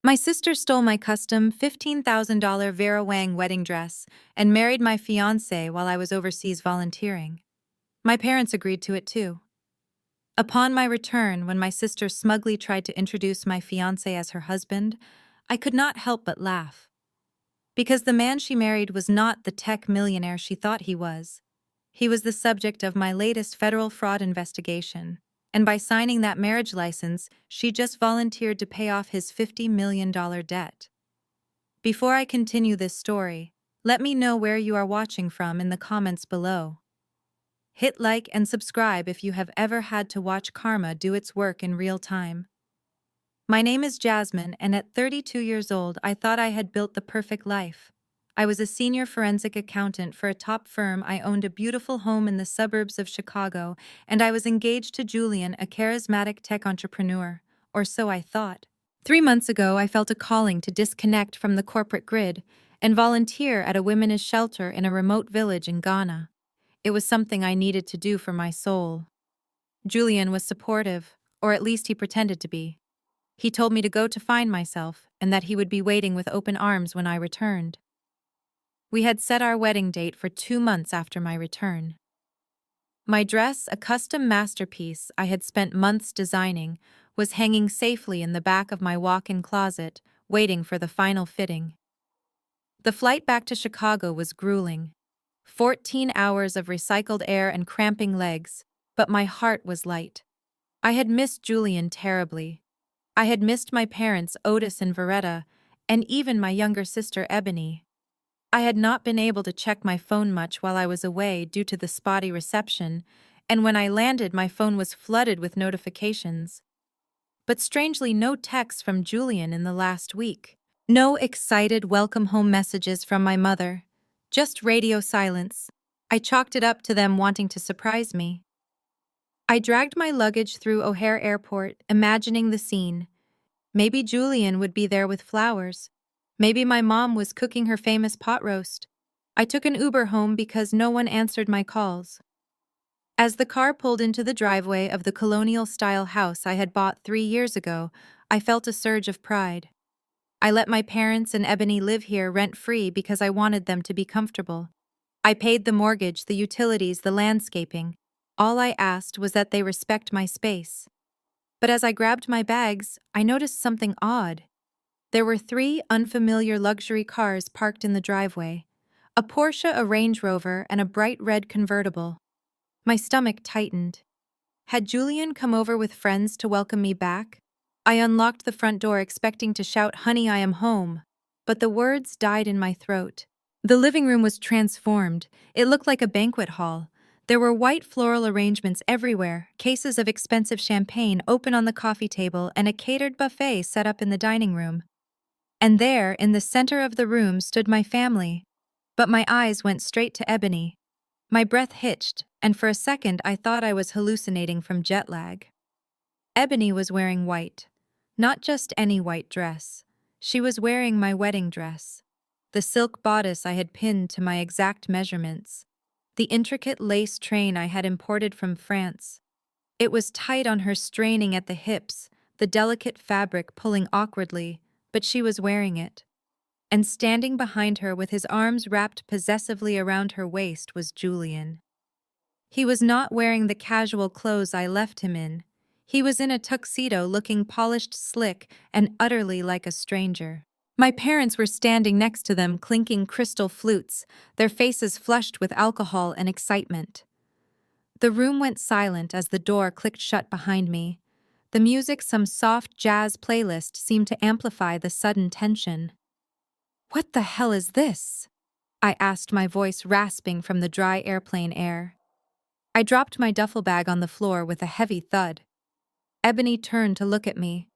My sister stole my custom $15,000 Vera Wang wedding dress and married my fiancé while I was overseas volunteering. My parents agreed to it too. Upon my return, when my sister smugly tried to introduce my fiancé as her husband, I could not help but laugh. Because the man she married was not the tech millionaire she thought he was. He was the subject of my latest federal fraud investigation, and by signing that marriage license, she just volunteered to pay off his $50 million debt. Before I continue this story, let me know where you are watching from in the comments below. Hit like and subscribe if you have ever had to watch karma do its work in real time. My name is Jasmine, and at 32 years old, I thought I had built the perfect life. I was a senior forensic accountant for a top firm. I owned a beautiful home in the suburbs of Chicago, and I was engaged to Julian, a charismatic tech entrepreneur, or so I thought. 3 months ago, I felt a calling to disconnect from the corporate grid and volunteer at a women's shelter in a remote village in Ghana. It was something I needed to do for my soul. Julian was supportive, or at least he pretended to be. He told me to go to find myself and that he would be waiting with open arms when I returned. We had set our wedding date for 2 months after my return. My dress, a custom masterpiece I had spent months designing, was hanging safely in the back of my walk-in closet, waiting for the final fitting. The flight back to Chicago was grueling. 14 hours of recycled air and cramping legs, but my heart was light. I had missed Julian terribly. I had missed my parents, Otis and Veretta, and even my younger sister, Ebony. I had not been able to check my phone much while I was away due to the spotty reception, and when I landed, my phone was flooded with notifications. But strangely, no texts from Julian in the last week. No excited welcome home messages from my mother. Just radio silence. I chalked it up to them wanting to surprise me. I dragged my luggage through O'Hare Airport, imagining the scene. Maybe Julian would be there with flowers. Maybe my mom was cooking her famous pot roast. I took an Uber home because no one answered my calls. As the car pulled into the driveway of the colonial-style house I had bought 3 years ago, I felt a surge of pride. I let my parents and Ebony live here rent-free because I wanted them to be comfortable. I paid the mortgage, the utilities, the landscaping. All I asked was that they respect my space. But as I grabbed my bags, I noticed something odd. There were 3 unfamiliar luxury cars parked in the driveway: a Porsche, a Range Rover, and a bright red convertible. My stomach tightened. Had Julian come over with friends to welcome me back? I unlocked the front door expecting to shout, "Honey, I am home," but the words died in my throat. The living room was transformed. It looked like a banquet hall. There were white floral arrangements everywhere, cases of expensive champagne open on the coffee table, and a catered buffet set up in the dining room. And there, in the center of the room, stood my family. But my eyes went straight to Ebony. My breath hitched, and for a second I thought I was hallucinating from jet lag. Ebony was wearing white. Not just any white dress. She was wearing my wedding dress. The silk bodice I had pinned to my exact measurements. The intricate lace train I had imported from France. It was tight on her, straining at the hips, the delicate fabric pulling awkwardly, but she was wearing it. And standing behind her with his arms wrapped possessively around her waist was Julian. He was not wearing the casual clothes I left him in. He was in a tuxedo, looking polished, slick, and utterly like a stranger. My parents were standing next to them, clinking crystal flutes, their faces flushed with alcohol and excitement. The room went silent as the door clicked shut behind me. The music, some soft jazz playlist, seemed to amplify the sudden tension. "What the hell is this?" I asked, my voice rasping from the dry airplane air. I dropped my duffel bag on the floor with a heavy thud. Ebony turned to look at me.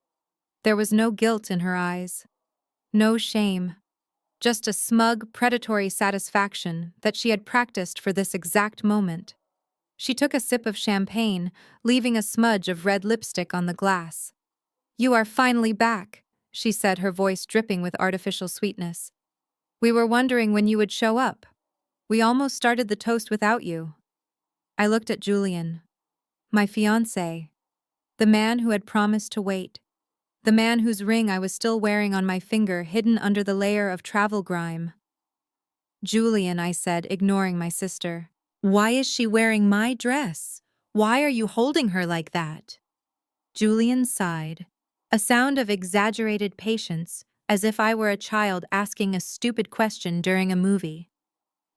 There was no guilt in her eyes. No shame. Just a smug, predatory satisfaction that she had practiced for this exact moment. She took a sip of champagne, leaving a smudge of red lipstick on the glass. "You are finally back," she said, her voice dripping with artificial sweetness. "We were wondering when you would show up. We almost started the toast without you." I looked at Julian. My fiancé. The man who had promised to wait. The man whose ring I was still wearing on my finger, hidden under the layer of travel grime. Julian, I said, ignoring my sister. Why is she wearing my dress? Why are you holding her like that? Julian sighed, a sound of exaggerated patience, as if I were a child asking a stupid question during a movie.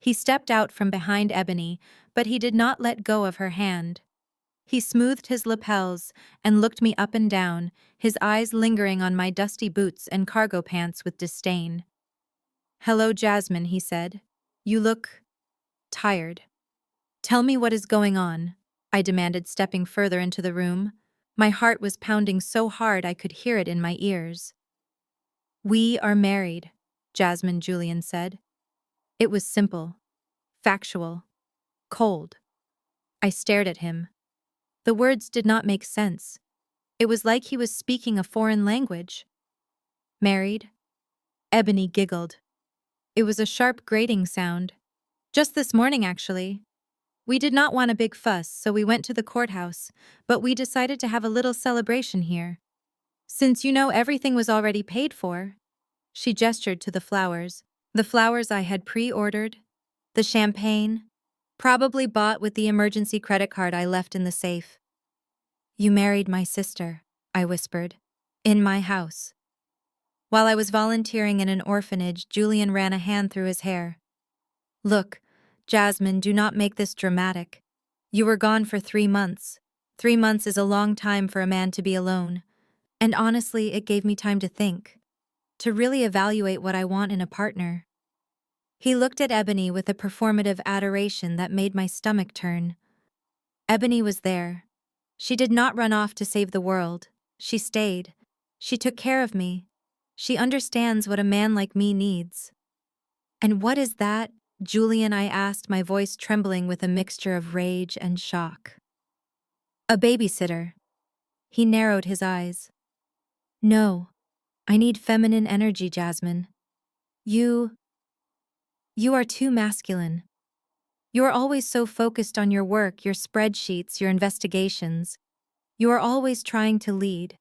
He stepped out from behind Ebony, but he did not let go of her hand. He smoothed his lapels and looked me up and down, his eyes lingering on my dusty boots and cargo pants with disdain. Hello, Jasmine, he said. You look tired. Tell me what is going on, I demanded, stepping further into the room. My heart was pounding so hard I could hear it in my ears. We are married, Jasmine, Julian said. It was simple, factual, cold. I stared at him. The words did not make sense. It was like he was speaking a foreign language. Married? Ebony giggled. It was a sharp grating sound. Just this morning, actually. We did not want a big fuss, so we went to the courthouse, but we decided to have a little celebration here. Since you know everything was already paid for. She gestured to the flowers I had pre-ordered, the champagne, probably bought with the emergency credit card I left in the safe. You married my sister, I whispered, in my house. While I was volunteering in an orphanage, Julian ran a hand through his hair. Look, Jasmine, do not make this dramatic. You were gone for 3 months. 3 months is a long time for a man to be alone. And honestly, it gave me time to think, to really evaluate what I want in a partner. He looked at Ebony with a performative adoration that made my stomach turn. Ebony was there. She did not run off to save the world. She stayed. She took care of me. She understands what a man like me needs. And what is that, Julian? I asked, my voice trembling with a mixture of rage and shock. A babysitter. He narrowed his eyes. No, I need feminine energy, Jasmine. You are too masculine. You are always so focused on your work, your spreadsheets, your investigations. You are always trying to lead.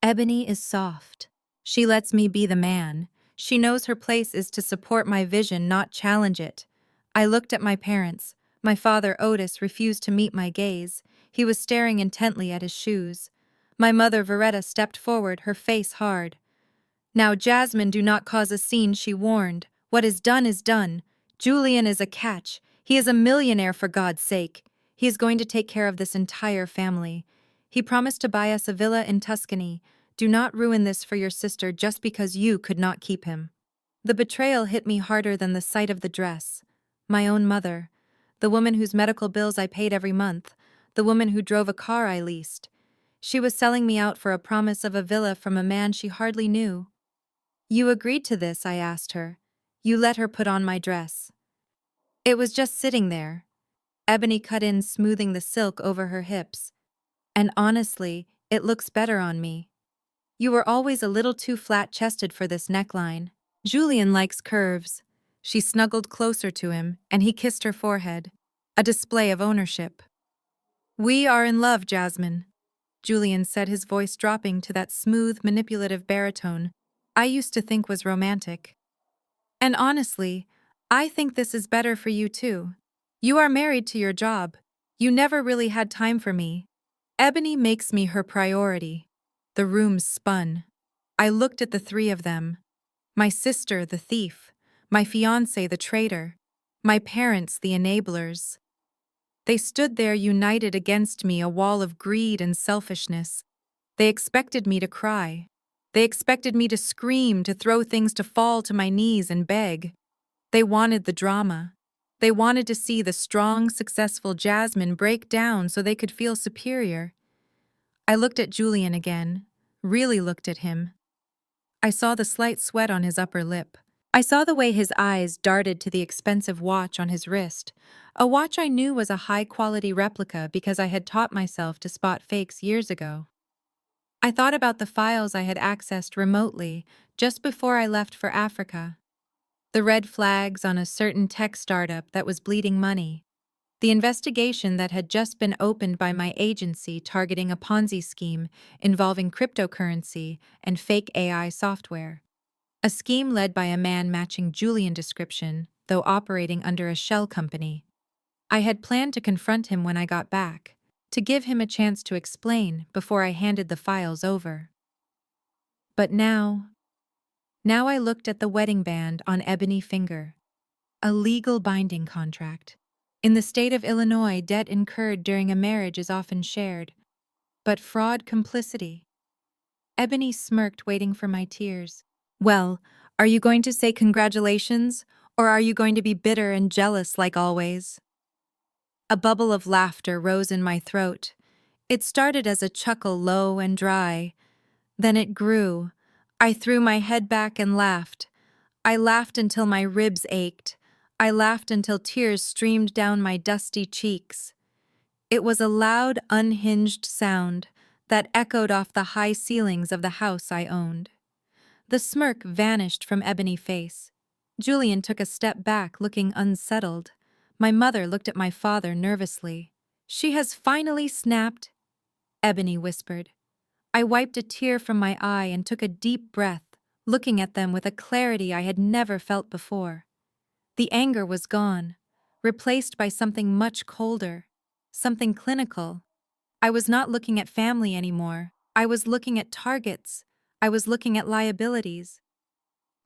Ebony is soft. She lets me be the man. She knows her place is to support my vision, not challenge it. I looked at my parents. My father, Otis, refused to meet my gaze. He was staring intently at his shoes. My mother, Veretta, stepped forward, her face hard. Now, Jasmine, do not cause a scene, she warned. What is done is done. Julian is a catch. He is a millionaire, for God's sake. He is going to take care of this entire family. He promised to buy us a villa in Tuscany. Do not ruin this for your sister just because you could not keep him. The betrayal hit me harder than the sight of the dress. My own mother. The woman whose medical bills I paid every month. The woman who drove a car I leased. She was selling me out for a promise of a villa from a man she hardly knew. You agreed to this, I asked her. You let her put on my dress. It was just sitting there. Ebony cut in, smoothing the silk over her hips. And honestly, it looks better on me. You were always a little too flat-chested for this neckline. Julian likes curves. She snuggled closer to him, and he kissed her forehead. A display of ownership. We are in love, Jasmine, Julian said, his voice dropping to that smooth, manipulative baritone I used to think was romantic. And honestly, I think this is better for you too. You are married to your job. You never really had time for me. Ebony makes me her priority. The room spun. I looked at the three of them. My sister, the thief. My fiancé, the traitor. My parents, the enablers. They stood there united against me, a wall of greed and selfishness. They expected me to cry. They expected me to scream, to throw things, to fall to my knees and beg. They wanted the drama. They wanted to see the strong, successful Jasmine break down so they could feel superior. I looked at Julian again, really looked at him. I saw the slight sweat on his upper lip. I saw the way his eyes darted to the expensive watch on his wrist, a watch I knew was a high-quality replica because I had taught myself to spot fakes years ago. I thought about the files I had accessed remotely just before I left for Africa. The red flags on a certain tech startup that was bleeding money. The investigation that had just been opened by my agency targeting a Ponzi scheme involving cryptocurrency and fake AI software. A scheme led by a man matching Julian description, though operating under a shell company. I had planned to confront him when I got back, to give him a chance to explain before I handed the files over. But now I looked at the wedding band on ebony finger. A legal binding contract. In the state of Illinois, debt incurred during a marriage is often shared. But fraud complicity. Ebony smirked, waiting for my tears. Well, are you going to say congratulations, or are you going to be bitter and jealous like always? A bubble of laughter rose in my throat. It started as a chuckle, low and dry. Then it grew. I threw my head back and laughed. I laughed until my ribs ached. I laughed until tears streamed down my dusty cheeks. It was a loud, unhinged sound that echoed off the high ceilings of the house I owned. The smirk vanished from Ebony's face. Julian took a step back, looking unsettled. My mother looked at my father nervously. "She has finally snapped," Ebony whispered. I wiped a tear from my eye and took a deep breath, looking at them with a clarity I had never felt before. The anger was gone, replaced by something much colder, something clinical. I was not looking at family anymore. I was looking at targets. I was looking at liabilities.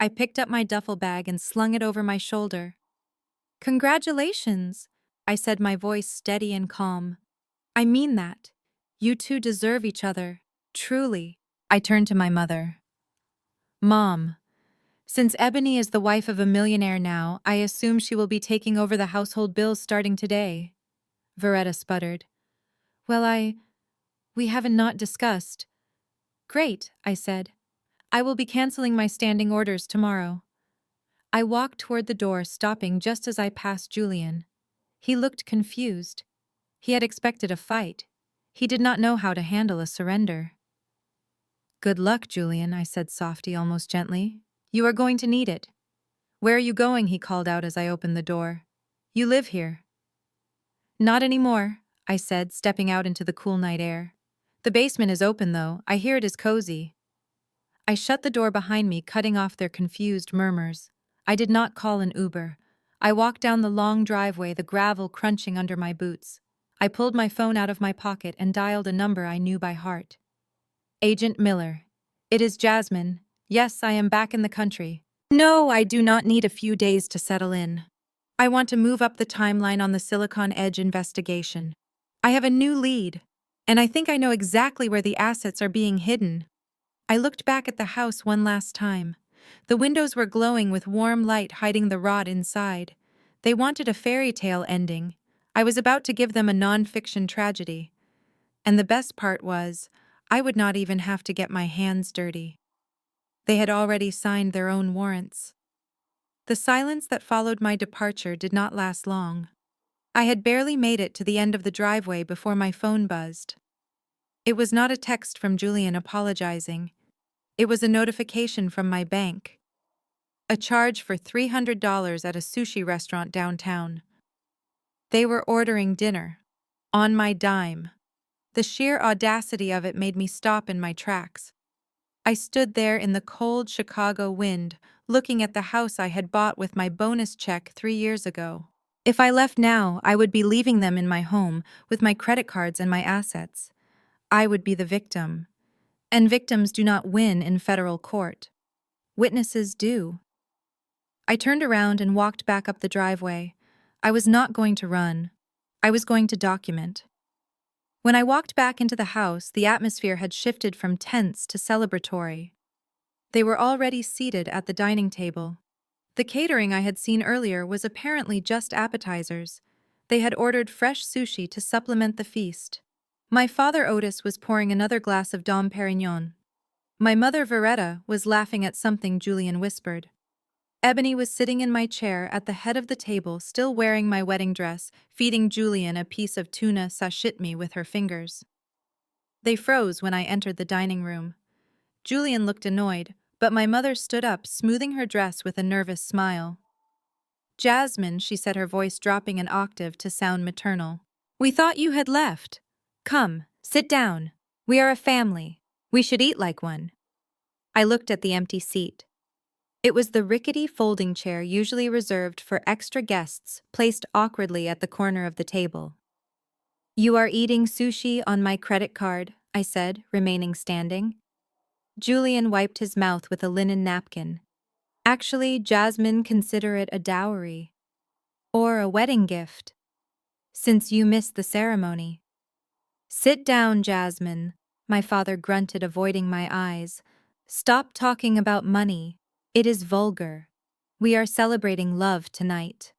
I picked up my duffel bag and slung it over my shoulder. "Congratulations," I said, my voice steady and calm. "I mean that. You two deserve each other, truly." I turned to my mother. "Mom, since Ebony is the wife of a millionaire now, I assume she will be taking over the household bills starting today." Veretta sputtered. "Well, we haven't not discussed." "Great," I said. "I will be canceling my standing orders tomorrow." I walked toward the door, stopping just as I passed Julian. He looked confused. He had expected a fight. He did not know how to handle a surrender. "Good luck, Julian," I said softly, almost gently. "You are going to need it." "Where are you going?" he called out as I opened the door. "You live here." "Not anymore," I said, stepping out into the cool night air. "The basement is open, though. I hear it is cozy." I shut the door behind me, cutting off their confused murmurs. I did not call an Uber. I walked down the long driveway, the gravel crunching under my boots. I pulled my phone out of my pocket and dialed a number I knew by heart. "Agent Miller. It is Jasmine. Yes, I am back in the country. No, I do not need a few days to settle in. I want to move up the timeline on the Silicon Edge investigation. I have a new lead, and I think I know exactly where the assets are being hidden." I looked back at the house one last time. The windows were glowing with warm light, hiding the rot inside. They wanted a fairy tale ending. I was about to give them a non-fiction tragedy. And the best part was, I would not even have to get my hands dirty. They had already signed their own warrants. The silence that followed my departure did not last long. I had barely made it to the end of the driveway before my phone buzzed. It was not a text from Julian apologizing. It was a notification from my bank. A charge for $300 at a sushi restaurant downtown. They were ordering dinner. On my dime. The sheer audacity of it made me stop in my tracks. I stood there in the cold Chicago wind, looking at the house I had bought with my bonus check 3 years ago. If I left now, I would be leaving them in my home with my credit cards and my assets. I would be the victim. And victims do not win in federal court. Witnesses do. I turned around and walked back up the driveway. I was not going to run. I was going to document. When I walked back into the house, the atmosphere had shifted from tense to celebratory. They were already seated at the dining table. The catering I had seen earlier was apparently just appetizers. They had ordered fresh sushi to supplement the feast. My father Otis was pouring another glass of Dom Perignon. My mother Veretta was laughing at something Julian whispered. Ebony was sitting in my chair at the head of the table, still wearing my wedding dress, feeding Julian a piece of tuna sashimi with her fingers. They froze when I entered the dining room. Julian looked annoyed, but my mother stood up, smoothing her dress with a nervous smile. Jasmine, she said, her voice dropping an octave to sound maternal. We thought you had left. Come, sit down. We are a family. We should eat like one. I looked at the empty seat. It was the rickety folding chair usually reserved for extra guests, placed awkwardly at the corner of the table. You are eating sushi on my credit card, I said, remaining standing. Julian wiped his mouth with a linen napkin. Actually, Jasmine, consider it a dowry. Or a wedding gift. Since you missed the ceremony. Sit down, Jasmine, my father grunted, avoiding my eyes. Stop talking about money. It is vulgar. We are celebrating love tonight.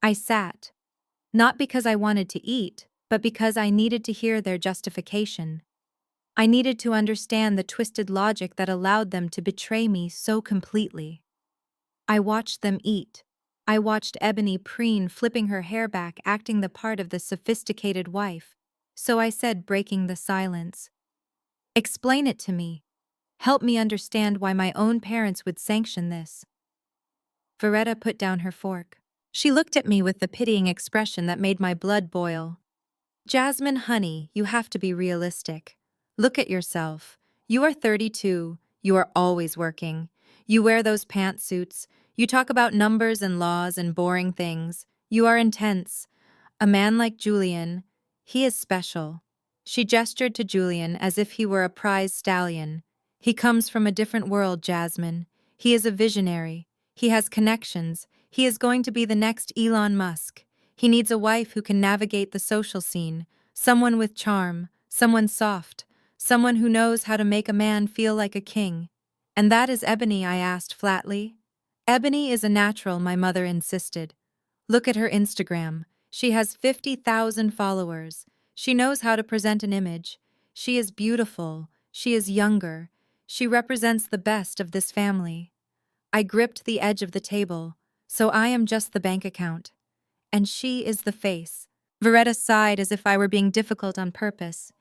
I sat. Not because I wanted to eat, but because I needed to hear their justification. I needed to understand the twisted logic that allowed them to betray me so completely. I watched them eat. I watched Ebony preen, flipping her hair back, acting the part of the sophisticated wife. So I said, breaking the silence, explain it to me. Help me understand why my own parents would sanction this. Veretta put down her fork. She looked at me with the pitying expression that made my blood boil. Jasmine, honey, you have to be realistic. Look at yourself. You are 32. You are always working. You wear those pantsuits. You talk about numbers and laws and boring things. You are intense. A man like Julian, he is special. She gestured to Julian as if he were a prize stallion. He comes from a different world, Jasmine. He is a visionary. He has connections. He is going to be the next Elon Musk. He needs a wife who can navigate the social scene, someone with charm, someone soft, someone who knows how to make a man feel like a king. And that is Ebony, I asked flatly. Ebony is a natural, my mother insisted. Look at her Instagram. She has 50,000 followers. She knows how to present an image. She is beautiful. She is younger. She represents the best of this family. I gripped the edge of the table, so I am just the bank account. And she is the face. Veretta sighed as if I were being difficult on purpose.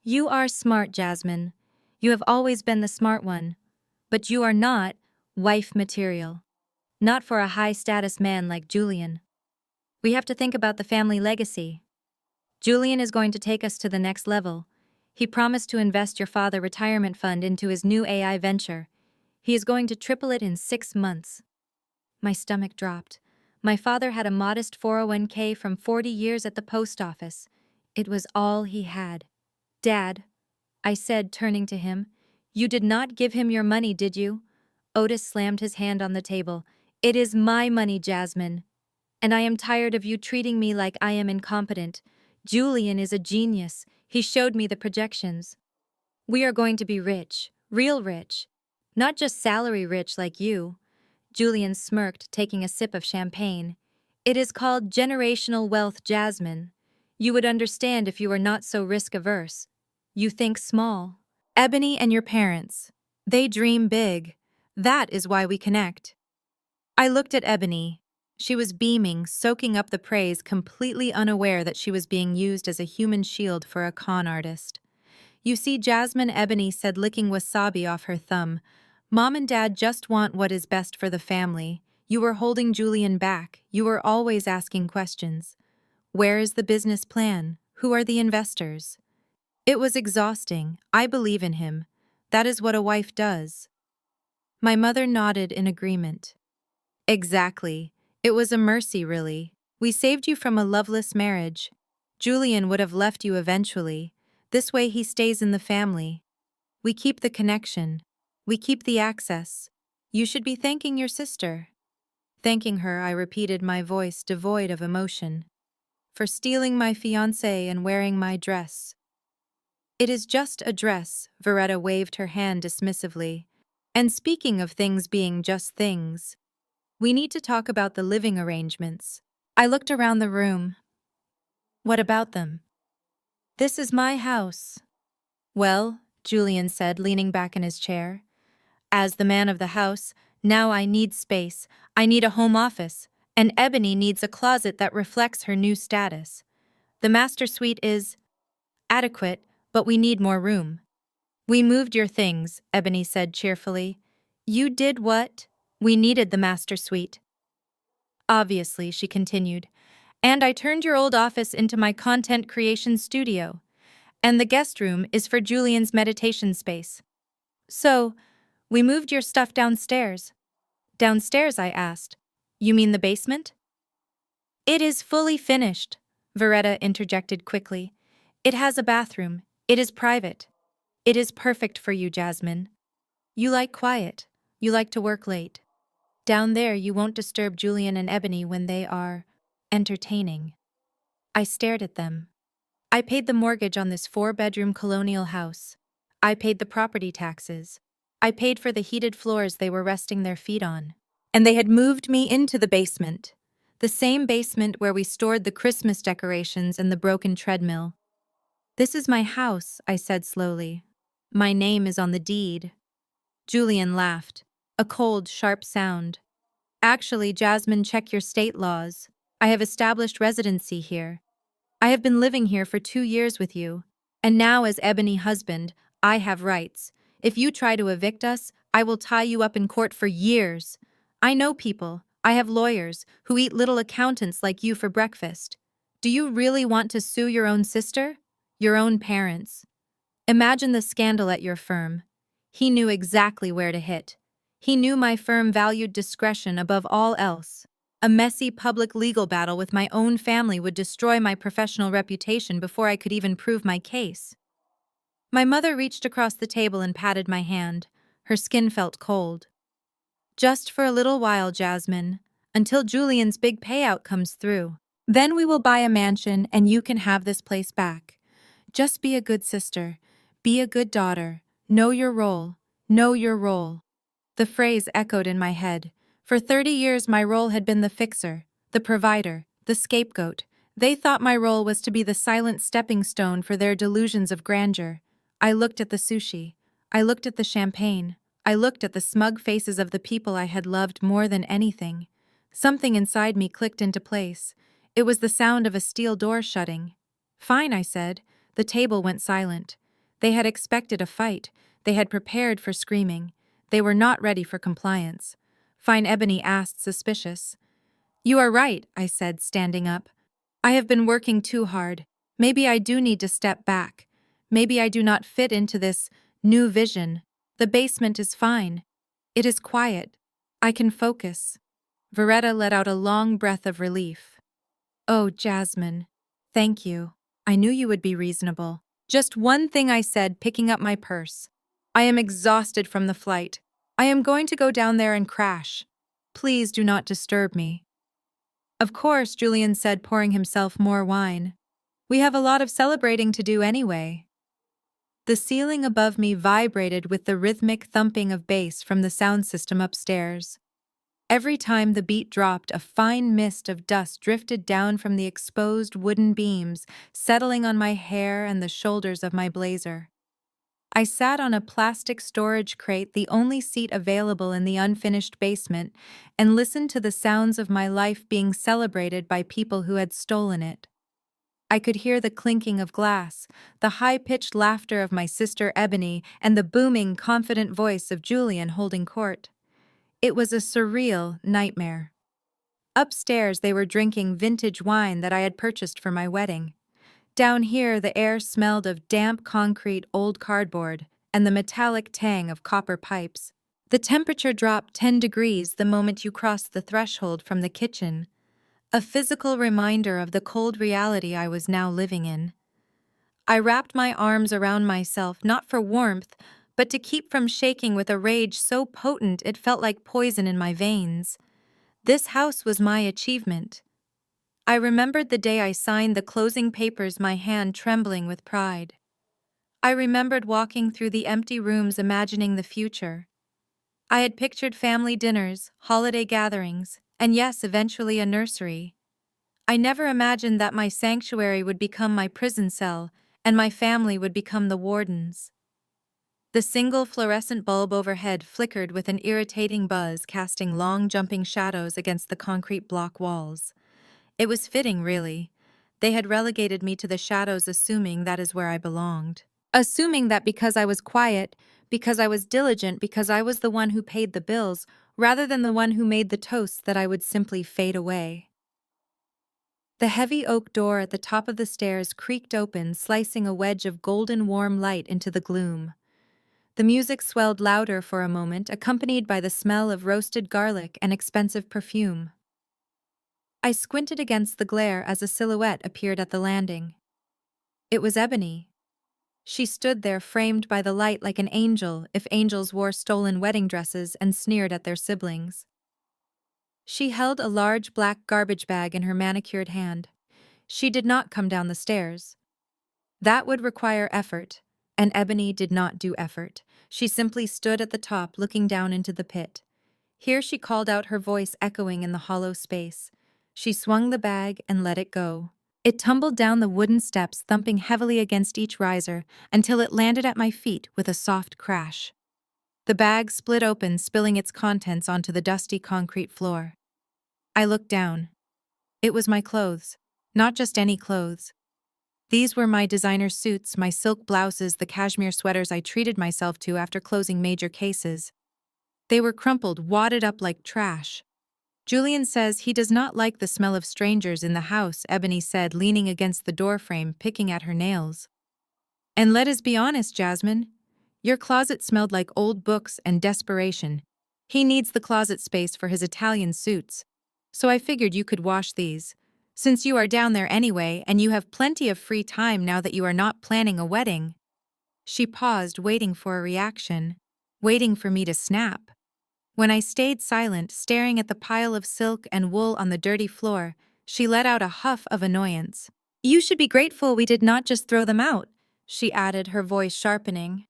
You are smart, Jasmine. You have always been the smart one. But you are not wife material. Not for a high-status man like Julian. We have to think about the family legacy. Julian is going to take us to the next level. He promised to invest your father's retirement fund into his new AI venture. He is going to triple it in 6 months. My stomach dropped. My father had a modest 401k from 40 years at the post office. It was all he had. Dad, I said, turning to him, you did not give him your money, did you? Otis slammed his hand on the table. It is my money, Jasmine. And I am tired of you treating me like I am incompetent. Julian is a genius. He showed me the projections. We are going to be rich, real rich. Not just salary rich like you. Julian smirked, taking a sip of champagne. It is called generational wealth, Jasmine. You would understand if you were not so risk-averse. You think small. Ebony and your parents. They dream big. That is why we connect. I looked at Ebony. She was beaming, soaking up the praise, completely unaware that she was being used as a human shield for a con artist. You see, Jasmine, Ebony said, licking wasabi off her thumb. Mom and Dad just want what is best for the family. You were holding Julian back. You were always asking questions. Where is the business plan? Who are the investors? It was exhausting. I believe in him. That is what a wife does. My mother nodded in agreement. Exactly. It was a mercy, really. We saved you from a loveless marriage. Julian would have left you eventually. This way he stays in the family. We keep the connection. We keep the access. You should be thanking your sister. Thanking her, I repeated, my voice devoid of emotion. For stealing my fiancé and wearing my dress. It is just a dress, Veretta waved her hand dismissively. And speaking of things being just things, we need to talk about the living arrangements. I looked around the room. What about them? This is my house. Well, Julian said, leaning back in his chair. As the man of the house, now I need space. I need a home office. And Ebony needs a closet that reflects her new status. The master suite is adequate, but we need more room. We moved your things, Ebony said cheerfully. You did what? We needed the master suite. Obviously, she continued. And I turned your old office into my content creation studio. And the guest room is for Julian's meditation space. So, we moved your stuff downstairs. Downstairs, I asked. You mean the basement? It is fully finished, Veretta interjected quickly. It has a bathroom. It is private. It is perfect for you, Jasmine. You like quiet. You like to work late. Down there, you won't disturb Julian and Ebony when they are entertaining. I stared at them. I paid the mortgage on this 4-bedroom colonial house. I paid the property taxes. I paid for the heated floors they were resting their feet on. And they had moved me into the basement. The same basement where we stored the Christmas decorations and the broken treadmill. This is my house, I said slowly. My name is on the deed. Julian laughed. A cold, sharp sound. Actually, Jasmine, check your state laws. I have established residency here. I have been living here for 2 years with you. And now, as Ebony husband, I have rights. If you try to evict us, I will tie you up in court for years. I know people. I have lawyers who eat little accountants like you for breakfast. Do you really want to sue your own sister? Your own parents? Imagine the scandal at your firm. He knew exactly where to hit. He knew my firm valued discretion above all else. A messy public legal battle with my own family would destroy my professional reputation before I could even prove my case. My mother reached across the table and patted my hand. Her skin felt cold. Just for a little while, Jasmine, until Julian's big payout comes through. Then we will buy a mansion and you can have this place back. Just be a good sister. Be a good daughter. Know your role. Know your role. The phrase echoed in my head. For 30 years, my role had been the fixer, the provider, the scapegoat. They thought my role was to be the silent stepping stone for their delusions of grandeur. I looked at the sushi. I looked at the champagne. I looked at the smug faces of the people I had loved more than anything. Something inside me clicked into place. It was the sound of a steel door shutting. Fine, I said. The table went silent. They had expected a fight. They had prepared for screaming. They were not ready for compliance. Fine Ebony asked, suspicious. You are right, I said, standing up. I have been working too hard. Maybe I do need to step back. Maybe I do not fit into this new vision. The basement is fine. It is quiet. I can focus. Veretta let out a long breath of relief. Oh, Jasmine. Thank you. I knew you would be reasonable. Just one thing I said, picking up my purse. I am exhausted from the flight. I am going to go down there and crash. Please do not disturb me. Of course, Julian said, pouring himself more wine. We have a lot of celebrating to do anyway. The ceiling above me vibrated with the rhythmic thumping of bass from the sound system upstairs. Every time the beat dropped, a fine mist of dust drifted down from the exposed wooden beams, settling on my hair and the shoulders of my blazer. I sat on a plastic storage crate, the only seat available in the unfinished basement, and listened to the sounds of my life being celebrated by people who had stolen it. I could hear the clinking of glass, the high-pitched laughter of my sister Ebony, and the booming, confident voice of Julian holding court. It was a surreal nightmare. Upstairs, they were drinking vintage wine that I had purchased for my wedding. Down here, the air smelled of damp concrete, old cardboard, and the metallic tang of copper pipes. The temperature dropped 10 degrees the moment you crossed the threshold from the kitchen, a physical reminder of the cold reality I was now living in. I wrapped my arms around myself, not for warmth, but to keep from shaking with a rage so potent it felt like poison in my veins. This house was my achievement. I remembered the day I signed the closing papers, my hand trembling with pride. I remembered walking through the empty rooms imagining the future. I had pictured family dinners, holiday gatherings, and yes, eventually a nursery. I never imagined that my sanctuary would become my prison cell, and my family would become the wardens. The single fluorescent bulb overhead flickered with an irritating buzz, casting long jumping shadows against the concrete block walls. It was fitting, really. They had relegated me to the shadows, assuming that is where I belonged. Assuming that because I was quiet, because I was diligent, because I was the one who paid the bills, rather than the one who made the toasts that I would simply fade away. The heavy oak door at the top of the stairs creaked open, slicing a wedge of golden warm light into the gloom. The music swelled louder for a moment, accompanied by the smell of roasted garlic and expensive perfume. I squinted against the glare as a silhouette appeared at the landing. It was Ebony. She stood there framed by the light like an angel, if angels wore stolen wedding dresses and sneered at their siblings. She held a large black garbage bag in her manicured hand. She did not come down the stairs. That would require effort, and Ebony did not do effort. She simply stood at the top looking down into the pit. Here she called out, her voice echoing in the hollow space. She swung the bag and let it go. It tumbled down the wooden steps, thumping heavily against each riser until it landed at my feet with a soft crash. The bag split open, spilling its contents onto the dusty concrete floor. I looked down. It was my clothes. Not just any clothes. These were my designer suits, my silk blouses, the cashmere sweaters I treated myself to after closing major cases. They were crumpled, wadded up like trash. Julian says he does not like the smell of strangers in the house, Ebony said, leaning against the doorframe, picking at her nails. And let us be honest, Jasmine. Your closet smelled like old books and desperation. He needs the closet space for his Italian suits. So I figured you could wash these. Since you are down there anyway and you have plenty of free time now that you are not planning a wedding. She paused, waiting for a reaction, waiting for me to snap. When I stayed silent, staring at the pile of silk and wool on the dirty floor, she let out a huff of annoyance. You should be grateful we did not just throw them out, she added, her voice sharpening.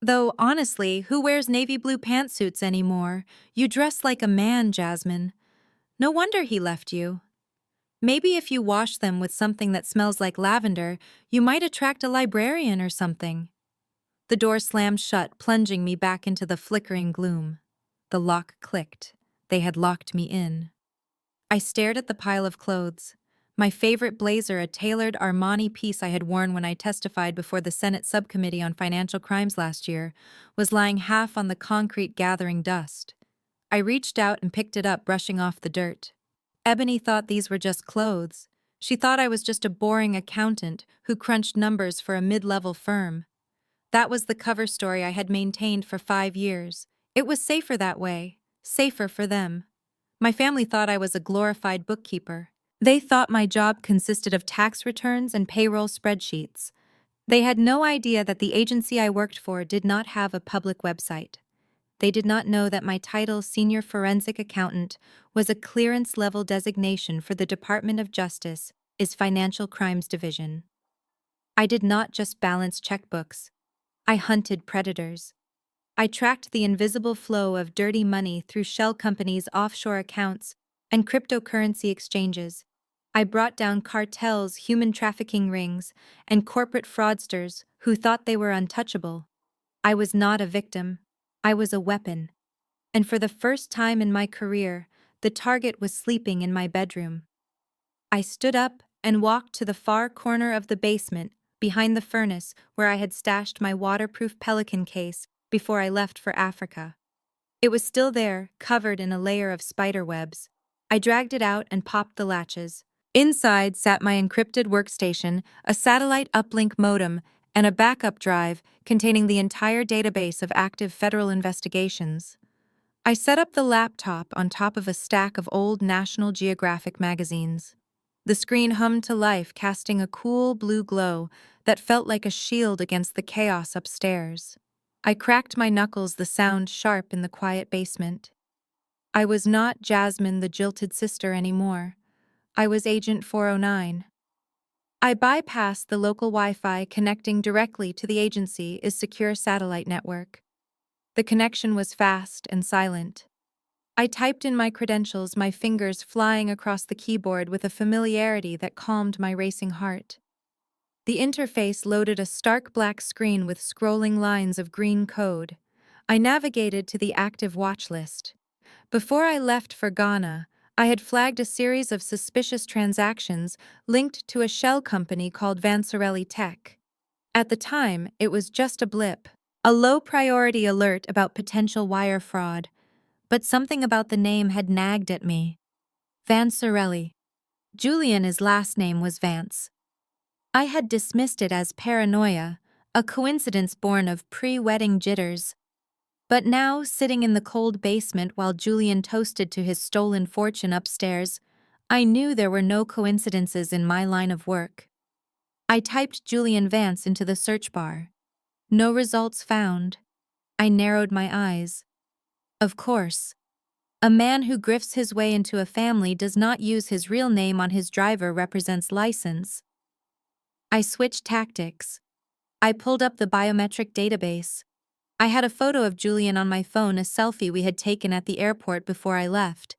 Though, honestly, who wears navy blue pantsuits anymore? You dress like a man, Jasmine. No wonder he left you. Maybe if you wash them with something that smells like lavender, you might attract a librarian or something. The door slammed shut, plunging me back into the flickering gloom. The lock clicked. They had locked me in. I stared at the pile of clothes. My favorite blazer, a tailored Armani piece I had worn when I testified before the Senate Subcommittee on Financial Crimes last year, was lying half on the concrete, gathering dust. I reached out and picked it up, brushing off the dirt. Ebony thought these were just clothes. She thought I was just a boring accountant who crunched numbers for a mid-level firm. That was the cover story I had maintained for 5 years. It was safer that way, safer for them. My family thought I was a glorified bookkeeper. They thought my job consisted of tax returns and payroll spreadsheets. They had no idea that the agency I worked for did not have a public website. They did not know that my title, Senior Forensic Accountant, was a clearance-level designation for the Department of Justice's Financial Crimes Division. I did not just balance checkbooks. I hunted predators. I tracked the invisible flow of dirty money through shell companies' offshore accounts and cryptocurrency exchanges. I brought down cartels, human trafficking rings, and corporate fraudsters who thought they were untouchable. I was not a victim. I was a weapon. And for the first time in my career, the target was sleeping in my bedroom. I stood up and walked to the far corner of the basement, behind the furnace where I had stashed my waterproof Pelican case before I left for Africa. It was still there, covered in a layer of spider webs. I dragged it out and popped the latches. Inside sat my encrypted workstation, a satellite uplink modem, and a backup drive containing the entire database of active federal investigations. I set up the laptop on top of a stack of old National Geographic magazines. The screen hummed to life, casting a cool blue glow that felt like a shield against the chaos upstairs. I cracked my knuckles, the sound sharp in the quiet basement. I was not Jasmine, the jilted sister, anymore. I was Agent 409. I bypassed the local Wi-Fi connecting directly to the agency's secure satellite network. The connection was fast and silent. I typed in my credentials, my fingers flying across the keyboard with a familiarity that calmed my racing heart. The interface loaded a stark black screen with scrolling lines of green code. I navigated to the active watch list. Before I left for Ghana, I had flagged a series of suspicious transactions linked to a shell company called Vansarelli Tech. At the time, it was just a blip, a low-priority alert about potential wire fraud. But something about the name had nagged at me. Vancerelli. Julian's last name was Vance. I had dismissed it as paranoia, a coincidence born of pre-wedding jitters. But now, sitting in the cold basement while Julian toasted to his stolen fortune upstairs, I knew there were no coincidences in my line of work. I typed Julian Vance into the search bar. No results found. I narrowed my eyes. Of course. A man who grifts his way into a family does not use his real name on his driver represents license. I switched tactics. I pulled up the biometric database. I had a photo of Julian on my phone, a selfie we had taken at the airport before I left.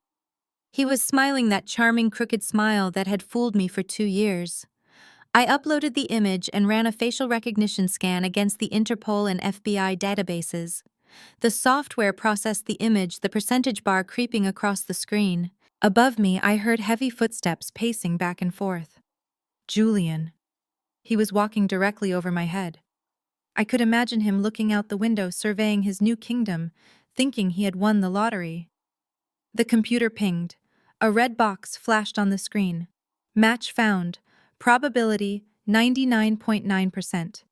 He was smiling that charming crooked smile that had fooled me for 2 years. I uploaded the image and ran a facial recognition scan against the Interpol and FBI databases. The software processed the image, the percentage bar creeping across the screen. Above me, I heard heavy footsteps pacing back and forth. Julian. He was walking directly over my head. I could imagine him looking out the window, surveying his new kingdom, thinking he had won the lottery. The computer pinged. A red box flashed on the screen. Match found. Probability 99.9%.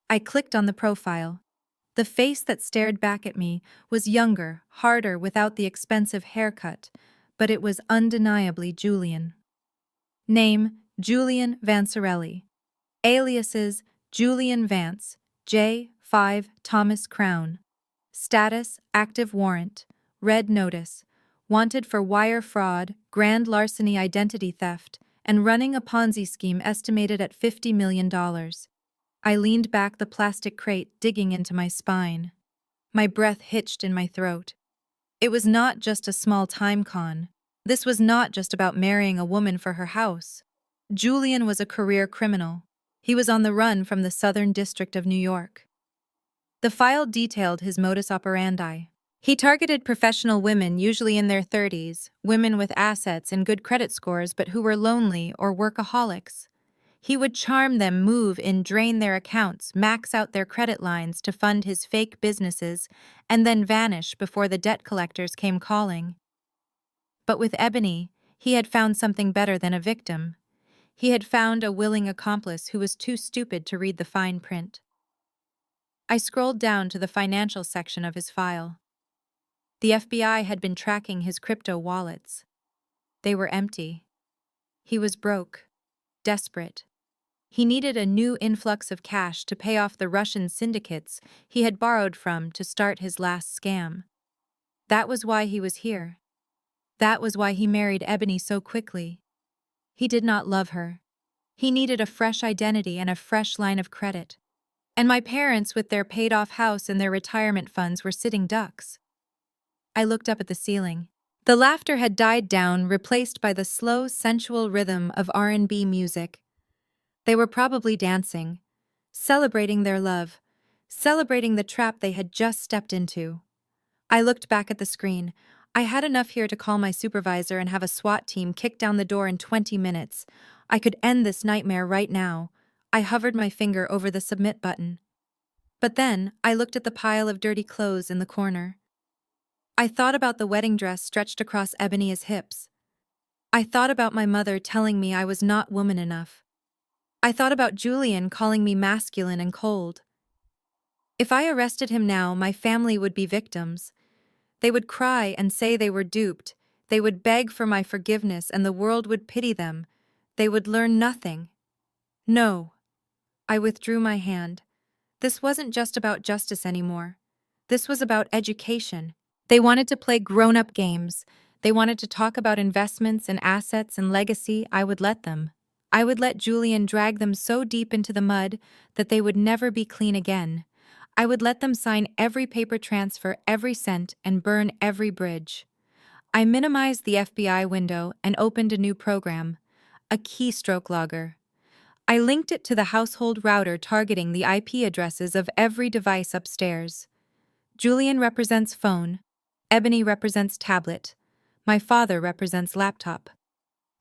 I clicked on the profile. The face that stared back at me was younger, harder, without the expensive haircut, but it was undeniably Julian. Name: Julian Vancerelli. Aliases: Julian Vance, J. 5 Thomas Crown. Status: active warrant. Red notice. Wanted for wire fraud, grand larceny, identity theft, and running a Ponzi scheme estimated at $50 million. I leaned back, the plastic crate digging into my spine. My breath hitched in my throat. It was not just a small time con. This was not just about marrying a woman for her house. Julian was a career criminal. He was on the run from the Southern District of New York. The file detailed his modus operandi. He targeted professional women, usually in their 30s, women with assets and good credit scores but who were lonely or workaholics. He would charm them, move in, drain their accounts, max out their credit lines to fund his fake businesses, and then vanish before the debt collectors came calling. But with Ebony, he had found something better than a victim. He had found a willing accomplice who was too stupid to read the fine print. I scrolled down to the financial section of his file. The FBI had been tracking his crypto wallets. They were empty. He was broke, desperate. He needed a new influx of cash to pay off the Russian syndicates he had borrowed from to start his last scam. That was why he was here. That was why he married Ebony so quickly. He did not love her. He needed a fresh identity and a fresh line of credit. And my parents, with their paid-off house and their retirement funds, were sitting ducks. I looked up at the ceiling. The laughter had died down, replaced by the slow, sensual rhythm of R&B music. They were probably dancing, celebrating their love, celebrating the trap they had just stepped into. I looked back at the screen. I had enough here to call my supervisor and have a SWAT team kick down the door in 20 minutes. I could end this nightmare right now. I hovered my finger over the submit button. But then, I looked at the pile of dirty clothes in the corner. I thought about the wedding dress stretched across Ebony's hips. I thought about my mother telling me I was not woman enough. I thought about Julian calling me masculine and cold. If I arrested him now, my family would be victims. They would cry and say they were duped. They would beg for my forgiveness and the world would pity them. They would learn nothing. No. I withdrew my hand. This wasn't just about justice anymore. This was about education. They wanted to play grown-up games. They wanted to talk about investments and assets and legacy. I would let them. I would let Julian drag them so deep into the mud that they would never be clean again. I would let them sign every paper transfer, every cent, and burn every bridge. I minimized the FBI window and opened a new program, a keystroke logger. I linked it to the household router, targeting the IP addresses of every device upstairs. Julian represents phone. Ebony represents tablet. My father represents laptop.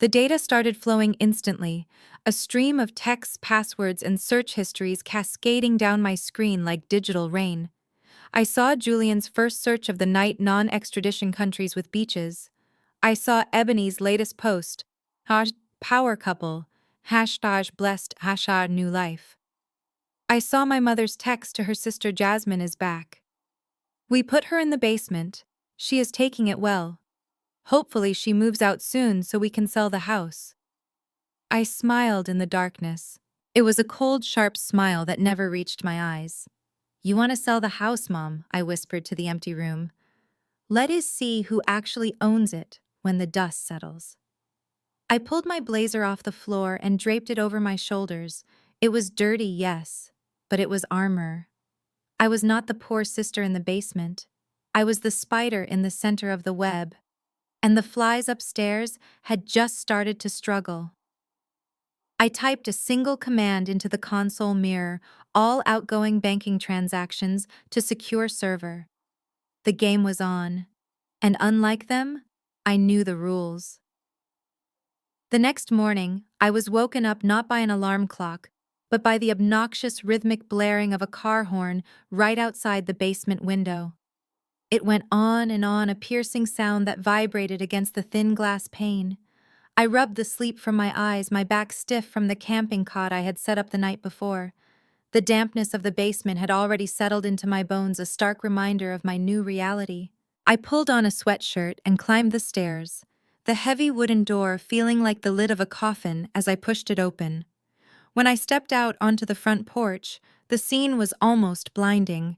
The data started flowing instantly, a stream of texts, passwords, and search histories cascading down my screen like digital rain. I saw Julian's first search of the night non-extradition countries with beaches. I saw Ebony's latest post, #power couple, #blessed, #new life. I saw my mother's text to her sister Jasmine is back. We put her in the basement. She is taking it well. Hopefully she moves out soon so we can sell the house. I smiled in the darkness. It was a cold, sharp smile that never reached my eyes. You want to sell the house, Mom, I whispered to the empty room. Let us see who actually owns it when the dust settles. I pulled my blazer off the floor and draped it over my shoulders. It was dirty, yes, but it was armor. I was not the poor sister in the basement. I was the spider in the center of the web, and the flies upstairs had just started to struggle. I typed a single command into the console mirror, all outgoing banking transactions to secure server. The game was on, and unlike them, I knew the rules. The next morning, I was woken up not by an alarm clock, but by the obnoxious rhythmic blaring of a car horn right outside the basement window. It went on, a piercing sound that vibrated against the thin glass pane. I rubbed the sleep from my eyes, my back stiff from the camping cot I had set up the night before. The dampness of the basement had already settled into my bones, a stark reminder of my new reality. I pulled on a sweatshirt and climbed the stairs, the heavy wooden door feeling like the lid of a coffin as I pushed it open. When I stepped out onto the front porch, the scene was almost blinding.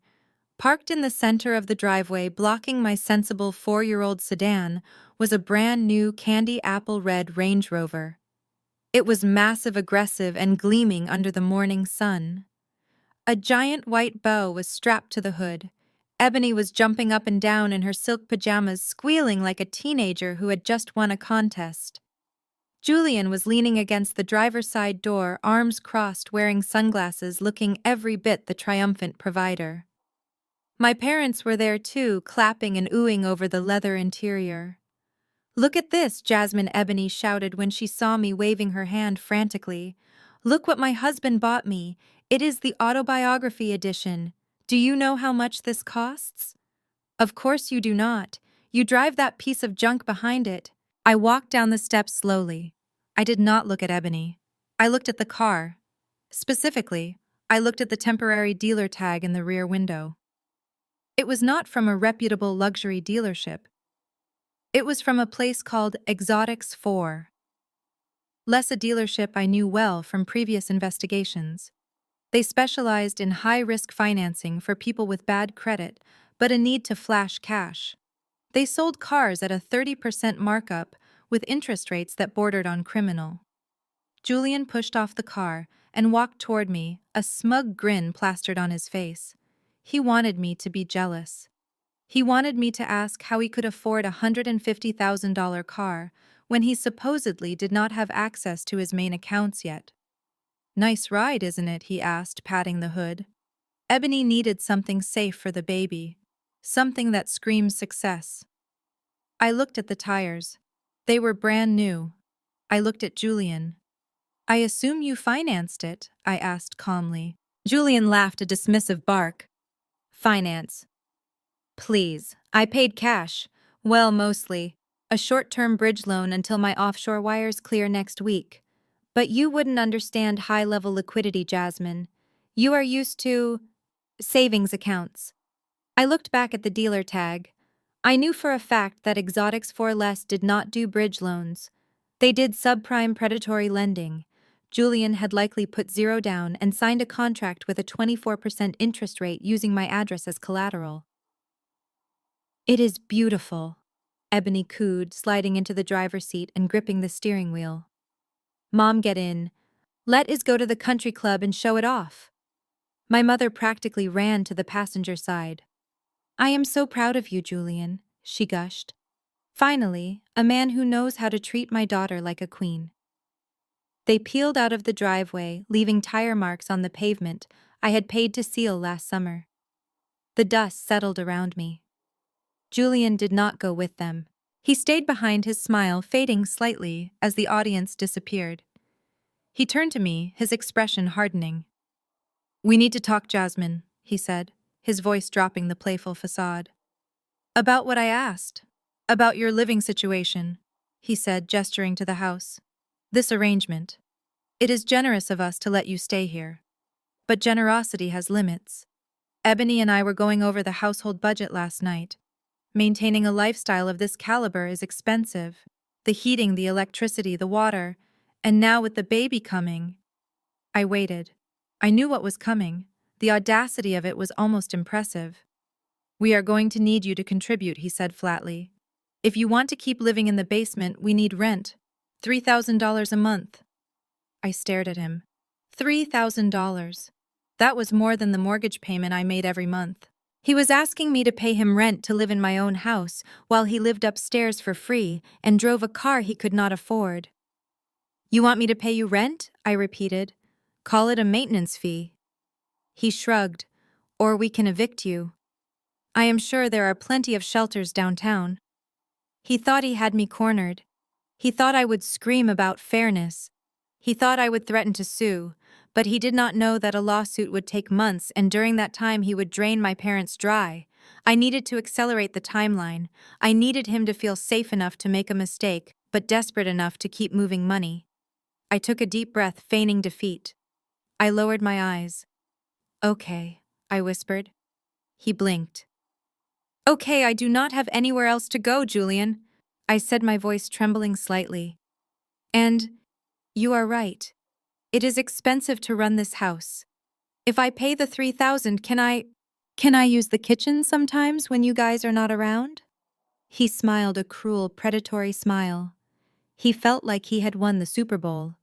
Parked in the center of the driveway, blocking my sensible 4-year-old sedan, was a brand new candy apple red Range Rover. It was massive, aggressive, and gleaming under the morning sun. A giant white bow was strapped to the hood. Ebony was jumping up and down in her silk pajamas, squealing like a teenager who had just won a contest. Julian was leaning against the driver's side door, arms crossed, wearing sunglasses, looking every bit the triumphant provider. My parents were there too, clapping and oohing over the leather interior. Look at this, Jasmine Ebony shouted when she saw me waving her hand frantically. Look what my husband bought me. It is the autobiography edition. Do you know how much this costs? Of course you do not. You drive that piece of junk behind it. I walked down the steps slowly. I did not look at Ebony. I looked at the car. Specifically, I looked at the temporary dealer tag in the rear window. It was not from a reputable luxury dealership. It was from a place called Exotics 4. Less a dealership I knew well from previous investigations. They specialized in high-risk financing for people with bad credit, but a need to flash cash. They sold cars at a 30% markup with interest rates that bordered on criminal. Julian pushed off the car and walked toward me, a smug grin plastered on his face. He wanted me to be jealous. He wanted me to ask how he could afford a $150,000 car when he supposedly did not have access to his main accounts yet. Nice ride, isn't it? He asked, patting the hood. Ebony needed something safe for the baby, something that screamed success. I looked at the tires. They were brand new. I looked at Julian. I assume you financed it, I asked calmly. Julian laughed a dismissive bark. Finance. Please, I paid cash. Well, mostly. A short-term bridge loan until my offshore wires clear next week. But you wouldn't understand high-level liquidity, Jasmine. You are used to savings accounts. I looked back at the dealer tag. I knew for a fact that Exotics 4 Less did not do bridge loans. They did subprime predatory lending. Julian had likely put zero down and signed a contract with a 24% interest rate using my address as collateral. It is beautiful, Ebony cooed, sliding into the driver's seat and gripping the steering wheel. Mom, get in. Let us go to the country club and show it off. My mother practically ran to the passenger side. I am so proud of you, Julian, she gushed. Finally, a man who knows how to treat my daughter like a queen. They peeled out of the driveway, leaving tire marks on the pavement I had paid to seal last summer. The dust settled around me. Julian did not go with them. He stayed behind, his smile fading slightly as the audience disappeared. He turned to me, his expression hardening. We need to talk, Jasmine, he said. his voice dropping the playful facade. About what I asked. About your living situation, he said, gesturing to the house. This arrangement. It is generous of us to let you stay here. But generosity has limits. Ebony and I were going over the household budget last night. Maintaining a lifestyle of this caliber is expensive. The heating, the electricity, the water, and now with the baby coming. I waited. I knew what was coming. The audacity of it was almost impressive. We are going to need you to contribute, he said flatly. If you want to keep living in the basement, we need rent. $3,000 a month. I stared at him. $3,000. That was more than the mortgage payment I made every month. He was asking me to pay him rent to live in my own house while he lived upstairs for free and drove a car he could not afford. You want me to pay you rent? I repeated. Call it a maintenance fee. He shrugged. Or we can evict you. I am sure there are plenty of shelters downtown. He thought he had me cornered. He thought I would scream about fairness. He thought I would threaten to sue, but he did not know that a lawsuit would take months and during that time he would drain my parents dry. I needed to accelerate the timeline. I needed him to feel safe enough to make a mistake, but desperate enough to keep moving money. I took a deep breath, feigning defeat. I lowered my eyes. Okay, I whispered. He blinked. Okay, I do not have anywhere else to go, Julian, I said, my voice trembling slightly. And you are right. It is expensive to run this house. If I pay the $3,000, can I use the kitchen sometimes when you guys are not around? He smiled a cruel, predatory smile. He felt like he had won the Super Bowl.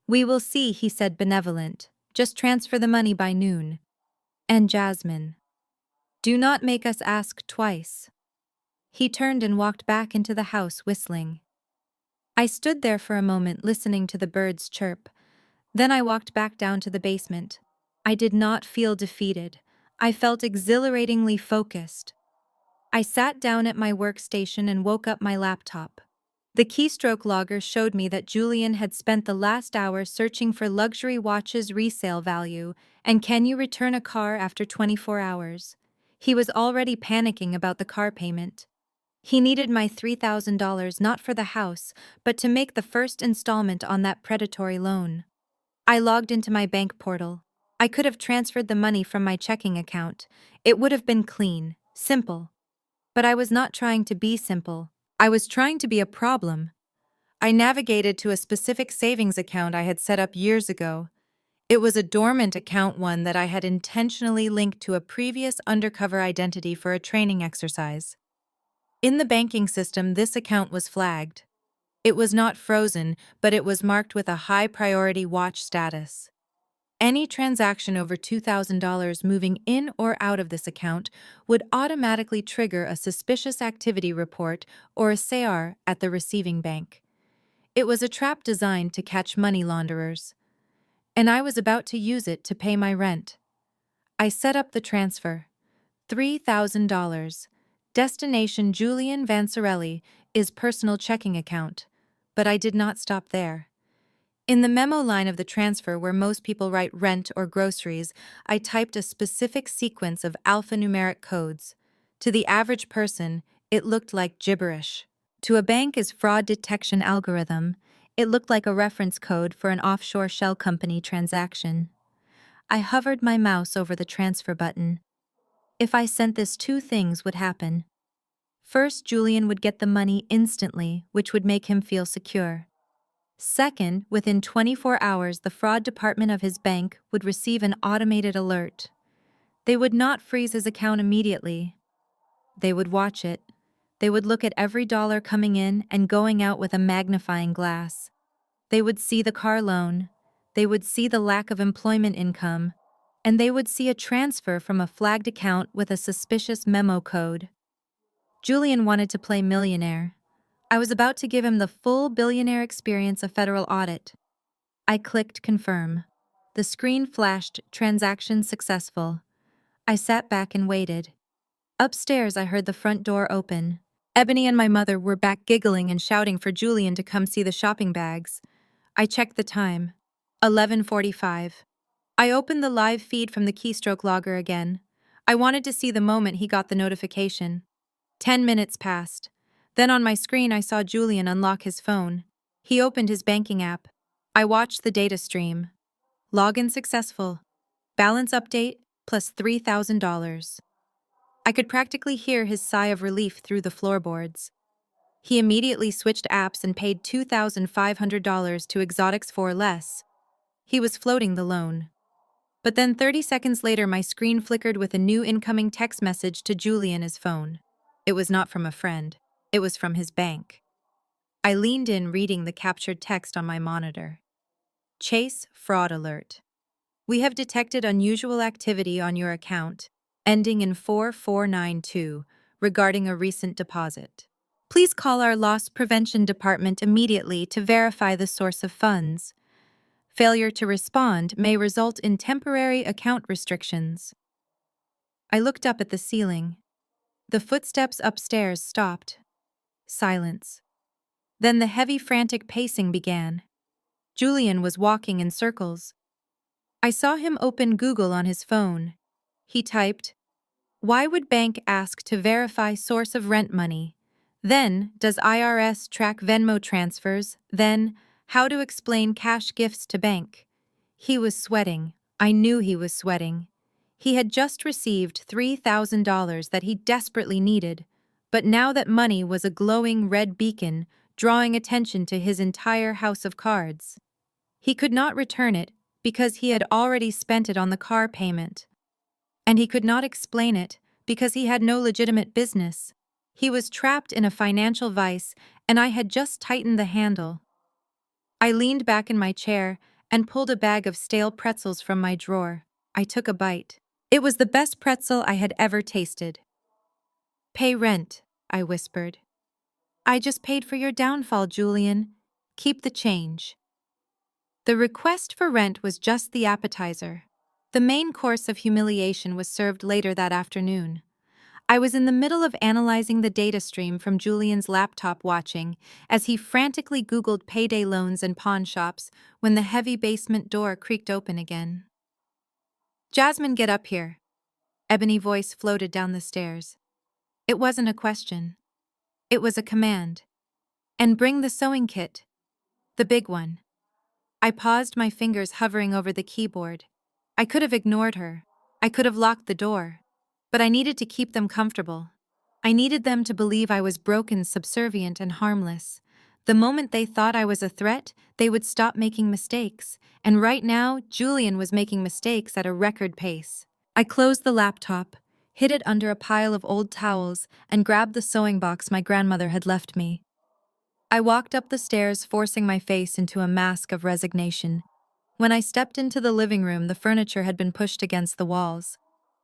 We will see, he said, benevolent. Just transfer the money by noon. And Jasmine. Do not make us ask twice. He turned and walked back into the house, whistling. I stood there for a moment, listening to the birds chirp. Then I walked back down to the basement. I did not feel defeated. I felt exhilaratingly focused. I sat down at my workstation and woke up my laptop. The keystroke logger showed me that Julian had spent the last hour searching for luxury watches' resale value, and can you return a car after 24 hours? He was already panicking about the car payment. He needed my $3,000 not for the house, but to make the first installment on that predatory loan. I logged into my bank portal. I could have transferred the money from my checking account. It would have been clean, simple. But I was not trying to be simple. I was trying to be a problem. I navigated to a specific savings account I had set up years ago. It was a dormant account, one that I had intentionally linked to a previous undercover identity for a training exercise. In the banking system, this account was flagged. It was not frozen, but it was marked with a high-priority watch status. Any transaction over $2,000 moving in or out of this account would automatically trigger a suspicious activity report or a SAR at the receiving bank. It was a trap designed to catch money launderers. And I was about to use it to pay my rent. I set up the transfer. $3,000. Destination Julian Vancerelli, is personal checking account. But I did not stop there. In the memo line of the transfer, where most people write rent or groceries, I typed a specific sequence of alphanumeric codes. To the average person, it looked like gibberish. To a bank's fraud detection algorithm, it looked like a reference code for an offshore shell company transaction. I hovered my mouse over the transfer button. If I sent this, two things would happen. First, Julian would get the money instantly, which would make him feel secure. Second, within 24 hours, the fraud department of his bank would receive an automated alert. They would not freeze his account immediately. They would watch it. They would look at every dollar coming in and going out with a magnifying glass. They would see the car loan. They would see the lack of employment income. And they would see a transfer from a flagged account with a suspicious memo code. Julian wanted to play millionaire. I was about to give him the full billionaire experience of federal audit. I clicked confirm. The screen flashed transaction successful. I sat back and waited. Upstairs, I heard the front door open. Ebony and my mother were back giggling and shouting for Julian to come see the shopping bags. I checked the time. 11:45. I opened the live feed from the keystroke logger again. I wanted to see the moment he got the notification. 10 minutes passed. Then on my screen, I saw Julian unlock his phone. He opened his banking app. I watched the data stream. Login successful. Balance update plus $3,000. I could practically hear his sigh of relief through the floorboards. He immediately switched apps and paid $2,500 to Exotics for less. He was floating the loan. But then 30 seconds later, my screen flickered with a new incoming text message to Julian's phone. It was not from a friend. It was from his bank. I leaned in, reading the captured text on my monitor. Chase fraud alert. We have detected unusual activity on your account, ending in 4492, regarding a recent deposit. Please call our loss prevention department immediately to verify the source of funds. Failure to respond may result in temporary account restrictions. I looked up at the ceiling. The footsteps upstairs stopped. Silence. Then the heavy, frantic pacing began. Julian was walking in circles. I saw him open Google on his phone. He typed, "Why would bank ask to verify source of rent money? Then, does IRS track Venmo transfers? Then, how to explain cash gifts to bank?" He was sweating. I knew he was sweating. He had just received $3,000 that he desperately needed, but now that money was a glowing red beacon, drawing attention to his entire house of cards. He could not return it because he had already spent it on the car payment. And he could not explain it because he had no legitimate business. He was trapped in a financial vice, and I had just tightened the handle. I leaned back in my chair and pulled a bag of stale pretzels from my drawer. I took a bite. It was the best pretzel I had ever tasted. "Pay rent," I whispered. "I just paid for your downfall, Julian. Keep the change." The request for rent was just the appetizer. The main course of humiliation was served later that afternoon. I was in the middle of analyzing the data stream from Julian's laptop, watching as he frantically Googled payday loans and pawn shops when the heavy basement door creaked open again. "Jasmine, get up here." Ebony voice floated down the stairs. It wasn't a question. It was a command. "And bring the sewing kit. The big one." I paused, my fingers hovering over the keyboard. I could have ignored her. I could have locked the door. But I needed to keep them comfortable. I needed them to believe I was broken, subservient, and harmless. The moment they thought I was a threat, they would stop making mistakes. And right now, Julian was making mistakes at a record pace. I closed the laptop, hid it under a pile of old towels, and grabbed the sewing box my grandmother had left me. I walked up the stairs, forcing my face into a mask of resignation. When I stepped into the living room, the furniture had been pushed against the walls.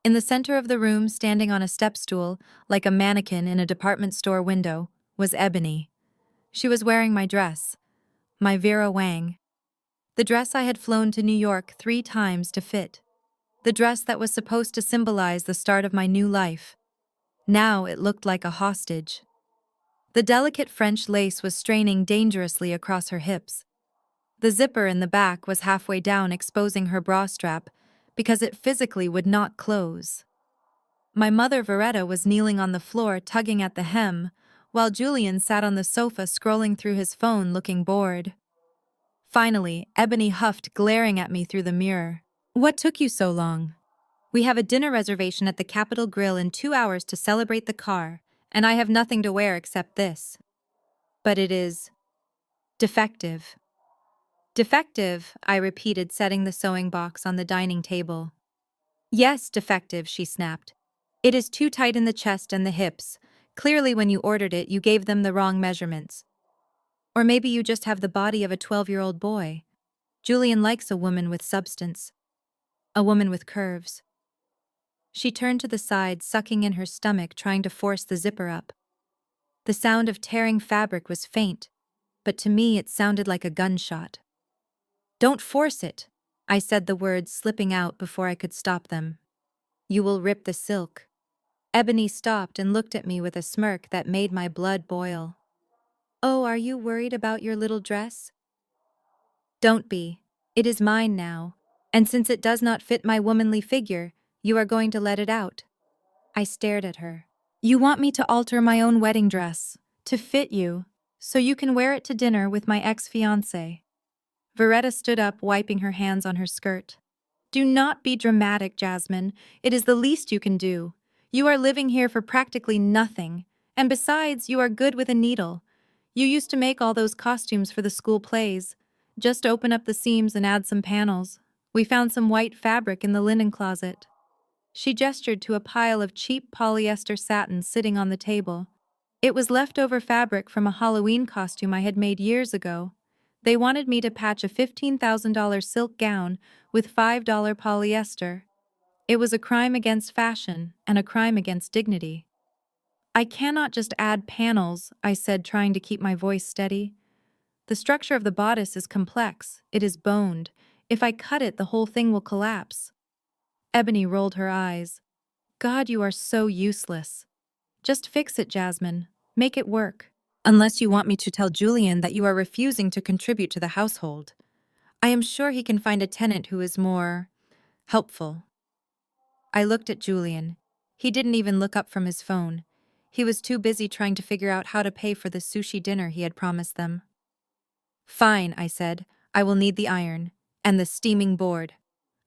In the center of the room, standing on a step stool, like a mannequin in a department store window, was Ebony. She was wearing my dress, my Vera Wang. The dress I had flown to New York 3 times to fit. The dress that was supposed to symbolize the start of my new life. Now it looked like a hostage. The delicate French lace was straining dangerously across her hips. The zipper in the back was halfway down, exposing her bra strap, because it physically would not close. My mother, Veretta, was kneeling on the floor, tugging at the hem, while Julian sat on the sofa scrolling through his phone, looking bored. Finally, Ebony huffed, glaring at me through the mirror. "What took you so long? We have a dinner reservation at the Capitol Grill in 2 hours to celebrate the car, and I have nothing to wear except this." "But it is defective." "Defective," I repeated, setting the sewing box on the dining table. "Yes, defective," she snapped. "It is too tight in the chest and the hips. Clearly, when you ordered it, you gave them the wrong measurements. Or maybe you just have the body of a 12-year-old boy. Julian likes a woman with substance. A woman with curves." She turned to the side, sucking in her stomach, trying to force the zipper up. The sound of tearing fabric was faint, but to me it sounded like a gunshot. "Don't force it," I said, the words slipping out before I could stop them. "You will rip the silk." Ebony stopped and looked at me with a smirk that made my blood boil. "Oh, are you worried about your little dress?" "Don't be. It is mine now, and since it does not fit my womanly figure, you are going to let it out." I stared at her. You want me to alter my own wedding dress, to fit you, so you can wear it to dinner with my ex-fiancé. Veretta stood up, wiping her hands on her skirt. Do not be dramatic, Jasmine. It is the least you can do. You are living here for practically nothing. And besides, you are good with a needle. You used to make all those costumes for the school plays. Just open up the seams and add some panels. We found some white fabric in the linen closet. She gestured to a pile of cheap polyester satin sitting on the table. It was leftover fabric from a Halloween costume I had made years ago. They wanted me to patch a $15,000 silk gown with $5 polyester. It was a crime against fashion and a crime against dignity. I cannot just add panels, I said, trying to keep my voice steady. The structure of the bodice is complex. It is boned. If I cut it, the whole thing will collapse. Ebony rolled her eyes. God, you are so useless. Just fix it, Jasmine. Make it work. Unless you want me to tell Julian that you are refusing to contribute to the household. I am sure he can find a tenant who is more helpful. I looked at Julian. He didn't even look up from his phone. He was too busy trying to figure out how to pay for the sushi dinner he had promised them. Fine, I said. I will need the iron. And the steaming board.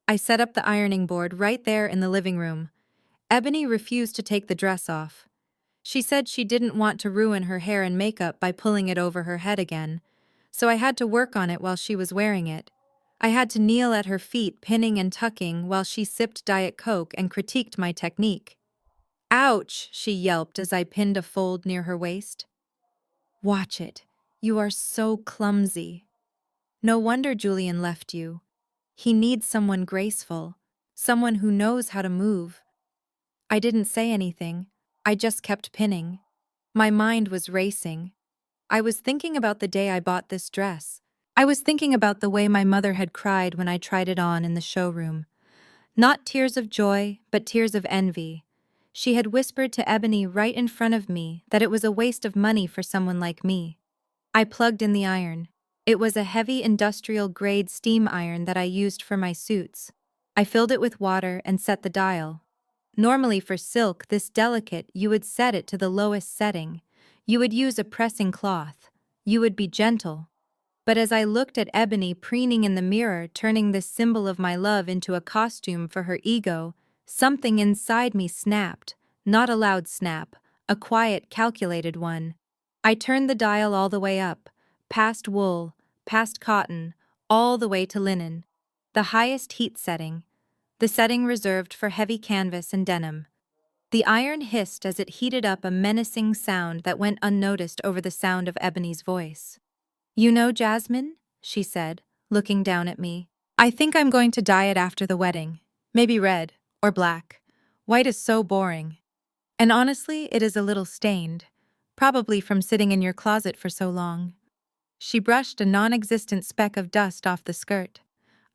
I set up the ironing board right there in the living room. Ebony refused to take the dress off. She said she didn't want to ruin her hair and makeup by pulling it over her head again, so I had to work on it while she was wearing it. I had to kneel at her feet, pinning and tucking, while she sipped Diet Coke and critiqued my technique. Ouch, she yelped as I pinned a fold near her waist. Watch it. You are so clumsy. No wonder Julian left you. He needs someone graceful, someone who knows how to move. I didn't say anything. I just kept pinning. My mind was racing. I was thinking about the day I bought this dress. I was thinking about the way my mother had cried when I tried it on in the showroom. Not tears of joy, but tears of envy. She had whispered to Ebony right in front of me that it was a waste of money for someone like me. I plugged in the iron. It was a heavy industrial-grade steam iron that I used for my suits. I filled it with water and set the dial. Normally for silk, this delicate, you would set it to the lowest setting. You would use a pressing cloth. You would be gentle. But as I looked at Ebony preening in the mirror, turning this symbol of my love into a costume for her ego, something inside me snapped. Not a loud snap, a quiet, calculated one. I turned the dial all the way up, past wool, past cotton, all the way to linen. The highest heat setting. The setting reserved for heavy canvas and denim. The iron hissed as it heated up, a menacing sound that went unnoticed over the sound of Ebony's voice. You know, Jasmine, she said, looking down at me, I think I'm going to dye it after the wedding. Maybe red or black. White is so boring. And honestly, it is a little stained, probably from sitting in your closet for so long. She brushed a non-existent speck of dust off the skirt.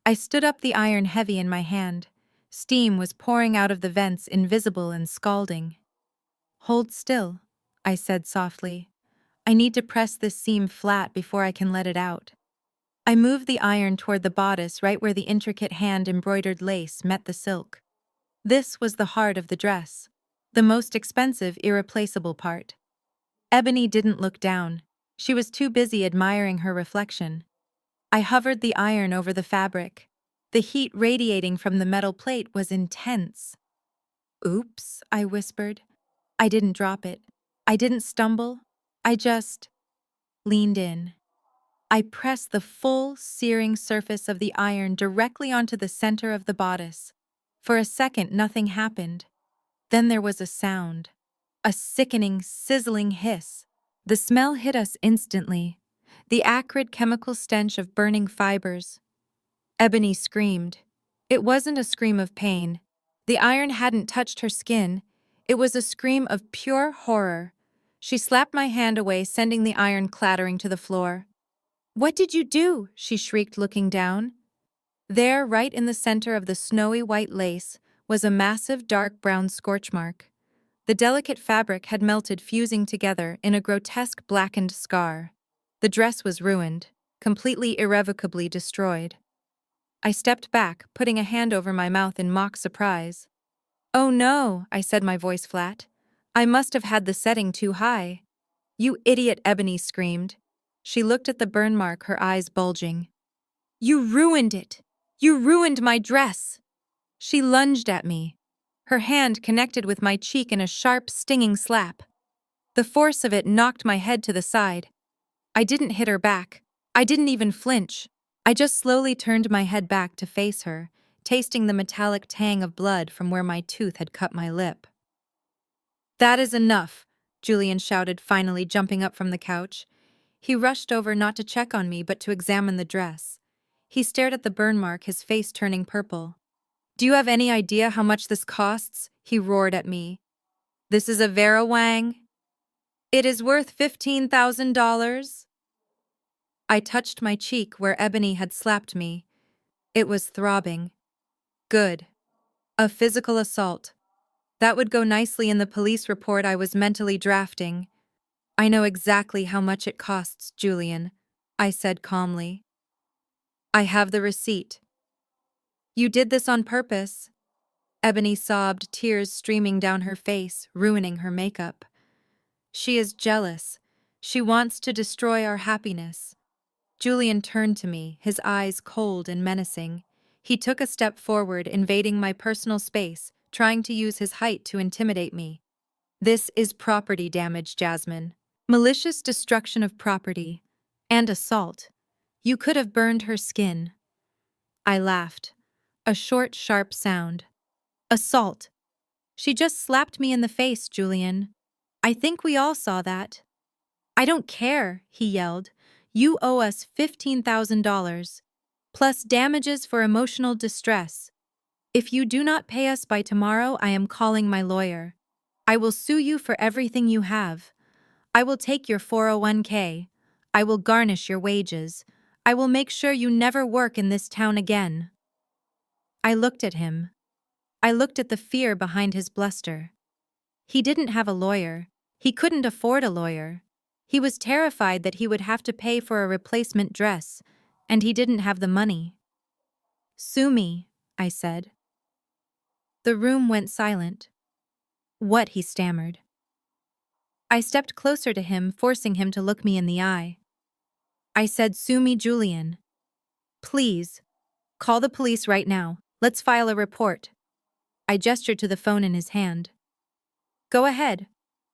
I stood up, the iron heavy in my hand. Steam was pouring out of the vents, invisible and scalding. Hold still, I said softly. I need to press this seam flat before I can let it out. I moved the iron toward the bodice, right where the intricate hand-embroidered lace met the silk. This was the heart of the dress, the most expensive, irreplaceable part. Ebony didn't look down. She was too busy admiring her reflection. I hovered the iron over the fabric. The heat radiating from the metal plate was intense. Oops, I whispered. I didn't drop it. I didn't stumble. I just leaned in. I pressed the full, searing surface of the iron directly onto the center of the bodice. For a second, nothing happened. Then there was a sound. A sickening, sizzling hiss. The smell hit us instantly. The acrid chemical stench of burning fibers. Ebony screamed. It wasn't a scream of pain. The iron hadn't touched her skin. It was a scream of pure horror. She slapped my hand away, sending the iron clattering to the floor. What did you do? She shrieked, looking down. There, right in the center of the snowy white lace, was a massive dark brown scorch mark. The delicate fabric had melted, fusing together in a grotesque blackened scar. The dress was ruined, completely irrevocably destroyed. I stepped back, putting a hand over my mouth in mock surprise. Oh no, I said, my voice flat. I must have had the setting too high. You idiot, Ebony screamed. She looked at the burn mark, her eyes bulging. You ruined it! You ruined my dress! She lunged at me. Her hand connected with my cheek in a sharp, stinging slap. The force of it knocked my head to the side. I didn't hit her back. I didn't even flinch. I just slowly turned my head back to face her, tasting the metallic tang of blood from where my tooth had cut my lip. That is enough, Julian shouted, finally jumping up from the couch. He rushed over not to check on me but to examine the dress. He stared at the burn mark, his face turning purple. Do you have any idea how much this costs? He roared at me. This is a Vera Wang? It is worth $15,000? I touched my cheek where Ebony had slapped me. It was throbbing. Good. A physical assault. That would go nicely in the police report I was mentally drafting. I know exactly how much it costs, Julian, I said calmly. I have the receipt. You did this on purpose. Ebony sobbed, tears streaming down her face, ruining her makeup. She is jealous. She wants to destroy our happiness. Julian turned to me, his eyes cold and menacing. He took a step forward, invading my personal space, trying to use his height to intimidate me. This is property damage, Jasmine. Malicious destruction of property. And assault. You could have burned her skin. I laughed. A short, sharp sound. Assault. She just slapped me in the face, Julian. I think we all saw that. I don't care, he yelled. You owe us $15,000, plus damages for emotional distress. If you do not pay us by tomorrow, I am calling my lawyer. I will sue you for everything you have. I will take your 401k. I will garnish your wages. I will make sure you never work in this town again. I looked at him. I looked at the fear behind his bluster. He didn't have a lawyer. He couldn't afford a lawyer. He was terrified that he would have to pay for a replacement dress, and he didn't have the money. Sue me, I said. The room went silent. What? He stammered. I stepped closer to him, forcing him to look me in the eye. I said, sue me, Julian. Please. Call the police right now. Let's file a report. I gestured to the phone in his hand. Go ahead.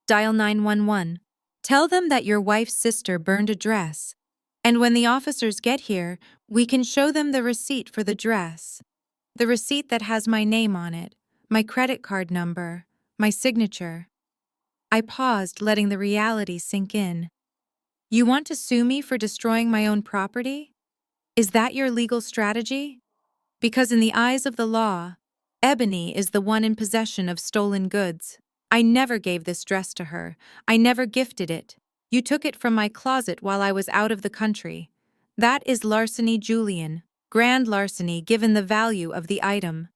Dial 911. Tell them that your wife's sister burned a dress. And when the officers get here, we can show them the receipt for the dress. The receipt that has my name on it, my credit card number, my signature. I paused, letting the reality sink in. You want to sue me for destroying my own property? Is that your legal strategy? Because in the eyes of the law, Ebony is the one in possession of stolen goods. I never gave this dress to her. I never gifted it. You took it from my closet while I was out of the country. That is larceny, Julian. Grand larceny given the value of the item.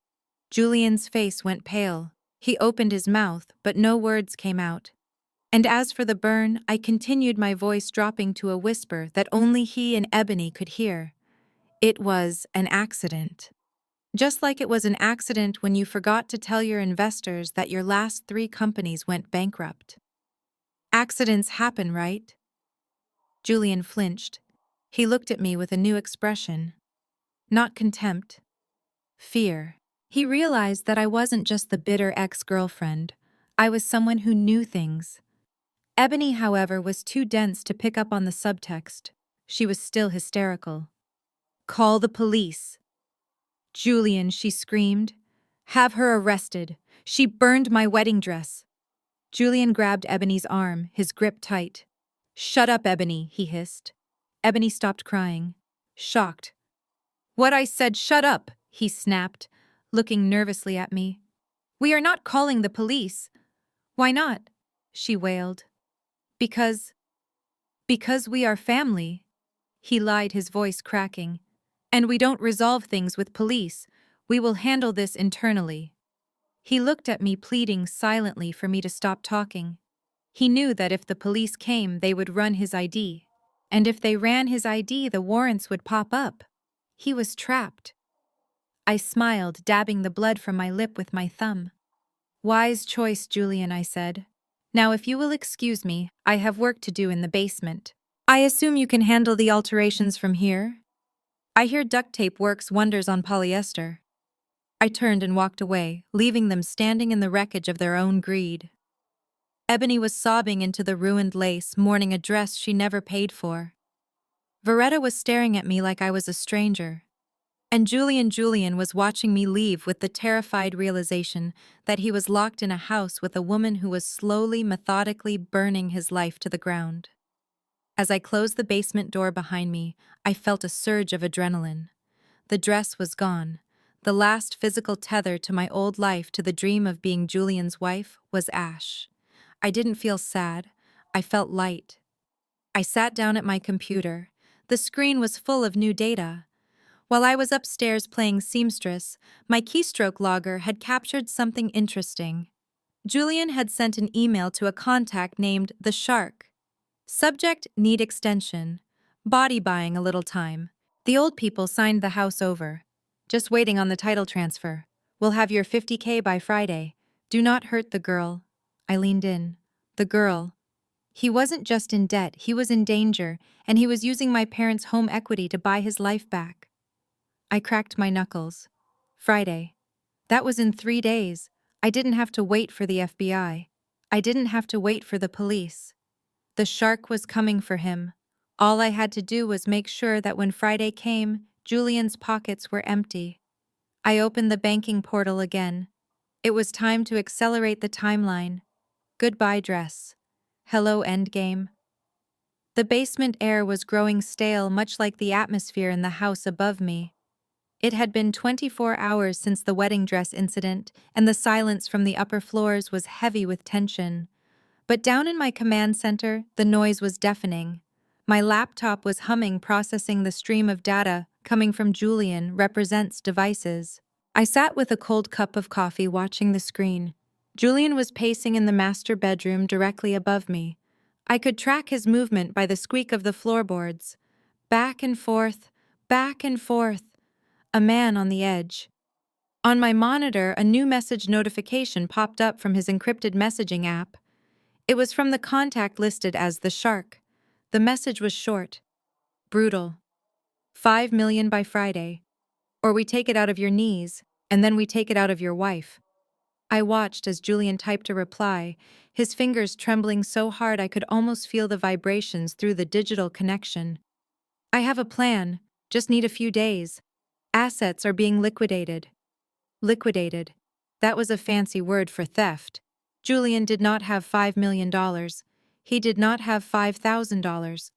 Julian's face went pale. He opened his mouth, but no words came out. And as for the burn, I continued, my voice dropping to a whisper that only he and Ebony could hear. It was an accident. Just like it was an accident when you forgot to tell your investors that your last 3 companies went bankrupt. Accidents happen, right? Julian flinched. He looked at me with a new expression. Not contempt. Fear. He realized that I wasn't just the bitter ex-girlfriend. I was someone who knew things. Ebony, however, was too dense to pick up on the subtext. She was still hysterical. Call the police. Julian, she screamed. Have her arrested. She burned my wedding dress. Julian grabbed Ebony's arm, his grip tight. Shut up, Ebony, he hissed. Ebony stopped crying. Shocked. What I said, shut up, he snapped, looking nervously at me. We are not calling the police. Why not? She wailed. Because we are family. He lied, his voice cracking. And we don't resolve things with police. We will handle this internally. He looked at me, pleading silently for me to stop talking. He knew that if the police came, they would run his ID. And if they ran his ID, the warrants would pop up. He was trapped. I smiled, dabbing the blood from my lip with my thumb. Wise choice, Julian, I said. Now, if you will excuse me, I have work to do in the basement. I assume you can handle the alterations from here? I hear duct tape works wonders on polyester. I turned and walked away, leaving them standing in the wreckage of their own greed. Ebony was sobbing into the ruined lace, mourning a dress she never paid for. Veretta was staring at me like I was a stranger. And Julian was watching me leave with the terrified realization that he was locked in a house with a woman who was slowly, methodically burning his life to the ground. As I closed the basement door behind me, I felt a surge of adrenaline. The dress was gone. The last physical tether to my old life, to the dream of being Julian's wife, was ash. I didn't feel sad. I felt light. I sat down at my computer. The screen was full of new data. While I was upstairs playing seamstress, my keystroke logger had captured something interesting. Julian had sent an email to a contact named The Shark. Subject: need extension. Body buying a little time. The old people signed the house over. Just waiting on the title transfer. We'll have your 50K by Friday. Do not hurt the girl. I leaned in. The girl. He wasn't just in debt, he was in danger, and he was using my parents' home equity to buy his life back. I cracked my knuckles. Friday. That was in 3 days. I didn't have to wait for the FBI. I didn't have to wait for the police. The shark was coming for him. All I had to do was make sure that when Friday came, Julian's pockets were empty. I opened the banking portal again. It was time to accelerate the timeline. Goodbye, dress. Hello, endgame. The basement air was growing stale, much like the atmosphere in the house above me. It had been 24 hours since the wedding dress incident, and the silence from the upper floors was heavy with tension. But down in my command center, the noise was deafening. My laptop was humming, processing the stream of data coming from Julian represents devices. I sat with a cold cup of coffee watching the screen. Julian was pacing in the master bedroom directly above me. I could track his movement by the squeak of the floorboards. Back and forth, back and forth. A man on the edge. On my monitor, a new message notification popped up from his encrypted messaging app. It was from the contact listed as The Shark. The message was short. Brutal. 5 million by Friday. Or we take it out of your knees, and then we take it out of your wife. I watched as Julian typed a reply, his fingers trembling so hard I could almost feel the vibrations through the digital connection. I have a plan, just need a few days. Assets are being liquidated. Liquidated. That was a fancy word for theft. Julian did not have $5 million. He did not have $5,000.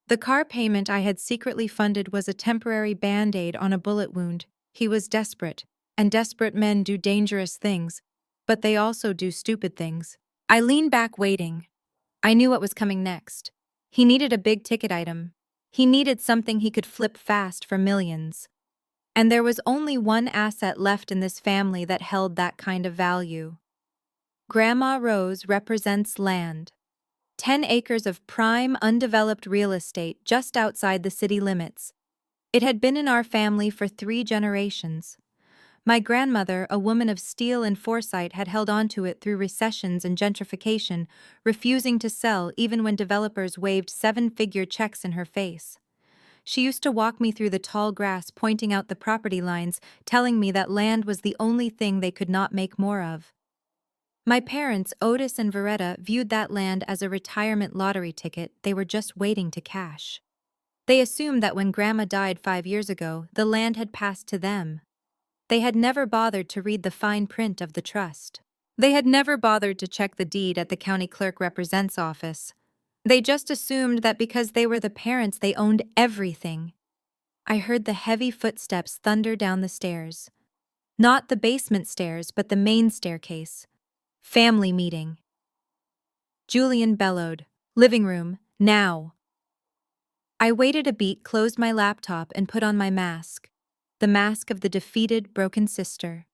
The car payment I had secretly funded was a temporary band-aid on a bullet wound. He was desperate, and desperate men do dangerous things, but they also do stupid things. I leaned back waiting. I knew what was coming next. He needed a big-ticket item. He needed something he could flip fast for millions. And there was only one asset left in this family that held that kind of value. Grandma Rose represents land. 10 acres of prime, undeveloped real estate just outside the city limits. It had been in our family for 3 generations. My grandmother, a woman of steel and foresight, had held onto it through recessions and gentrification, refusing to sell even when developers waved 7-figure checks in her face. She used to walk me through the tall grass, pointing out the property lines, telling me that land was the only thing they could not make more of. My parents, Otis and Veretta, viewed that land as a retirement lottery ticket they were just waiting to cash. They assumed that when Grandma died 5 years ago, the land had passed to them. They had never bothered to read the fine print of the trust. They had never bothered to check the deed at the county clerk represents office. They just assumed that because they were the parents, they owned everything. I heard the heavy footsteps thunder down the stairs. Not the basement stairs, but the main staircase. Family meeting. Julian bellowed, "Living room, now!" I waited a beat, closed my laptop, and put on my mask. The mask of the defeated, broken sister.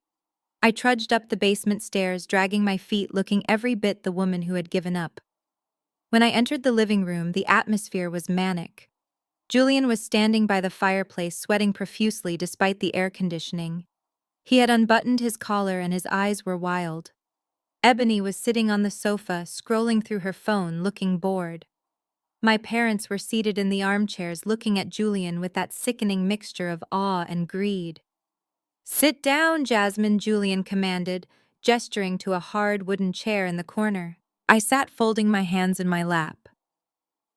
I trudged up the basement stairs, dragging my feet, looking every bit the woman who had given up. When I entered the living room, the atmosphere was manic. Julian was standing by the fireplace, sweating profusely despite the air conditioning. He had unbuttoned his collar and his eyes were wild. Ebony was sitting on the sofa, scrolling through her phone, looking bored. My parents were seated in the armchairs looking at Julian with that sickening mixture of awe and greed. "Sit down, Jasmine," Julian commanded, gesturing to a hard wooden chair in the corner. I sat folding my hands in my lap.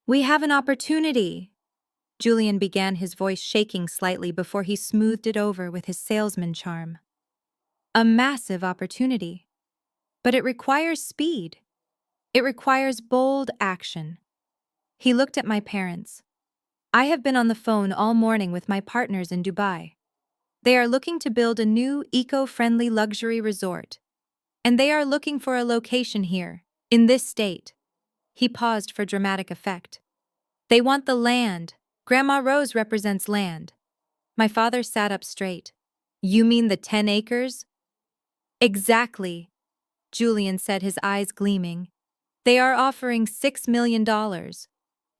"We have an opportunity," Julian began, his voice shaking slightly before he smoothed it over with his salesman charm. "A massive opportunity. But it requires speed. It requires bold action." He looked at my parents. "I have been on the phone all morning with my partners in Dubai. They are looking to build a new eco-friendly luxury resort. And they are looking for a location here, in this state." He paused for dramatic effect. "They want the land. Grandma Rose represents land." My father sat up straight. "You mean the 10 acres? "Exactly," Julian said, his eyes gleaming. "They are offering $6 million.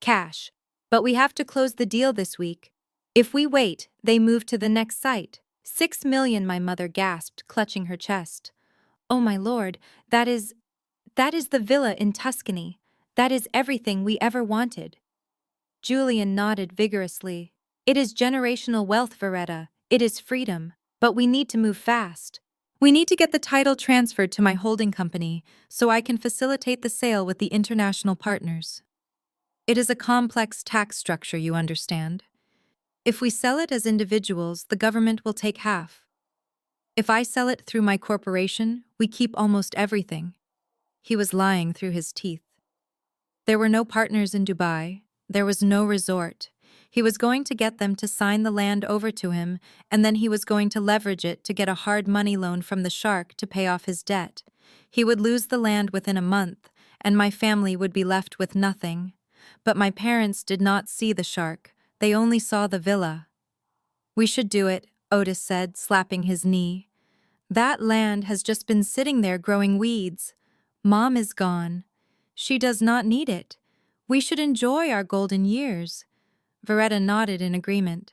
Cash. But we have to close the deal this week. If we wait, they move to the next site." "6 million," my mother gasped, clutching her chest. "Oh my lord, that is the villa in Tuscany. That is everything we ever wanted." Julian nodded vigorously. "It is generational wealth, Veretta. It is freedom. But we need to move fast. We need to get the title transferred to my holding company so I can facilitate the sale with the international partners. It is a complex tax structure, you understand. If we sell it as individuals, the government will take half. If I sell it through my corporation, we keep almost everything." He was lying through his teeth. There were no partners in Dubai. There was no resort. He was going to get them to sign the land over to him, and then he was going to leverage it to get a hard money loan from the shark to pay off his debt. He would lose the land within a month, and my family would be left with nothing. But my parents did not see the shark. They only saw the villa. "We should do it," Otis said, slapping his knee. "That land has just been sitting there growing weeds. Mom is gone. She does not need it. We should enjoy our golden years." Veretta nodded in agreement.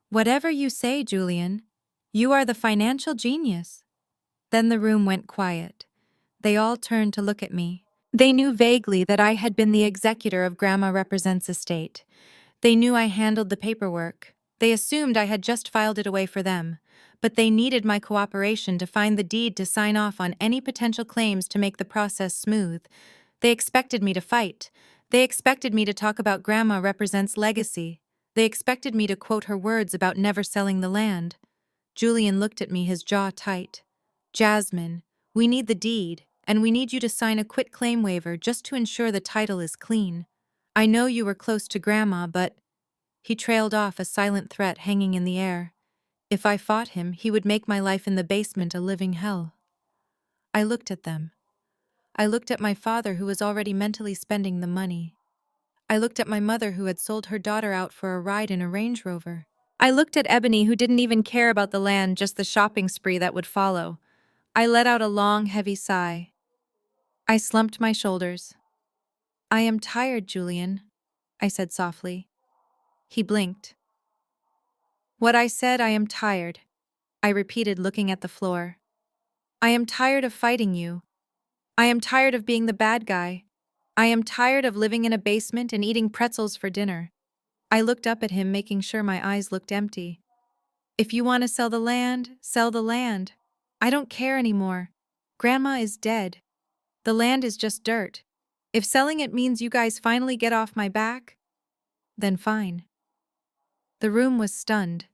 "Whatever you say, Julian. You are the financial genius." Then the room went quiet. They all turned to look at me. They knew vaguely that I had been the executor of Grandma Represents estate. They knew I handled the paperwork. They assumed I had just filed it away for them. But they needed my cooperation to find the deed to sign off on any potential claims to make the process smooth. They expected me to fight. They expected me to talk about Grandma Represents legacy. They expected me to quote her words about never selling the land. Julian looked at me, his jaw tight. "Jasmine, we need the deed, and we need you to sign a quitclaim waiver just to ensure the title is clean. I know you were close to Grandma, but—" He trailed off, a silent threat hanging in the air. If I fought him, he would make my life in the basement a living hell. I looked at them. I looked at my father, who was already mentally spending the money. I looked at my mother, who had sold her daughter out for a ride in a Range Rover. I looked at Ebony, who didn't even care about the land, just the shopping spree that would follow. I let out a long, heavy sigh. I slumped my shoulders. "I am tired, Julian," I said softly. He blinked. "What I said, I am tired," I repeated, looking at the floor. "I am tired of fighting you. I am tired of being the bad guy. I am tired of living in a basement and eating pretzels for dinner." I looked up at him, making sure my eyes looked empty. "If you want to sell the land, sell the land. I don't care anymore. Grandma is dead. The land is just dirt. If selling it means you guys finally get off my back, then fine." The room was stunned.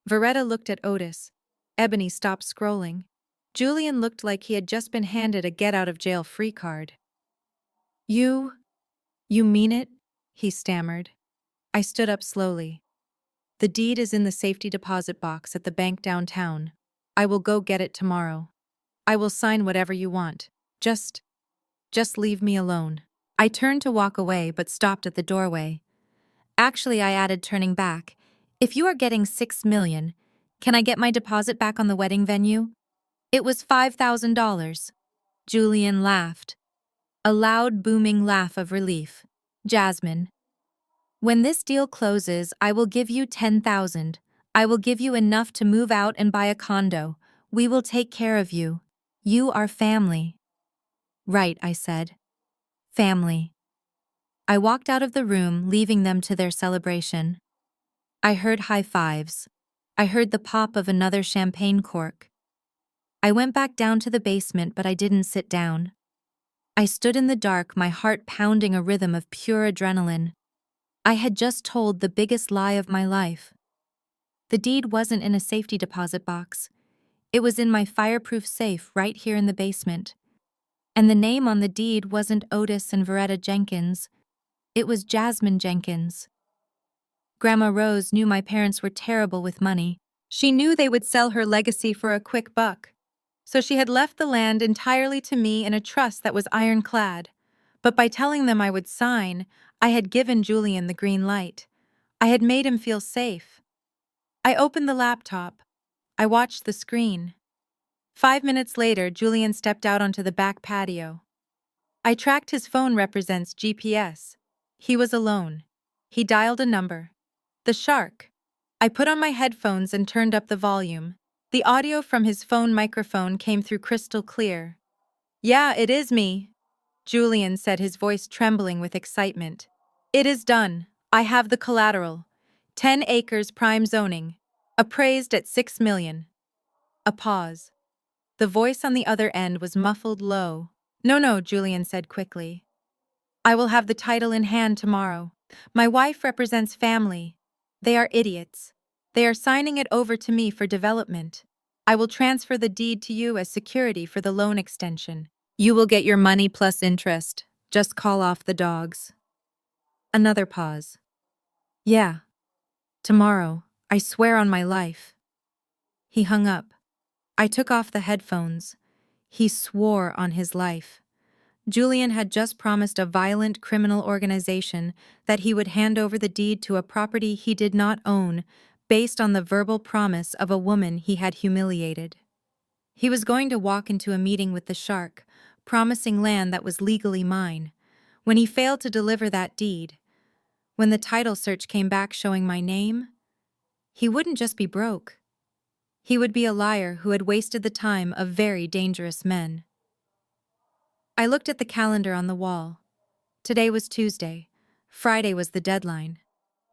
Veretta looked at Otis. Ebony stopped scrolling. Julian looked like he had just been handed a get-out-of-jail-free card. You mean it?" he stammered. I stood up slowly. "The deed is in the safety deposit box at the bank downtown. I will go get it tomorrow. I will sign whatever you want. Just leave me alone." I turned to walk away, but stopped at the doorway. "Actually," I added, turning back, "if you are getting $6 million, can I get my deposit back on the wedding venue?" "It was $5,000. Julian laughed. A loud, booming laugh of relief. "Jasmine, when this deal closes, I will give you $10,000. I will give you enough to move out and buy a condo. We will take care of you. You are family." Right, I said. Family. I walked out of the room, leaving them to their celebration. I heard high fives. I heard the pop of another champagne cork. I went back down to the basement, but I didn't sit down. I stood in the dark, my heart pounding a rhythm of pure adrenaline. I had just told the biggest lie of my life. The deed wasn't in a safety deposit box. It was in my fireproof safe right here in the basement. And the name on the deed wasn't Otis and Veretta Jenkins. It was Jasmine Jenkins. Grandma Rose knew my parents were terrible with money. She knew they would sell her legacy for a quick buck. So she had left the land entirely to me in a trust that was ironclad. But by telling them I would sign, I had given Julian the green light. I had made him feel safe. I opened the laptop. I watched the screen. 5 minutes later, Julian stepped out onto the back patio. I tracked his phone represents GPS. He was alone. He dialed a number. The shark. I put on my headphones and turned up the volume. The audio from his phone microphone came through crystal clear. "Yeah, it is me," Julian said, his voice trembling with excitement. "It is done. I have the collateral. 10 acres prime zoning. Appraised at 6 million. A pause. The voice on the other end was muffled low. "No, no," Julian said quickly. "I will have the title in hand tomorrow. My wife represents family. They are idiots. They are signing it over to me for development. I will transfer the deed to you as security for the loan extension. You will get your money plus interest. Just call off the dogs." Another pause. "Yeah. Tomorrow. I swear on my life." He hung up. I took off the headphones. He swore on his life. Julian had just promised a violent criminal organization that he would hand over the deed to a property he did not own based on the verbal promise of a woman he had humiliated. He was going to walk into a meeting with the shark, promising land that was legally mine. When he failed to deliver that deed, when the title search came back showing my name, he wouldn't just be broke. He would be a liar who had wasted the time of very dangerous men. I looked at the calendar on the wall. Today was Tuesday. Friday was the deadline.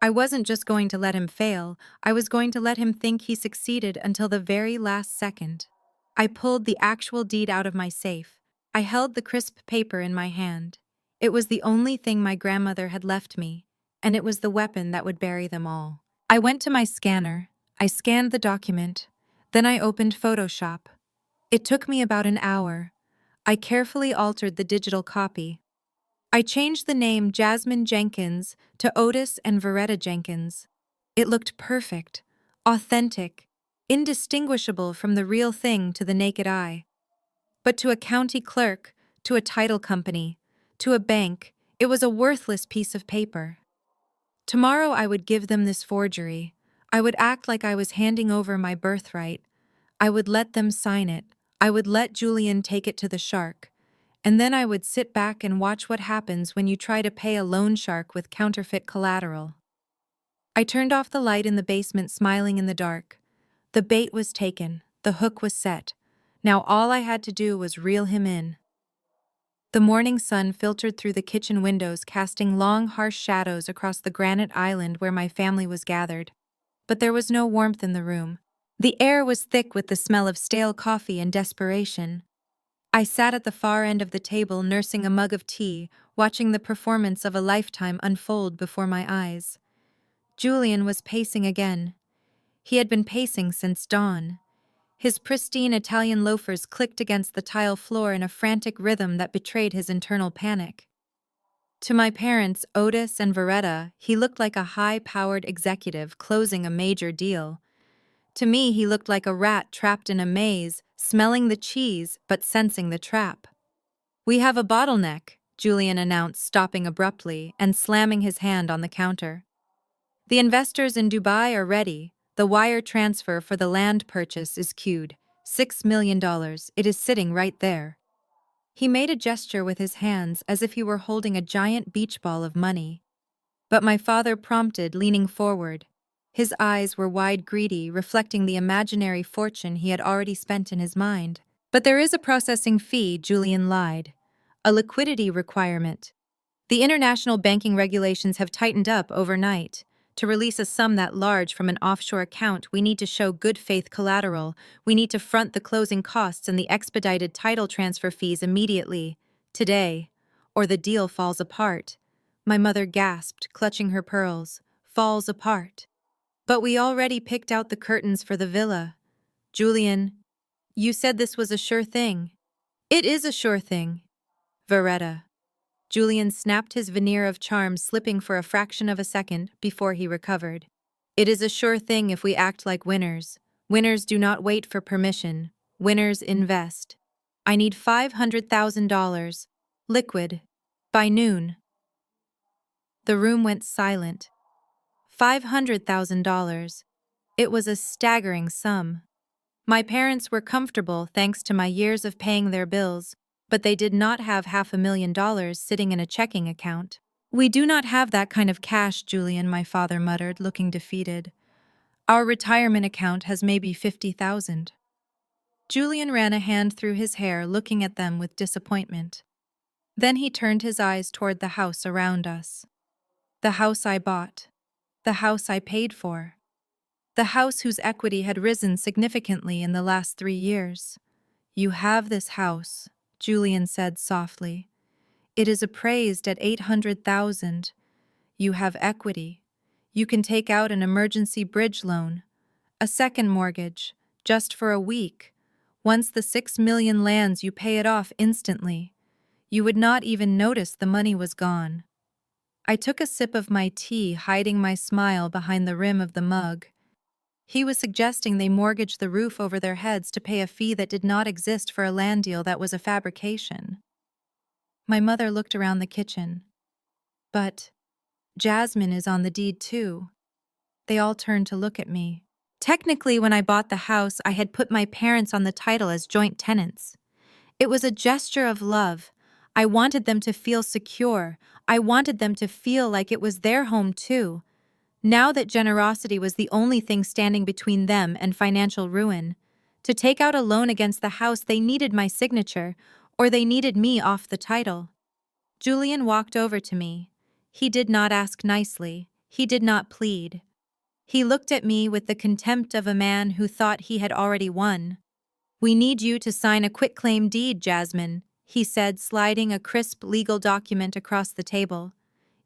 I wasn't just going to let him fail, I was going to let him think he succeeded until the very last second. I pulled the actual deed out of my safe. I held the crisp paper in my hand. It was the only thing my grandmother had left me, and it was the weapon that would bury them all. I went to my scanner. I scanned the document. Then I opened Photoshop. It took me about an hour. I carefully altered the digital copy. I changed the name Jasmine Jenkins to Otis and Veretta Jenkins. It looked perfect, authentic, indistinguishable from the real thing to the naked eye. But to a county clerk, to a title company, to a bank, it was a worthless piece of paper. Tomorrow I would give them this forgery. I would act like I was handing over my birthright. I would let them sign it. I would let Julian take it to the shark. And then I would sit back and watch what happens when you try to pay a loan shark with counterfeit collateral. I turned off the light in the basement, smiling in the dark. The bait was taken. The hook was set. Now all I had to do was reel him in. The morning sun filtered through the kitchen windows, casting long, harsh shadows across the granite island where my family was gathered. But there was no warmth in the room. The air was thick with the smell of stale coffee and desperation. I sat at the far end of the table, nursing a mug of tea, watching the performance of a lifetime unfold before my eyes. Julian was pacing again. He had been pacing since dawn. His pristine Italian loafers clicked against the tile floor in a frantic rhythm that betrayed his internal panic. To my parents, Otis and Veretta, he looked like a high-powered executive closing a major deal. To me, he looked like a rat trapped in a maze, smelling the cheese but sensing the trap. "We have a bottleneck," Julian announced, stopping abruptly and slamming his hand on the counter. "The investors in Dubai are ready. The wire transfer for the land purchase is queued. $6 million. It is sitting right there." He made a gesture with his hands as if he were holding a giant beach ball of money. But my father prompted, leaning forward. His eyes were wide, greedy, reflecting the imaginary fortune he had already spent in his mind. "But there is a processing fee," Julian lied. a liquidity requirement. The international banking regulations have tightened up overnight. To release a sum that large from an offshore account, we need to show good faith collateral, we need to front the closing costs and the expedited title transfer fees immediately, today, or the deal falls apart. My mother gasped, clutching her pearls. Falls apart. But we already picked out the curtains for the villa. Julian, you said this was a sure thing. It is a sure thing. Veretta. Julian snapped his veneer of charm, slipping for a fraction of a second before he recovered. It is a sure thing if we act like winners. Winners do not wait for permission. Winners invest. I need $500,000. Liquid. By noon. The room went silent. $500,000. It was a staggering sum. My parents were comfortable thanks to my years of paying their bills, but they did not have $500,000 sitting in a checking account. We do not have that kind of cash, Julian, my father muttered, looking defeated. Our retirement account has maybe 50,000. Julian ran a hand through his hair, looking at them with disappointment. Then he turned his eyes toward the house around us. The house I bought. The house I paid for. The house whose equity had risen significantly in the last 3 years. You have this house, Julian said softly. It is appraised at 800,000. You have equity. You can take out an emergency bridge loan, a second mortgage, just for a week. Once the 6 million lands, you pay it off instantly. You would not even notice the money was gone. I took a sip of my tea, hiding my smile behind the rim of the mug. He was suggesting they mortgage the roof over their heads to pay a fee that did not exist for a land deal that was a fabrication. My mother looked around the kitchen. But Jasmine is on the deed too. They all turned to look at me. Technically, when I bought the house, I had put my parents on the title as joint tenants. It was a gesture of love. I wanted them to feel secure. I wanted them to feel like it was their home too. Now that generosity was the only thing standing between them and financial ruin, to take out a loan against the house, they needed my signature, or they needed me off the title. Julian walked over to me. He did not ask nicely. He did not plead. He looked at me with the contempt of a man who thought he had already won. We need you to sign a quitclaim deed, Jasmine, he said, sliding a crisp legal document across the table.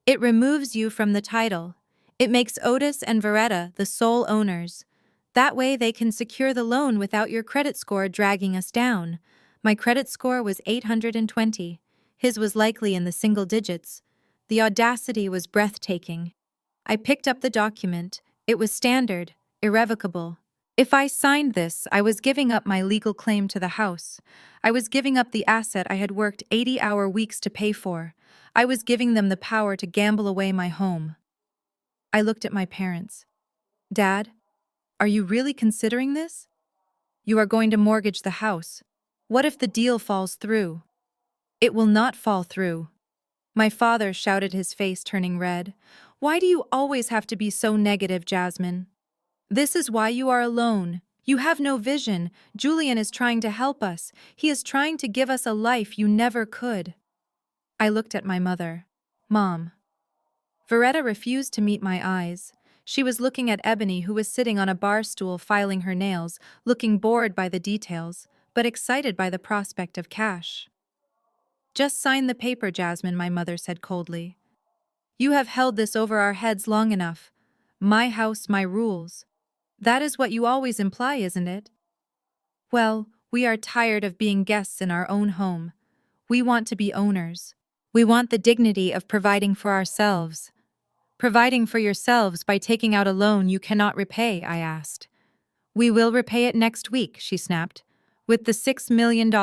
It removes you from the title. It makes Otis and Veretta the sole owners. That way they can secure the loan without your credit score dragging us down. My credit score was 820. His was likely in the single digits. The audacity was breathtaking. I picked up the document. It was standard, irrevocable. If I signed this, I was giving up my legal claim to the house. I was giving up the asset I had worked 80-hour weeks to pay for. I was giving them the power to gamble away my home. I looked at my parents. Dad, are you really considering this? You are going to mortgage the house. What if the deal falls through? It will not fall through. My father shouted, his face turning red. Why do you always have to be so negative, Jasmine? This is why you are alone. You have no vision. Julian is trying to help us. He is trying to give us a life you never could. I looked at my mother. Mom. Veretta refused to meet my eyes. She was looking at Ebony, who was sitting on a bar stool filing her nails, looking bored by the details, but excited by the prospect of cash. Just sign the paper, Jasmine, my mother said coldly. You have held this over our heads long enough. My house, my rules. That is what you always imply, isn't it? Well, we are tired of being guests in our own home. We want to be owners. We want the dignity of providing for ourselves. Providing for yourselves by taking out a loan you cannot repay, I asked. We will repay it next week, she snapped, with the $6 million.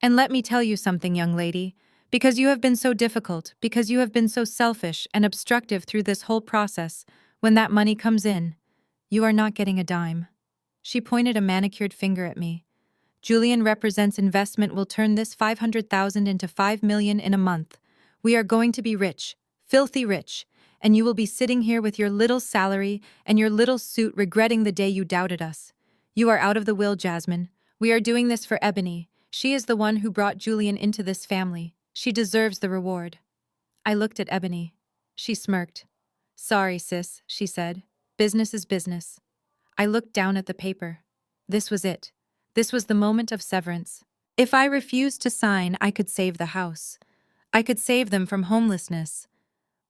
And let me tell you something, young lady, because you have been so difficult, because you have been so selfish and obstructive through this whole process, when that money comes in, you are not getting a dime. She pointed a manicured finger at me. Julian represents investment will turn this 500,000 into 5 million in a month. We are going to be rich, filthy rich, and you will be sitting here with your little salary and your little suit regretting the day you doubted us. You are out of the will, Jasmine. We are doing this for Ebony. She is the one who brought Julian into this family. She deserves the reward. I looked at Ebony. She smirked. Sorry, sis, she said. Business is business. I looked down at the paper. This was it. This was the moment of severance. If I refused to sign, I could save the house. I could save them from homelessness.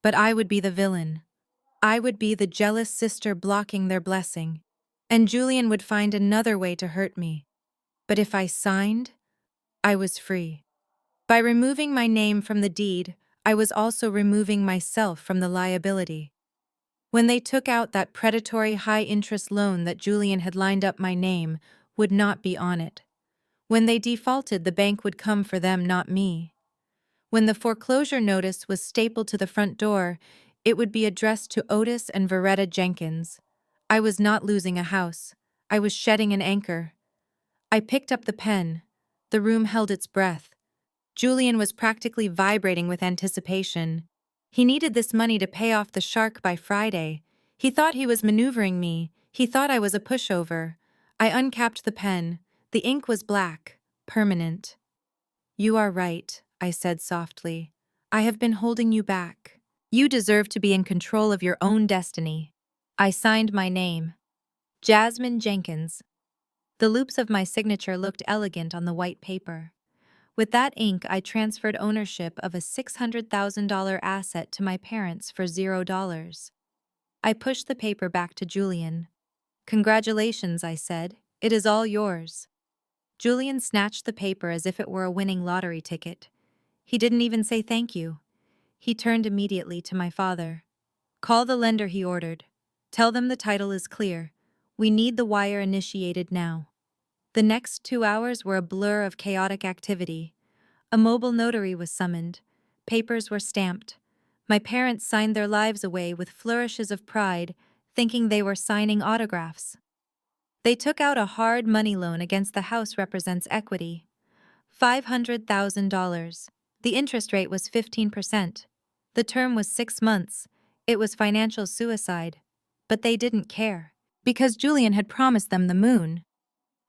But I would be the villain. I would be the jealous sister blocking their blessing. And Julian would find another way to hurt me. But if I signed, I was free. By removing my name from the deed, I was also removing myself from the liability. When they took out that predatory high-interest loan that Julian had lined up, my name would not be on it. When they defaulted, the bank would come for them, not me. When the foreclosure notice was stapled to the front door, it would be addressed to Otis and Veretta Jenkins. I was not losing a house. I was shedding an anchor. I picked up the pen. The room held its breath. Julian was practically vibrating with anticipation. He needed this money to pay off the shark by Friday. He thought he was maneuvering me. He thought I was a pushover. I uncapped the pen. The ink was black, permanent. You are right, I said softly. I have been holding you back. You deserve to be in control of your own destiny. I signed my name. Jasmine Jenkins. The loops of my signature looked elegant on the white paper. With that ink, I transferred ownership of a $600,000 asset to my parents for $0. I pushed the paper back to Julian. Congratulations, I said. It is all yours. Julian snatched the paper as if it were a winning lottery ticket. He didn't even say thank you. He turned immediately to my father. Call the lender, he ordered. Tell them the title is clear. We need the wire initiated now. The next 2 hours were a blur of chaotic activity. A mobile notary was summoned. Papers were stamped. My parents signed their lives away with flourishes of pride, thinking they were signing autographs. They took out a hard money loan against the house represents equity. $500,000. The interest rate was 15%. The term was 6 months. It was financial suicide. But they didn't care. Because Julian had promised them the moon.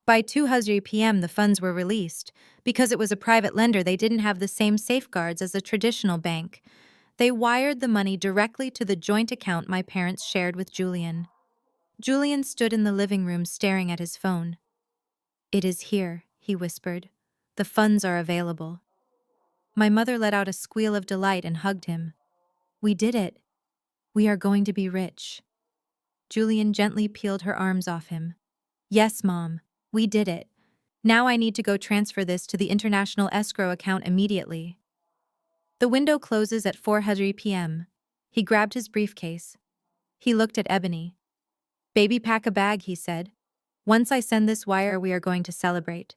By 2:00 p.m. the funds were released. Because it was a private lender, they didn't have the same safeguards as a traditional bank. They wired the money directly to the joint account my parents shared with Julian. Julian stood in the living room staring at his phone. It is here, he whispered. The funds are available. My mother let out a squeal of delight and hugged him. We did it. We are going to be rich. Julian gently peeled her arms off him. Yes, Mom, we did it. Now I need to go transfer this to the international escrow account immediately. The window closes at 4:00 p.m. He grabbed his briefcase. He looked at Ebony. Baby, pack a bag, he said. Once I send this wire, we are going to celebrate.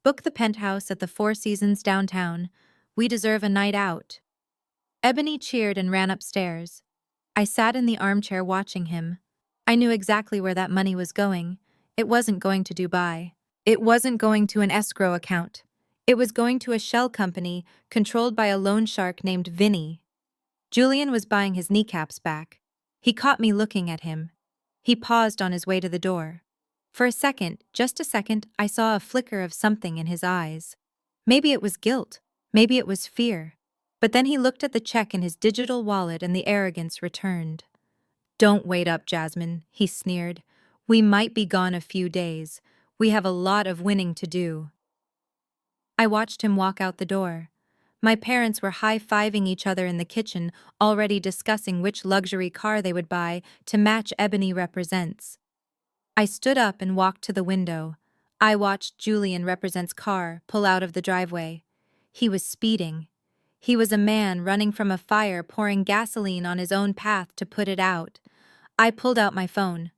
Book the penthouse at the Four Seasons downtown. We deserve a night out. Ebony cheered and ran upstairs. I sat in the armchair watching him. I knew exactly where that money was going. It wasn't going to Dubai. It wasn't going to an escrow account. It was going to a shell company controlled by a loan shark named Vinny. Julian was buying his kneecaps back. He caught me looking at him. He paused on his way to the door. For a second, just a second, I saw a flicker of something in his eyes. Maybe it was guilt. Maybe it was fear. But then he looked at the check in his digital wallet and the arrogance returned. Don't wait up, Jasmine, he sneered. We might be gone a few days. We have a lot of winning to do. I watched him walk out the door. My parents were high-fiving each other in the kitchen, already discussing which luxury car they would buy to match Ebony Represents. I stood up and walked to the window. I watched Julian Represents' car pull out of the driveway. He was speeding. He was a man running from a fire, pouring gasoline on his own path to put it out. I pulled out my phone.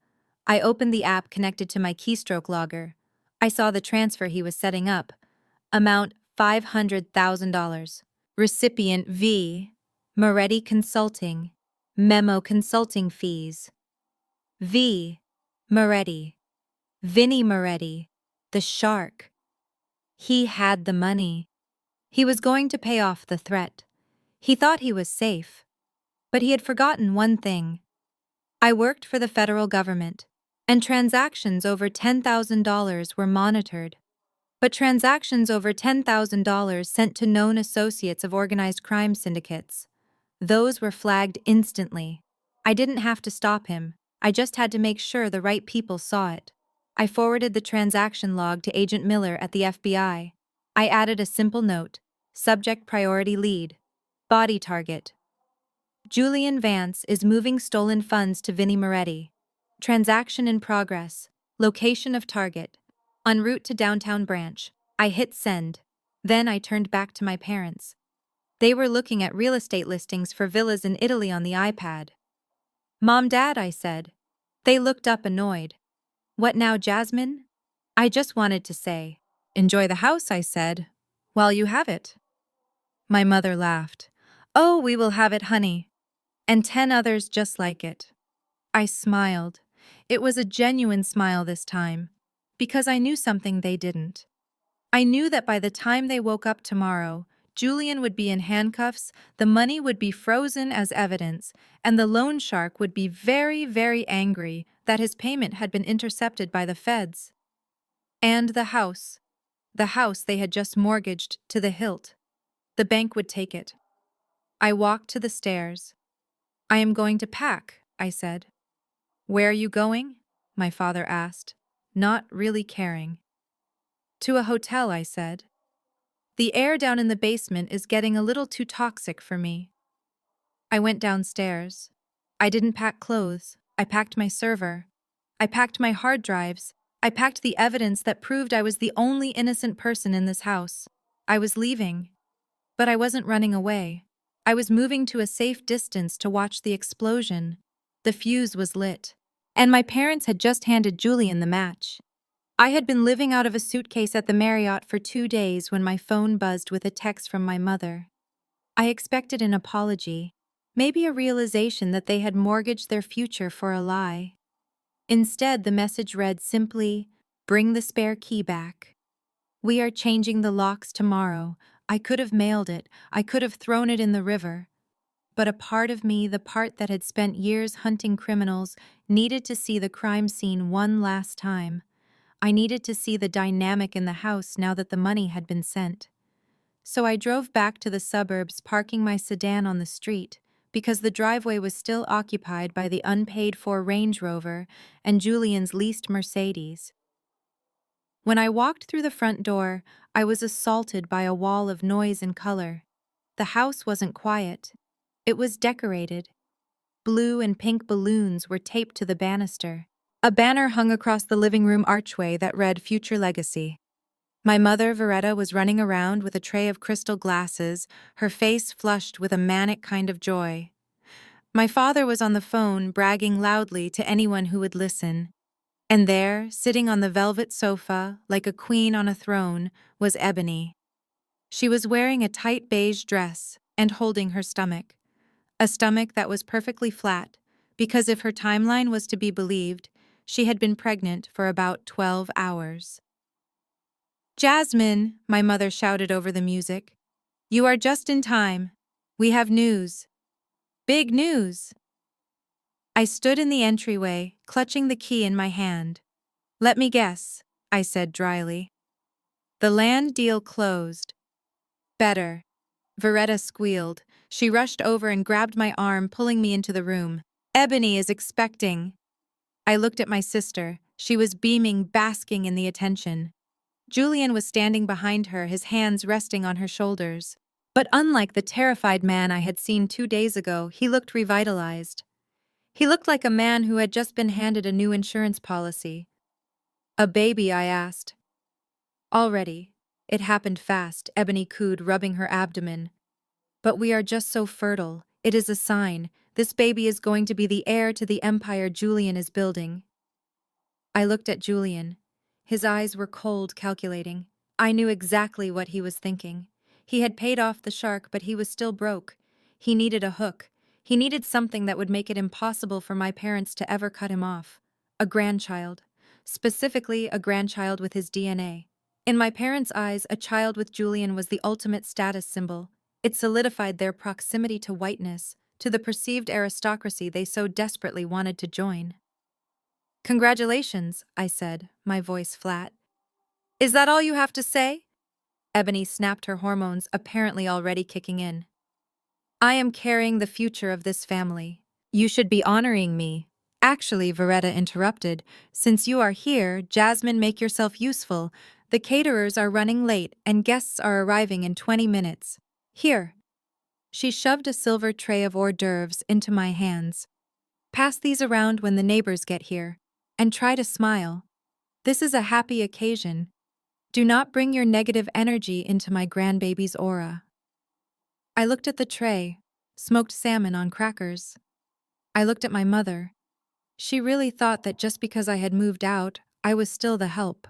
I opened the app connected to my keystroke logger. I saw the transfer he was setting up. Amount $500,000. Recipient V. Moretti Consulting. Memo consulting fees. V. Moretti. Vinny Moretti. The shark. He had the money. He was going to pay off the threat. He thought he was safe. But he had forgotten one thing. I worked for the federal government, and transactions over $10,000 were monitored. but transactions over $10,000 sent to known associates of organized crime syndicates. Those were flagged instantly. I didn't have to stop him, I just had to make sure the right people saw it. I forwarded the transaction log to Agent Miller at the FBI. I added a simple note: subject priority lead. Body target: Julian Vance is moving stolen funds to Vinnie Moretti. Transaction in progress. Location of target: en route to downtown branch. I hit send. Then I turned back to my parents. They were looking at real estate listings for villas in Italy on the iPad. "Mom, Dad," I said. They looked up annoyed. "What now, Jasmine?" I just wanted to say, "Enjoy the house," I said, "while you have it." My mother laughed. "Oh, we will have it, honey." And 10 others just like it. I smiled. It was a genuine smile this time, because I knew something they didn't. I knew that by the time they woke up tomorrow, Julian would be in handcuffs, the money would be frozen as evidence, and the loan shark would be very, very angry that his payment had been intercepted by the feds. And the house they had just mortgaged to the hilt. The bank would take it. I walked to the stairs. "I am going to pack," I said. "Where are you going?" my father asked, not really caring. "To a hotel," I said. "The air down in the basement is getting a little too toxic for me." I went downstairs. I didn't pack clothes. I packed my server. I packed my hard drives. I packed the evidence that proved I was the only innocent person in this house. I was leaving. But I wasn't running away. I was moving to a safe distance to watch the explosion. The fuse was lit. And my parents had just handed Julian the match. I had been living out of a suitcase at the Marriott for 2 days when my phone buzzed with a text from my mother. I expected an apology, maybe a realization that they had mortgaged their future for a lie. Instead, the message read simply, "Bring the spare key back. We are changing the locks tomorrow." I could have mailed it, I could have thrown it in the river. But a part of me, the part that had spent years hunting criminals, needed to see the crime scene one last time. I needed to see the dynamic in the house now that the money had been sent. So I drove back to the suburbs, parking my sedan on the street, because the driveway was still occupied by the unpaid-for Range Rover and Julian's leased Mercedes. When I walked through the front door, I was assaulted by a wall of noise and color. The house wasn't quiet. It was decorated. Blue and pink balloons were taped to the banister. A banner hung across the living room archway that read "Future Legacy." My mother, Veretta, was running around with a tray of crystal glasses, her face flushed with a manic kind of joy. My father was on the phone, bragging loudly to anyone who would listen. And there, sitting on the velvet sofa, like a queen on a throne, was Ebony. She was wearing a tight beige dress and holding her stomach. A stomach that was perfectly flat, because if her timeline was to be believed, she had been pregnant for about 12 hours. "Jasmine," my mother shouted over the music. "You are just in time. We have news. Big news." I stood in the entryway, clutching the key in my hand. "Let me guess," I said dryly. "The land deal closed." "Better." Veretta squealed. She rushed over and grabbed my arm, pulling me into the room. "Ebony is expecting." I looked at my sister. She was beaming, basking in the attention. Julian was standing behind her, his hands resting on her shoulders. But unlike the terrified man I had seen 2 days ago, he looked revitalized. He looked like a man who had just been handed a new insurance policy. "A baby?" I asked. "Already. It happened fast," Ebony cooed, rubbing her abdomen. "But we are just so fertile. It is a sign. This baby is going to be the heir to the empire Julian is building." I looked at Julian. His eyes were cold, calculating. I knew exactly what he was thinking. He had paid off the shark, but he was still broke. He needed a hook. He needed something that would make it impossible for my parents to ever cut him off. A grandchild. Specifically, a grandchild with his DNA. In my parents' eyes, a child with Julian was the ultimate status symbol. It solidified their proximity to whiteness, to the perceived aristocracy they so desperately wanted to join. "Congratulations," I said, my voice flat. Is that all you have to say? Ebony snapped, her hormones apparently already kicking in. I am carrying the future of this family. You should be honoring me. Actually, Veretta interrupted. Since you are here, Jasmine, make yourself useful. The caterers are running late and guests are arriving in 20 minutes. Here. She shoved a silver tray of hors d'oeuvres into my hands. Pass these around when the neighbors get here. And try to smile. This is a happy occasion. Do not bring your negative energy into my grandbaby's aura. I looked at the tray, smoked salmon on crackers. I looked at my mother. She really thought that just because I had moved out, I was still the help.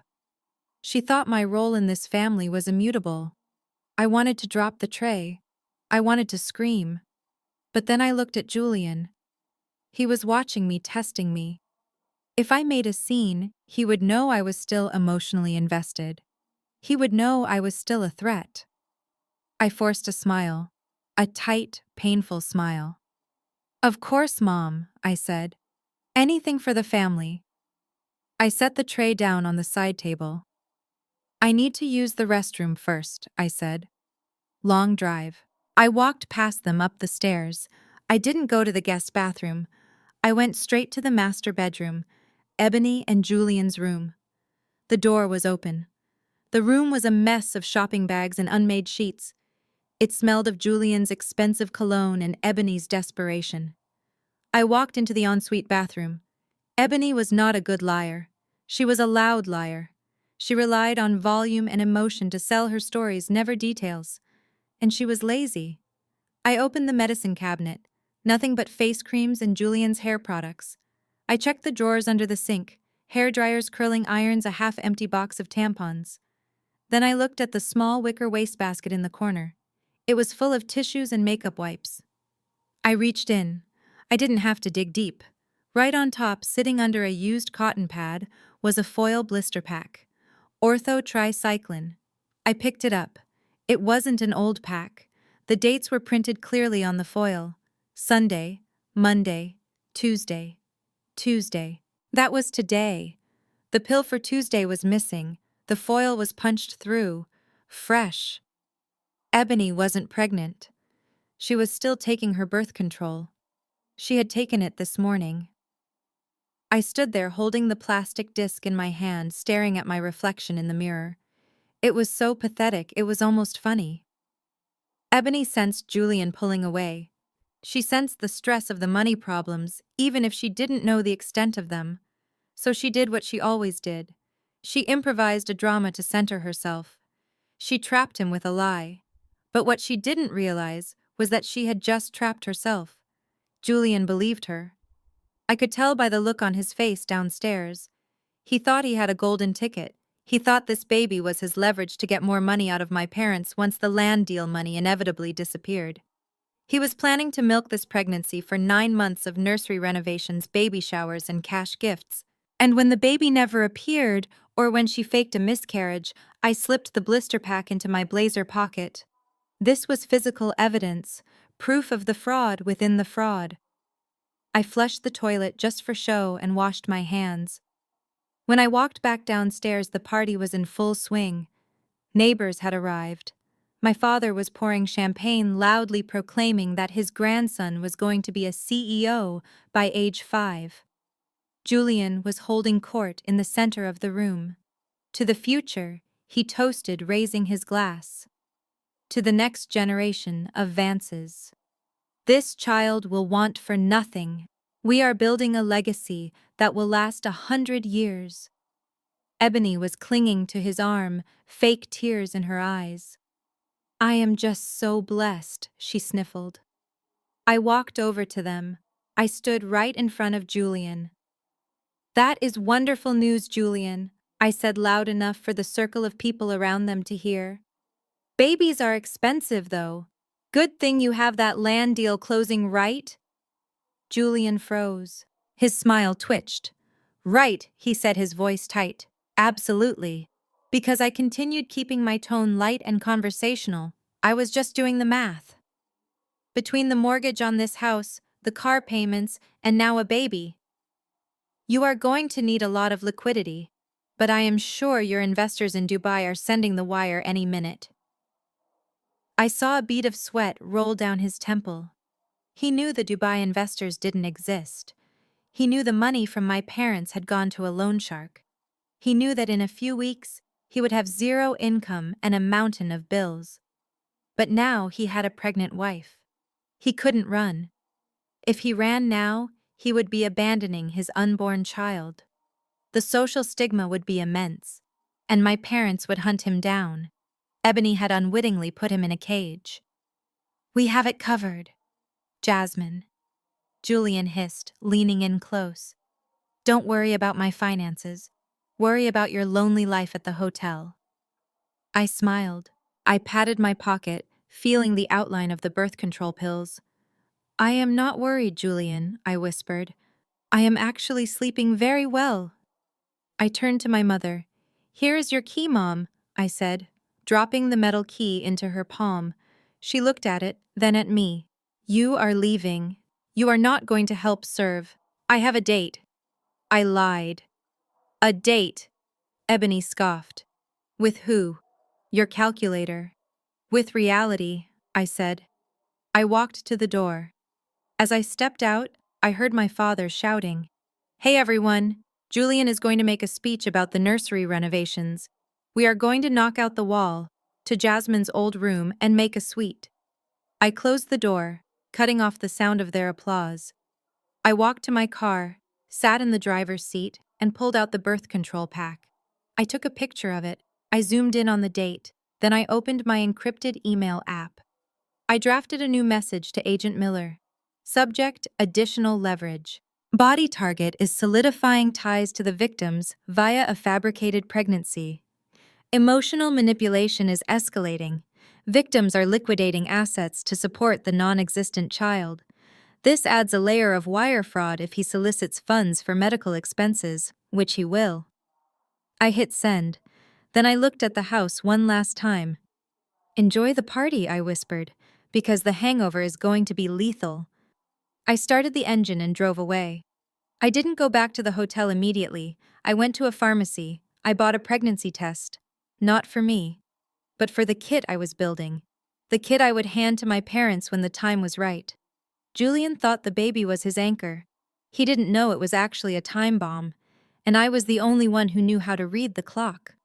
She thought my role in this family was immutable. I wanted to drop the tray. I wanted to scream. But then I looked at Julian. He was watching me, testing me. If I made a scene, he would know I was still emotionally invested. He would know I was still a threat. I forced a smile. A tight, painful smile. Of course, Mom, I said. Anything for the family. I set the tray down on the side table. I need to use the restroom first, I said. Long drive. I walked past them up the stairs. I didn't go to the guest bathroom. I went straight to the master bedroom, Ebony and Julian's room. The door was open. The room was a mess of shopping bags and unmade sheets. It smelled of Julian's expensive cologne and Ebony's desperation. I walked into the ensuite bathroom. Ebony was not a good liar. She was a loud liar. She relied on volume and emotion to sell her stories, never details. And she was lazy. I opened the medicine cabinet. Nothing but face creams and Julian's hair products. I checked the drawers under the sink, hair dryers, curling irons, a half-empty box of tampons. Then I looked at the small wicker wastebasket in the corner. It was full of tissues and makeup wipes. I reached in. I didn't have to dig deep. Right on top, sitting under a used cotton pad, was a foil blister pack. Ortho-tricycline. I picked it up. It wasn't an old pack. The dates were printed clearly on the foil. Sunday, Monday, Tuesday, Tuesday. That was today. The pill for Tuesday was missing. The foil was punched through. Fresh. Ebony wasn't pregnant. She was still taking her birth control. She had taken it this morning. I stood there holding the plastic disc in my hand, staring at my reflection in the mirror. It was so pathetic, it was almost funny. Ebony sensed Julian pulling away. She sensed the stress of the money problems, even if she didn't know the extent of them. So she did what she always did. She improvised a drama to center herself. She trapped him with a lie. But what she didn't realize was that she had just trapped herself. Julian believed her. I could tell by the look on his face downstairs. He thought he had a golden ticket. He thought this baby was his leverage to get more money out of my parents once the land deal money inevitably disappeared. He was planning to milk this pregnancy for 9 months of nursery renovations, baby showers, and cash gifts. And when the baby never appeared, or when she faked a miscarriage, I slipped the blister pack into my blazer pocket. This was physical evidence, proof of the fraud within the fraud. I flushed the toilet just for show and washed my hands. When I walked back downstairs, the party was in full swing. Neighbors had arrived. My father was pouring champagne, loudly proclaiming that his grandson was going to be a CEO by age 5. Julian was holding court in the center of the room. To the future, he toasted, raising his glass. To the next generation of Vances. This child will want for nothing. We are building a legacy that will last 100 years. Ebony was clinging to his arm, fake tears in her eyes. I am just so blessed, she sniffled. I walked over to them. I stood right in front of Julian. That is wonderful news, Julian, I said loud enough for the circle of people around them to hear. Babies are expensive, though. Good thing you have that land deal closing, right? Julian froze. His smile twitched. Right, he said, his voice tight. Absolutely. Because I continued keeping my tone light and conversational. I was just doing the math. Between the mortgage on this house, the car payments, and now a baby. You are going to need a lot of liquidity. but I am sure your investors in Dubai are sending the wire any minute. I saw a bead of sweat roll down his temple. He knew the Dubai investors didn't exist. He knew the money from my parents had gone to a loan shark. He knew that in a few weeks, he would have zero income and a mountain of bills. But now he had a pregnant wife. He couldn't run. If he ran now, he would be abandoning his unborn child. The social stigma would be immense, and my parents would hunt him down. Ebony had unwittingly put him in a cage. "We have it covered, Jasmine," Julian hissed, leaning in close. "Don't worry about my finances. Worry about your lonely life at the hotel." I smiled. I patted my pocket, feeling the outline of the birth control pills. "I am not worried, Julian," I whispered. "I am actually sleeping very well." I turned to my mother. "Here is your key, Mom," I said, dropping the metal key into her palm. She looked at it, then at me. "You are leaving. You are not going to help serve. I have a date." I lied. "A date?" Ebony scoffed. "With who?" "Your calculator." "With reality," I said. I walked to the door. As I stepped out, I heard my father shouting, "Hey everyone! Julian is going to make a speech about the nursery renovations. We are going to knock out the wall, to Jasmine's old room, and make a suite." I closed the door, cutting off the sound of their applause. I walked to my car, sat in the driver's seat, and pulled out the birth control pack. I took a picture of it. I zoomed in on the date, then I opened my encrypted email app. I drafted a new message to Agent Miller. Subject: additional leverage. Body target is solidifying ties to the victims via a fabricated pregnancy. Emotional manipulation is escalating. Victims are liquidating assets to support the non-existent child. This adds a layer of wire fraud if he solicits funds for medical expenses, which he will. I hit send. Then I looked at the house one last time. "Enjoy the party," I whispered, "because the hangover is going to be lethal." I started the engine and drove away. I didn't go back to the hotel immediately. I went to a pharmacy. I bought a pregnancy test. Not for me, but for the kit I was building. The kit I would hand to my parents when the time was right. Julian thought the baby was his anchor. He didn't know it was actually a time bomb, and I was the only one who knew how to read the clock.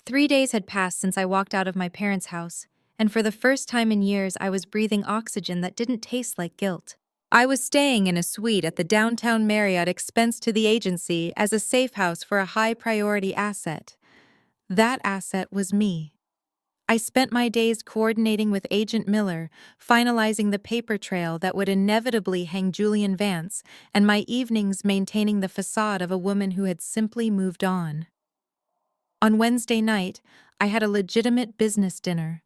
3 days had passed since I walked out of my parents' house, and for the first time in years I was breathing oxygen that didn't taste like guilt. I was staying in a suite at the downtown Marriott expensed to the agency as a safe house for a high-priority asset. That asset was me. I spent my days coordinating with Agent Miller, finalizing the paper trail that would inevitably hang Julian Vance, and my evenings maintaining the facade of a woman who had simply moved on. On Wednesday night, I had a legitimate business dinner.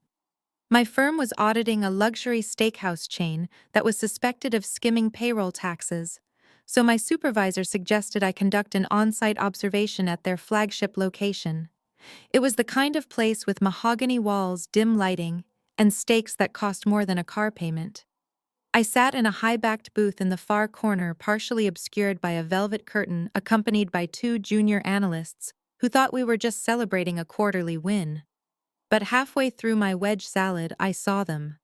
My firm was auditing a luxury steakhouse chain that was suspected of skimming payroll taxes, so my supervisor suggested I conduct an on-site observation at their flagship location. It was the kind of place with mahogany walls, dim lighting, and steaks that cost more than a car payment. I sat in a high-backed booth in the far corner, partially obscured by a velvet curtain, accompanied by 2 junior analysts who thought we were just celebrating a quarterly win. But halfway through my wedge salad, I saw them.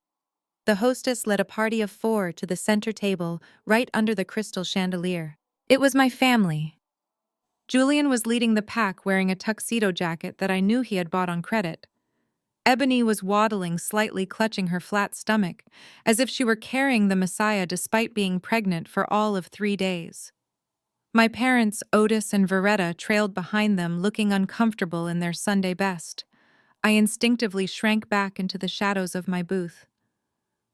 The hostess led a party of 4 to the center table, right under the crystal chandelier. It was my family. Julian was leading the pack wearing a tuxedo jacket that I knew he had bought on credit. Ebony was waddling, slightly clutching her flat stomach, as if she were carrying the Messiah despite being pregnant for all of 3 days. My parents, Otis and Veretta, trailed behind them, looking uncomfortable in their Sunday best. I instinctively shrank back into the shadows of my booth.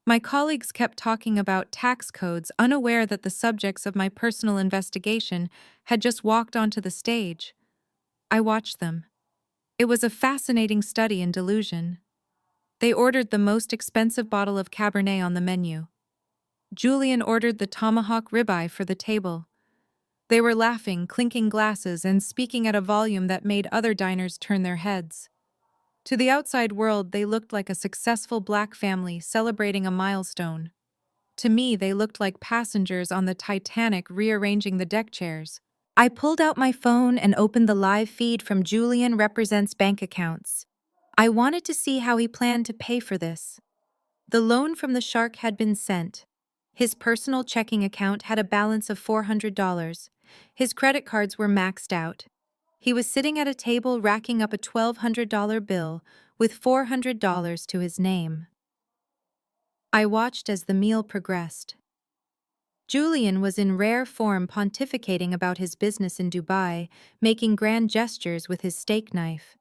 My colleagues kept talking about tax codes, unaware that the subjects of my personal investigation had just walked onto the stage. I watched them. It was a fascinating study in delusion. They ordered the most expensive bottle of Cabernet on the menu. Julian ordered the tomahawk ribeye for the table. They were laughing, clinking glasses, and speaking at a volume that made other diners turn their heads. To the outside world, they looked like a successful black family celebrating a milestone. To me, they looked like passengers on the Titanic rearranging the deck chairs. I pulled out my phone and opened the live feed from Julian Represents bank accounts. I wanted to see how he planned to pay for this. The loan from the shark had been sent. His personal checking account had a balance of $400. His credit cards were maxed out. He was sitting at a table racking up a $1,200 bill with $400 to his name. I watched as the meal progressed. Julian was in rare form pontificating about his business in Dubai, making grand gestures with his steak knife.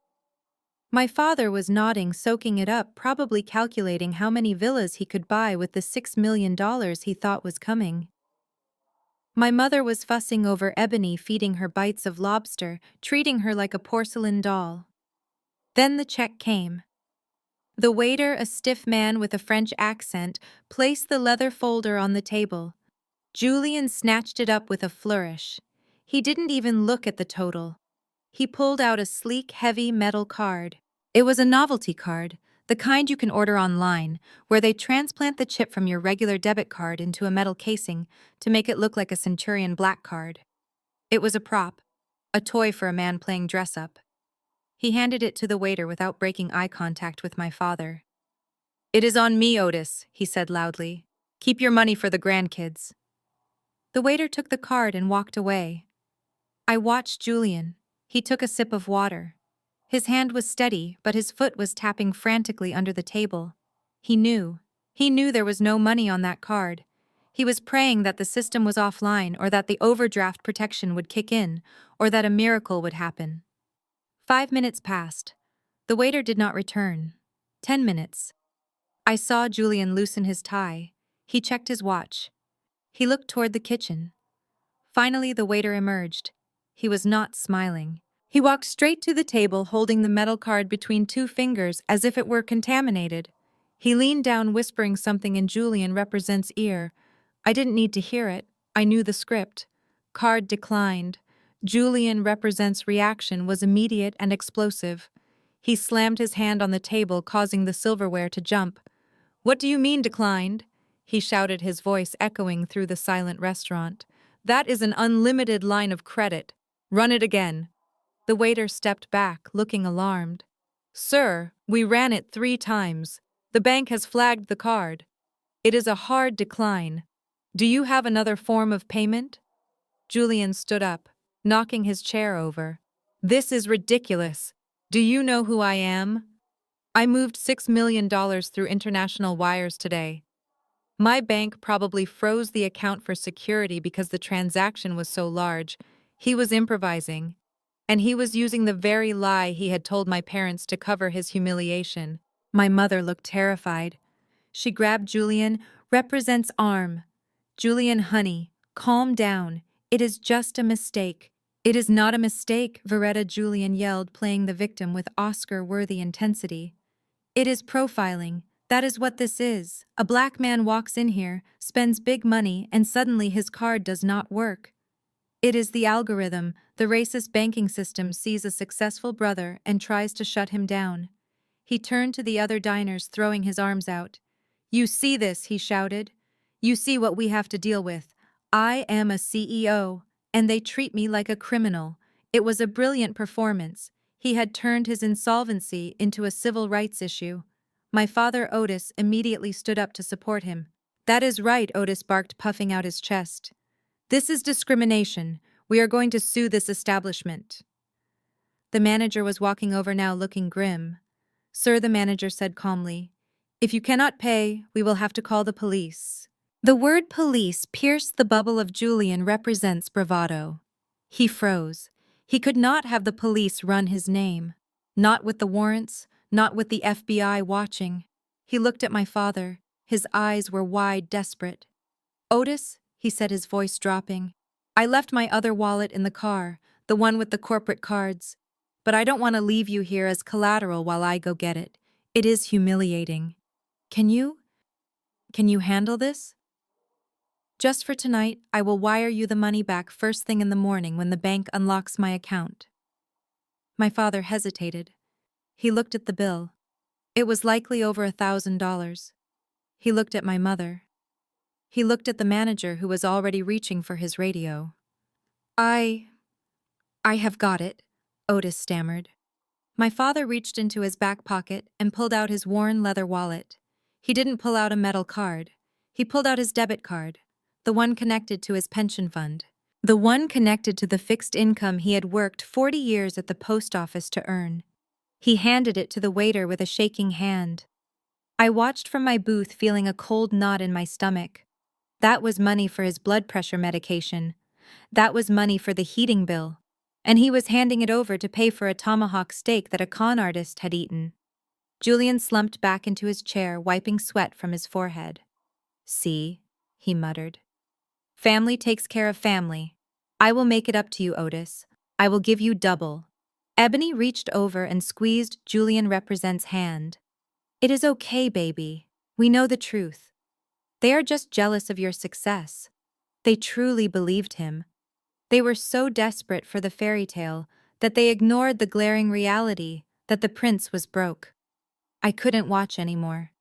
My father was nodding, soaking it up, probably calculating how many villas he could buy with the $6 million he thought was coming. My mother was fussing over Ebony, feeding her bites of lobster, treating her like a porcelain doll. Then the check came. The waiter, a stiff man with a French accent, placed the leather folder on the table. Julian snatched it up with a flourish. He didn't even look at the total. He pulled out a sleek, heavy metal card. It was a novelty card, the kind you can order online, where they transplant the chip from your regular debit card into a metal casing to make it look like a Centurion Black card. It was a prop, a toy for a man playing dress-up. He handed it to the waiter without breaking eye contact with my father. "It is on me, Otis," he said loudly. "Keep your money for the grandkids." The waiter took the card and walked away. I watched Julian. He took a sip of water. His hand was steady, but his foot was tapping frantically under the table. He knew. He knew there was no money on that card. He was praying that the system was offline, or that the overdraft protection would kick in, or that a miracle would happen. 5 minutes passed. The waiter did not return. 10 minutes. I saw Julian loosen his tie. He checked his watch. He looked toward the kitchen. Finally, the waiter emerged. He was not smiling. He walked straight to the table, holding the metal card between two fingers as if it were contaminated. He leaned down, whispering something in Julian Represents' ear. I didn't need to hear it. I knew the script. Card declined. Julian Represents' reaction was immediate and explosive. He slammed his hand on the table, causing the silverware to jump. "What do you mean declined?" he shouted, his voice echoing through the silent restaurant. "That is an unlimited line of credit. Run it again." The waiter stepped back, looking alarmed. "Sir, we ran it 3 times. The bank has flagged the card. It is a hard decline. Do you have another form of payment?" Julian stood up, knocking his chair over. "This is ridiculous. Do you know who I am? I moved $6 million through international wires today. My bank probably froze the account for security because the transaction was so large. He was improvising. And he was using the very lie he had told my parents to cover his humiliation." My mother looked terrified. She grabbed Julian Represents' arm. "Julian, honey, calm down. It is just a mistake." "It is not a mistake," Veretta, Julian yelled, playing the victim with Oscar-worthy intensity. "It is profiling. That is what this is. A black man walks in here, spends big money, and suddenly his card does not work. It is the algorithm. The racist banking system sees a successful brother and tries to shut him down." He turned to the other diners, throwing his arms out. "You see this," he shouted. "You see what we have to deal with. I am a CEO, and they treat me like a criminal." It was a brilliant performance. He had turned his insolvency into a civil rights issue. My father, Otis, immediately stood up to support him. "That is right," Otis barked, puffing out his chest. "This is discrimination. We are going to sue this establishment." The manager was walking over now, looking grim. "Sir," the manager said calmly, "if you cannot pay, we will have to call the police." The word police pierced the bubble of Julian Represents' bravado. He froze. He could not have the police run his name. Not with the warrants, not with the FBI watching. He looked at my father. His eyes were wide, desperate. "Otis," he said, his voice dropping, "I left my other wallet in the car, the one with the corporate cards. But I don't want to leave you here as collateral while I go get it. It is humiliating. Can you handle this? Just for tonight, I will wire you the money back first thing in the morning when the bank unlocks my account." My father hesitated. He looked at the bill. It was likely over $1,000. He looked at my mother. He looked at the manager, who was already reaching for his radio. I I have got it, Otis stammered. My father reached into his back pocket and pulled out his worn leather wallet. He didn't pull out a metal card. He pulled out his debit card, the one connected to his pension fund, the one connected to the fixed income he had worked 40 years at the post office to earn. He handed it to the waiter with a shaking hand. I watched from my booth, feeling a cold knot in my stomach. That was money for his blood pressure medication. That was money for the heating bill. And he was handing it over to pay for a tomahawk steak that a con artist had eaten. Julian slumped back into his chair, wiping sweat from his forehead. "See," he muttered. "Family takes care of family. I will make it up to you, Otis. I will give you double." Ebony reached over and squeezed Julian Represent's hand. "It is okay, baby. We know the truth. They are just jealous of your success." They truly believed him. They were so desperate for the fairy tale that they ignored the glaring reality that the prince was broke. I couldn't watch anymore.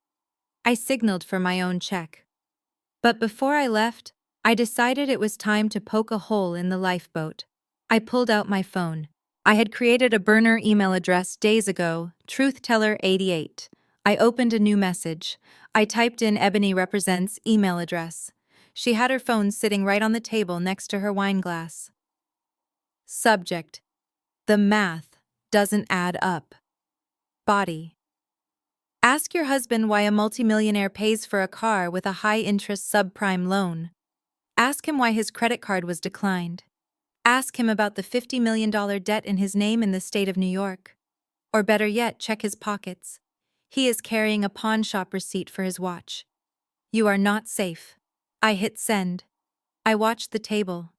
I signaled for my own check. But before I left, I decided it was time to poke a hole in the lifeboat. I pulled out my phone. I had created a burner email address days ago, truthteller88. I opened a new message. I typed in Ebony Represent's email address. She had her phone sitting right on the table next to her wine glass. Subject: the math doesn't add up. Body: ask your husband why a multimillionaire pays for a car with a high-interest subprime loan. Ask him why his credit card was declined. Ask him about the $50 million debt in his name in the state of New York. Or better yet, check his pockets. He is carrying a pawn shop receipt for his watch. You are not safe. I hit send. I watched the table.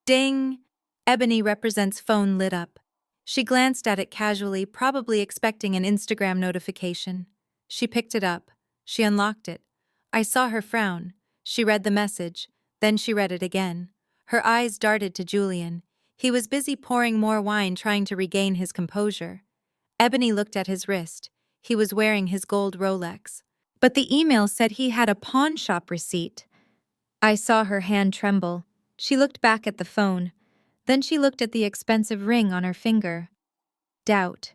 Ding! Ebony Represent's phone lit up. She glanced at it casually, probably expecting an Instagram notification. She picked it up. She unlocked it. I saw her frown. She read the message. Then she read it again. Her eyes darted to Julian. He was busy pouring more wine, trying to regain his composure. Ebony looked at his wrist. He was wearing his gold Rolex. But the email said he had a pawn shop receipt. I saw her hand tremble. She looked back at the phone. Then she looked at the expensive ring on her finger. Doubt.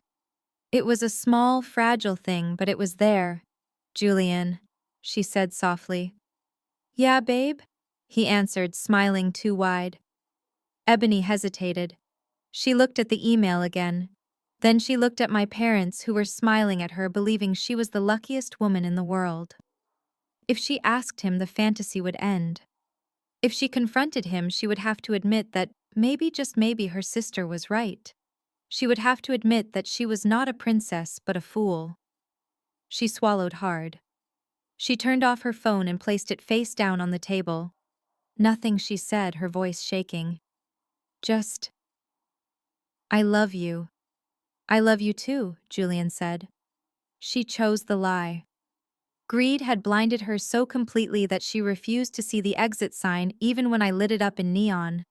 It was a small, fragile thing, but it was there. "Julian," she said softly. "Yeah, babe?" he answered, smiling too wide. Ebony hesitated. She looked at the email again. Then she looked at my parents, who were smiling at her, believing she was the luckiest woman in the world. If she asked him, the fantasy would end. If she confronted him, she would have to admit that maybe, just maybe, her sister was right. She would have to admit that she was not a princess, but a fool. She swallowed hard. She turned off her phone and placed it face down on the table. Nothing, she said, her voice shaking. Just, "I love you." "I love you too," Julian said. She chose the lie. Greed had blinded her so completely that she refused to see the exit sign even when I lit it up in neon.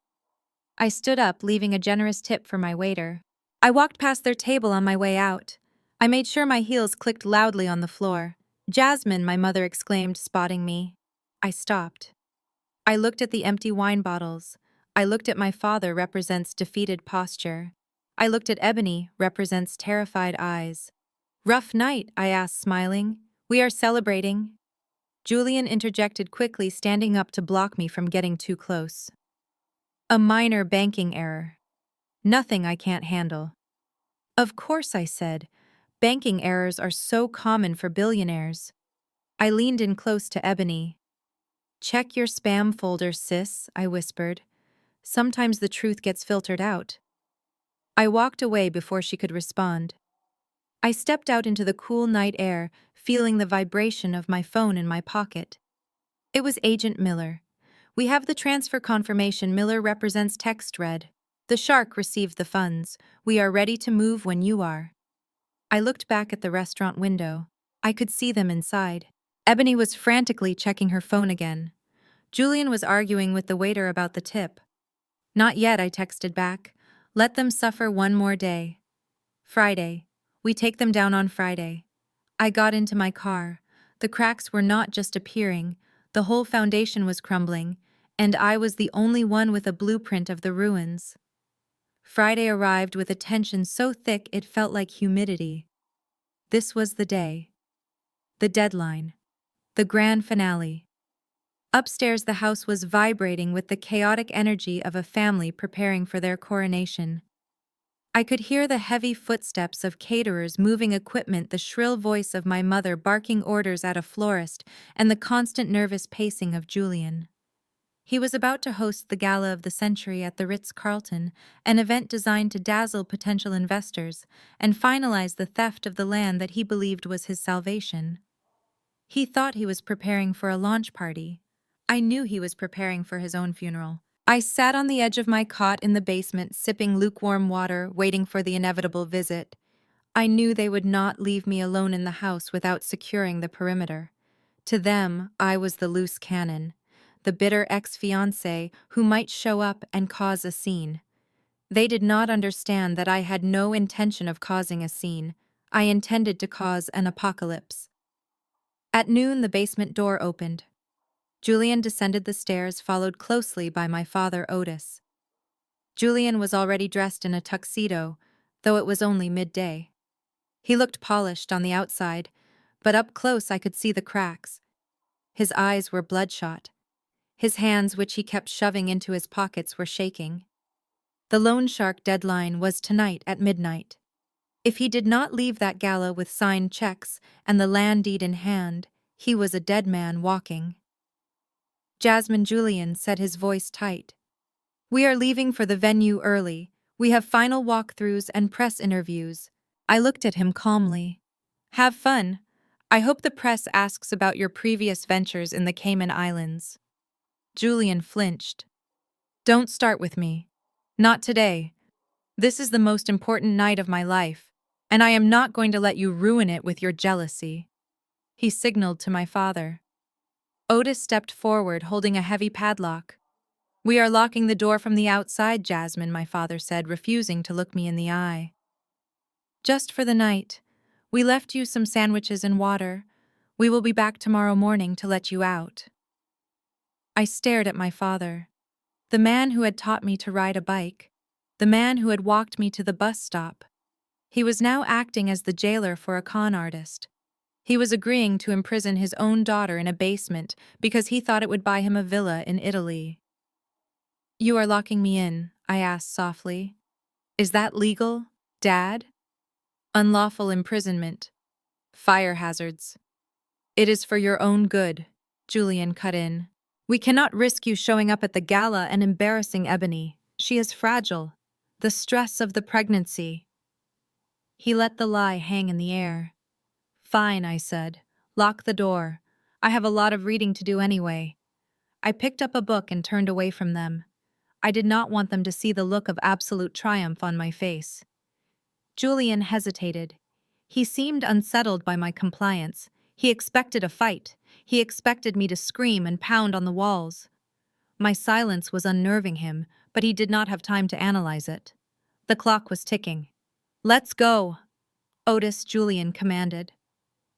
I stood up, leaving a generous tip for my waiter. I walked past their table on my way out. I made sure my heels clicked loudly on the floor. "Jasmine," my mother exclaimed, spotting me. I stopped. I looked at the empty wine bottles. I looked at my father, Represent's defeated posture. I looked at Ebony, Represent's terrified eyes. "Rough night?" I asked, smiling. "We are celebrating." Julian interjected quickly, standing up to block me from getting too close. "A minor banking error. Nothing I can't handle." "Of course," I said. "Banking errors are so common for billionaires." I leaned in close to Ebony. "Check your spam folder, sis," I whispered. "Sometimes the truth gets filtered out." I walked away before she could respond. I stepped out into the cool night air, feeling the vibration of my phone in my pocket. It was Agent Miller. "We have the transfer confirmation," Miller Represent's text read. "The shark received the funds. We are ready to move when you are." I looked back at the restaurant window. I could see them inside. Ebony was frantically checking her phone again. Julian was arguing with the waiter about the tip. "Not yet," I texted back. "Let them suffer one more day." Friday. We take them down on Friday. I got into my car. The cracks were not just appearing, the whole foundation was crumbling, and I was the only one with a blueprint of the ruins. Friday arrived with a tension so thick it felt like humidity. This was the day. The deadline. The grand finale. Upstairs, the house was vibrating with the chaotic energy of a family preparing for their coronation. I could hear the heavy footsteps of caterers moving equipment, the shrill voice of my mother barking orders at a florist, and the constant nervous pacing of Julian. He was about to host the Gala of the Century at the Ritz-Carlton, an event designed to dazzle potential investors and finalize the theft of the land that he believed was his salvation. He thought he was preparing for a launch party. I knew he was preparing for his own funeral. I sat on the edge of my cot in the basement, sipping lukewarm water, waiting for the inevitable visit. I knew they would not leave me alone in the house without securing the perimeter. To them, I was the loose cannon, the bitter ex-fiancé who might show up and cause a scene. They did not understand that I had no intention of causing a scene. I intended to cause an apocalypse. At noon, the basement door opened. Julian descended the stairs, followed closely by my father, Otis. Julian was already dressed in a tuxedo, though it was only midday. He looked polished on the outside, but up close I could see the cracks. His eyes were bloodshot. His hands, which he kept shoving into his pockets, were shaking. The loan shark deadline was tonight at midnight. If he did not leave that gala with signed checks and the land deed in hand, he was a dead man walking. Jasmine, Julian said, his voice tight. We are leaving for the venue early. We have final walkthroughs and press interviews. I looked at him calmly. Have fun. I hope the press asks about your previous ventures in the Cayman Islands. Julian flinched. Don't start with me. Not today. This is the most important night of my life, and I am not going to let you ruin it with your jealousy. He signaled to my father. Otis stepped forward, holding a heavy padlock. We are locking the door from the outside, Jasmine, my father said, refusing to look me in the eye. Just for the night. We left you some sandwiches and water. We will be back tomorrow morning to let you out. I stared at my father. The man who had taught me to ride a bike. The man who had walked me to the bus stop. He was now acting as the jailer for a con artist. He was agreeing to imprison his own daughter in a basement because he thought it would buy him a villa in Italy. You are locking me in, I asked softly. Is that legal, Dad? Unlawful imprisonment. Fire hazards. It is for your own good, Julian cut in. We cannot risk you showing up at the gala and embarrassing Ebony. She is fragile. The stress of the pregnancy. He let the lie hang in the air. Fine, I said. Lock the door. I have a lot of reading to do anyway. I picked up a book and turned away from them. I did not want them to see the look of absolute triumph on my face. Julian hesitated. He seemed unsettled by my compliance. He expected a fight. He expected me to scream and pound on the walls. My silence was unnerving him, but he did not have time to analyze it. The clock was ticking. Let's go, Otis, Julian commanded.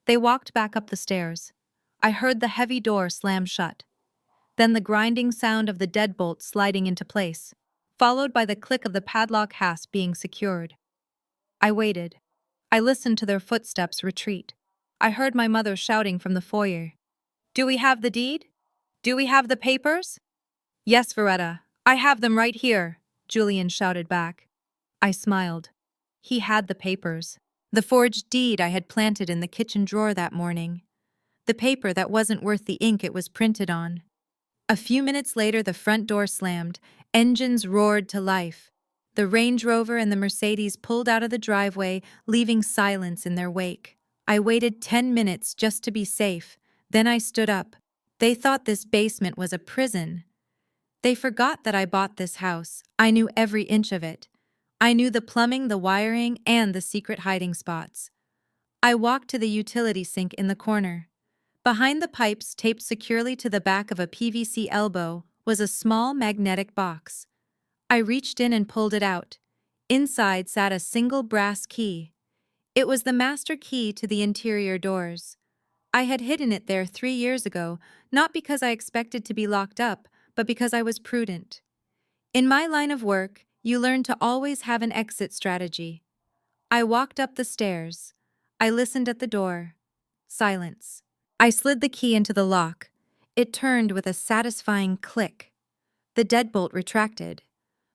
They walked back up the stairs. I heard the heavy door slam shut. Then the grinding sound of the deadbolt sliding into place, followed by the click of the padlock hasp being secured. I waited. I listened to their footsteps retreat. I heard my mother shouting from the foyer. Do we have the deed? Do we have the papers? Yes, Veretta. I have them right here, Julian shouted back. I smiled. He had the papers. The forged deed I had planted in the kitchen drawer that morning. The paper that wasn't worth the ink it was printed on. A few minutes later, the front door slammed. Engines roared to life. The Range Rover and the Mercedes pulled out of the driveway, leaving silence in their wake. I waited 10 minutes just to be safe. Then I stood up. They thought this basement was a prison. They forgot that I bought this house. I knew every inch of it. I knew the plumbing, the wiring, and the secret hiding spots. I walked to the utility sink in the corner. Behind the pipes, taped securely to the back of a PVC elbow, was a small magnetic box. I reached in and pulled it out. Inside sat a single brass key. It was the master key to the interior doors. I had hidden it there 3 years ago, not because I expected to be locked up, but because I was prudent. In my line of work, You learn to always have an exit strategy. I walked up the stairs. I listened at the door. Silence. I slid the key into the lock. It turned with a satisfying click. The deadbolt retracted,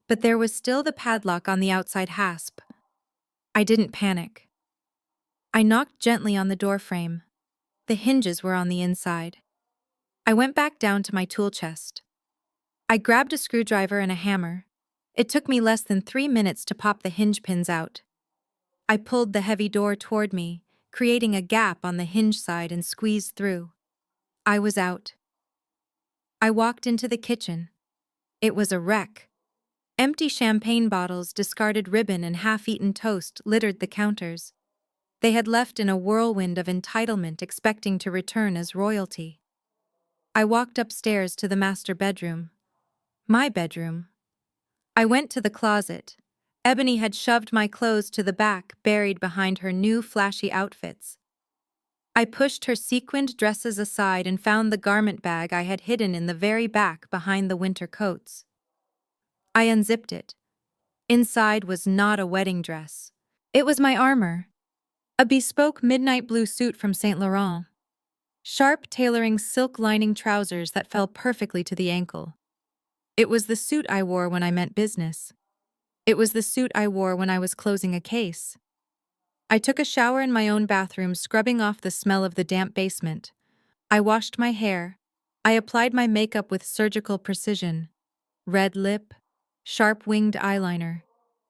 but there was still the padlock on the outside hasp. I didn't panic. I knocked gently on the doorframe. The hinges were on the inside. I went back down to my tool chest. I grabbed a screwdriver and a hammer. It took me less than 3 minutes to pop the hinge pins out. I pulled the heavy door toward me, creating a gap on the hinge side and squeezed through. I was out. I walked into the kitchen. It was a wreck. Empty champagne bottles, discarded ribbon, and half-eaten toast littered the counters. They had left in a whirlwind of entitlement, expecting to return as royalty. I walked upstairs to the master bedroom. My bedroom. I went to the closet. Ebony had shoved my clothes to the back, buried behind her new flashy outfits. I pushed her sequined dresses aside and found the garment bag I had hidden in the very back behind the winter coats. I unzipped it. Inside was not a wedding dress. It was my armor. A bespoke midnight blue suit from Saint Laurent. Sharp tailoring silk lining trousers that fell perfectly to the ankle. It was the suit I wore when I meant business. It was the suit I wore when I was closing a case. I took a shower in my own bathroom, scrubbing off the smell of the damp basement. I washed my hair. I applied my makeup with surgical precision. Red lip, sharp winged eyeliner.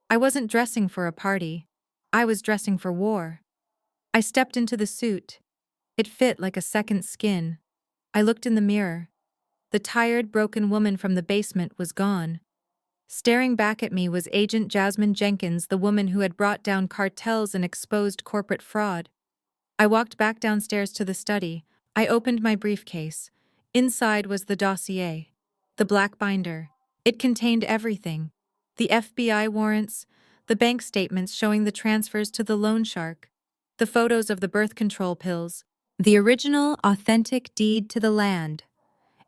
I wasn't dressing for a party. I was dressing for war. I stepped into the suit. It fit like a second skin. I looked in the mirror. The tired, broken woman from the basement was gone. Staring back at me was Agent Jasmine Jenkins, the woman who had brought down cartels and exposed corporate fraud. I walked back downstairs to the study. I opened my briefcase. Inside was the dossier. The black binder. It contained everything. The FBI warrants, the bank statements showing the transfers to the loan shark, the photos of the birth control pills, the original, authentic deed to the land,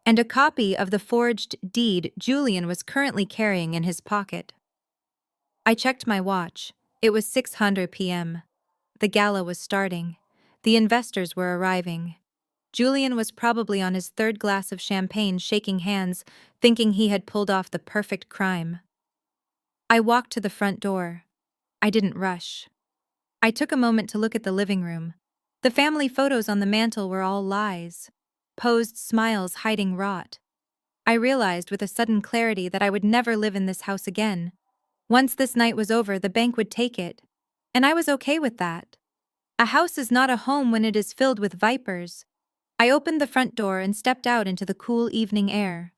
and a copy of the forged deed Julian was currently carrying in his pocket. I checked my watch. It was 6:00 p.m. The gala was starting. The investors were arriving. Julian was probably on his third glass of champagne, shaking hands, thinking he had pulled off the perfect crime. I walked to the front door. I didn't rush. I took a moment to look at the living room. The family photos on the mantel were all lies. Posed smiles hiding rot. I realized with a sudden clarity that I would never live in this house again. Once this night was over, the bank would take it. And I was okay with that. A house is not a home when it is filled with vipers. I opened the front door and stepped out into the cool evening air.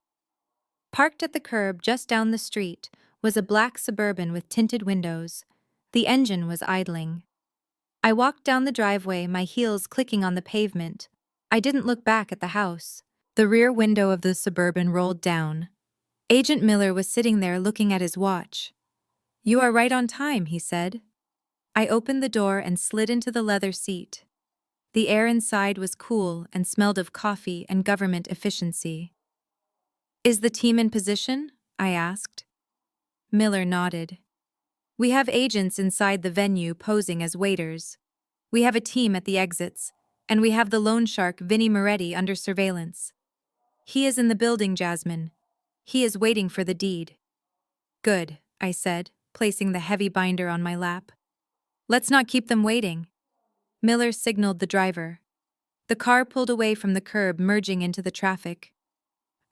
Parked at the curb just down the street was a black Suburban with tinted windows. The engine was idling. I walked down the driveway, my heels clicking on the pavement. I didn't look back at the house. The rear window of the Suburban rolled down. Agent Miller was sitting there looking at his watch. "You are right on time," he said. I opened the door and slid into the leather seat. The air inside was cool and smelled of coffee and government efficiency. "Is the team in position?" I asked. Miller nodded. "We have agents inside the venue posing as waiters. We have a team at the exits, and we have the loan shark Vinnie Moretti under surveillance. He is in the building, Jasmine. He is waiting for the deed." "Good," I said, placing the heavy binder on my lap. "Let's not keep them waiting." Miller signaled the driver. The car pulled away from the curb, merging into the traffic.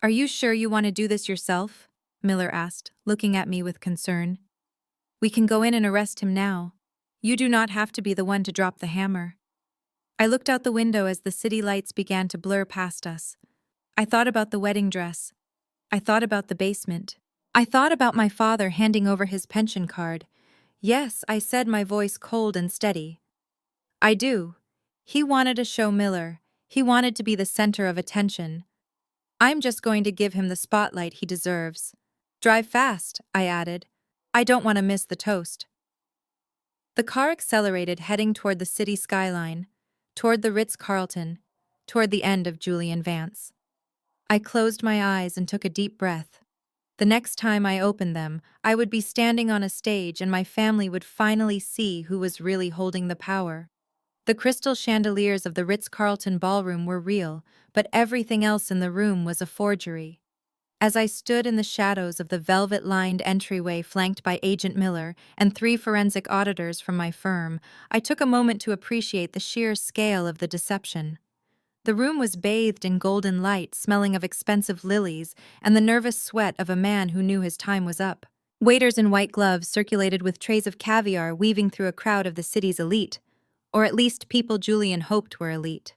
"Are you sure you want to do this yourself?" Miller asked, looking at me with concern. "We can go in and arrest him now. You do not have to be the one to drop the hammer." I looked out the window as the city lights began to blur past us. I thought about the wedding dress. I thought about the basement. I thought about my father handing over his pension card. "Yes," I said, my voice cold and steady. "I do." He wanted to show Miller. He wanted to be the center of attention. I'm just going to give him the spotlight he deserves. "Drive fast," I added. "I don't want to miss the toast." The car accelerated, heading toward the city skyline, toward the Ritz-Carlton, toward the end of Julian Vance. I closed my eyes and took a deep breath. The next time I opened them, I would be standing on a stage and my family would finally see who was really holding the power. The crystal chandeliers of the Ritz-Carlton ballroom were real, but everything else in the room was a forgery. As I stood in the shadows of the velvet-lined entryway flanked by Agent Miller and 3 forensic auditors from my firm, I took a moment to appreciate the sheer scale of the deception. The room was bathed in golden light, smelling of expensive lilies and the nervous sweat of a man who knew his time was up. Waiters in white gloves circulated with trays of caviar weaving through a crowd of the city's elite, or at least people Julian hoped were elite.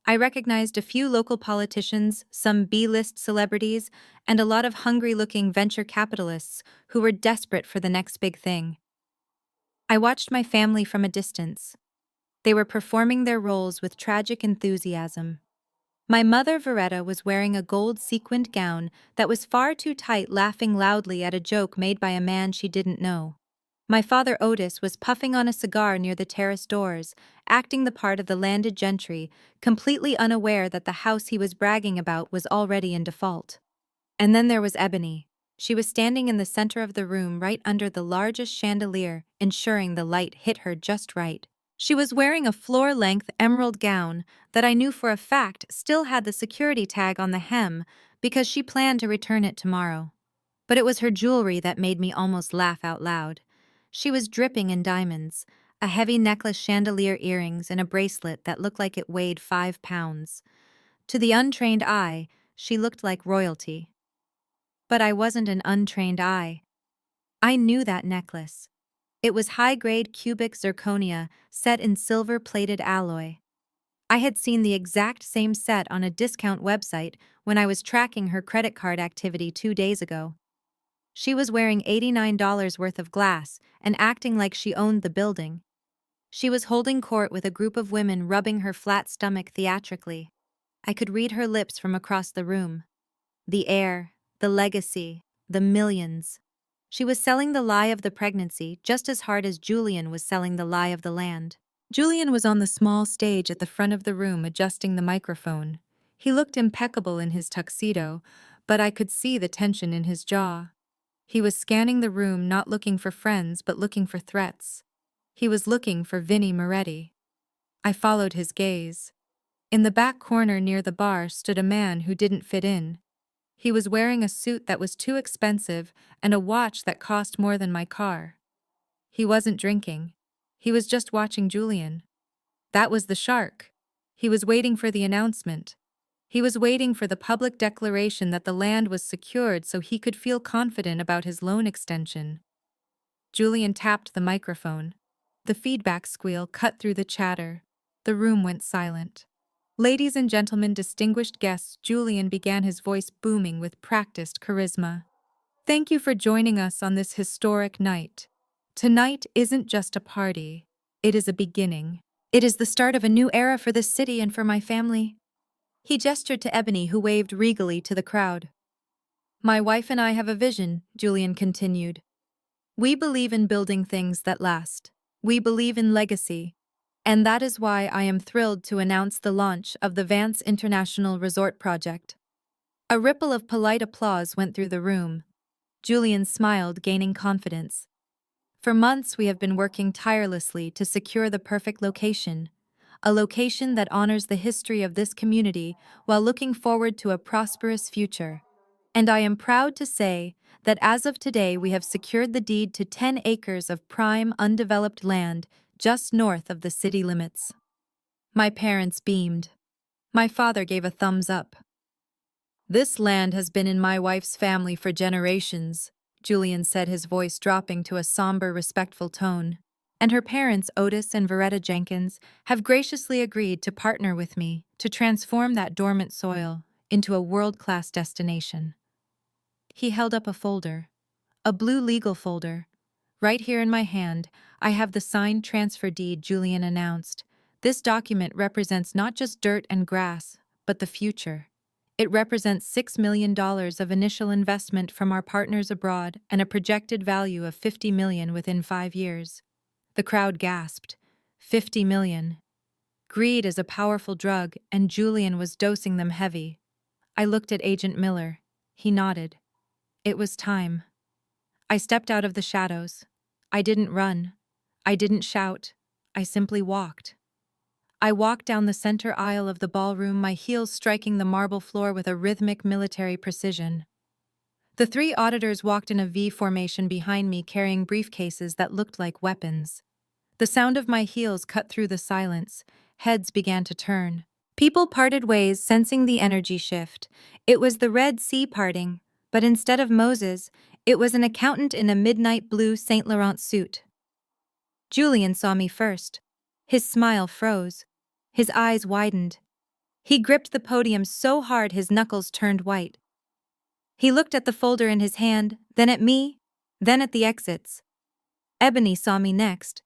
I recognized a few local politicians, some B-list celebrities, and a lot of hungry-looking venture capitalists who were desperate for the next big thing. I watched my family from a distance. They were performing their roles with tragic enthusiasm. My mother, Veretta, was wearing a gold sequined gown that was far too tight, laughing loudly at a joke made by a man she didn't know. My father, Otis, was puffing on a cigar near the terrace doors, acting the part of the landed gentry, completely unaware that the house he was bragging about was already in default. And then there was Ebony. She was standing in the center of the room right under the largest chandelier, ensuring the light hit her just right. She was wearing a floor-length emerald gown that I knew for a fact still had the security tag on the hem because she planned to return it tomorrow. But it was her jewelry that made me almost laugh out loud. She was dripping in diamonds, a heavy necklace, chandelier earrings, and a bracelet that looked like it weighed 5 pounds. To the untrained eye, she looked like royalty. But I wasn't an untrained eye. I knew that necklace. It was high-grade cubic zirconia set in silver-plated alloy. I had seen the exact same set on a discount website when I was tracking her credit card activity 2 days ago. She was wearing $89 worth of glass and acting like she owned the building. She was holding court with a group of women, rubbing her flat stomach theatrically. I could read her lips from across the room. The heir, the legacy, the millions. She was selling the lie of the pregnancy just as hard as Julian was selling the lie of the land. Julian was on the small stage at the front of the room adjusting the microphone. He looked impeccable in his tuxedo, but I could see the tension in his jaw. He was scanning the room, not looking for friends but looking for threats. He was looking for Vinnie Moretti. I followed his gaze. In the back corner near the bar stood a man who didn't fit in. He was wearing a suit that was too expensive and a watch that cost more than my car. He wasn't drinking. He was just watching Julian. That was the shark. He was waiting for the announcement. He was waiting for the public declaration that the land was secured so he could feel confident about his loan extension. Julian tapped the microphone. The feedback squeal cut through the chatter. The room went silent. Ladies and gentlemen, distinguished guests, Julian began, his voice booming with practiced charisma. Thank you for joining us on this historic night. Tonight isn't just a party. It is a beginning. It is the start of a new era for this city and for my family. He gestured to Ebony, who waved regally to the crowd. My wife and I have a vision, Julian continued. We believe in building things that last. We believe in legacy. And that is why I am thrilled to announce the launch of the Vance International Resort Project. A ripple of polite applause went through the room. Julian smiled, gaining confidence. For months we have been working tirelessly to secure the perfect location, a location that honors the history of this community while looking forward to a prosperous future. And I am proud to say that as of today we have secured the deed to 10 acres of prime, undeveloped land just north of the city limits. My parents beamed. My father gave a thumbs up. This land has been in my wife's family for generations, Julian said, his voice dropping to a somber, respectful tone. And her parents, Otis and Veretta Jenkins, have graciously agreed to partner with me to transform that dormant soil into a world-class destination. He held up a folder, a blue legal folder. Right here in my hand, I have the signed transfer deed, Julian announced. This document represents not just dirt and grass, but the future. It represents $6 million of initial investment from our partners abroad and a projected value of $50 million within 5 years. The crowd gasped. $50 million. Greed is a powerful drug, and Julian was dosing them heavy. I looked at Agent Miller. He nodded. It was time. I stepped out of the shadows. I didn't run. I didn't shout. I simply walked. I walked down the center aisle of the ballroom, my heels striking the marble floor with a rhythmic military precision. The three auditors walked in a V formation behind me, carrying briefcases that looked like weapons. The sound of my heels cut through the silence. Heads began to turn. People parted ways, sensing the energy shift. It was the Red Sea parting, but instead of Moses, it was an accountant in a midnight blue Saint Laurent suit. Julian saw me first. His smile froze. His eyes widened. He gripped the podium so hard his knuckles turned white. He looked at the folder in his hand, then at me, then at the exits. Ebony saw me next.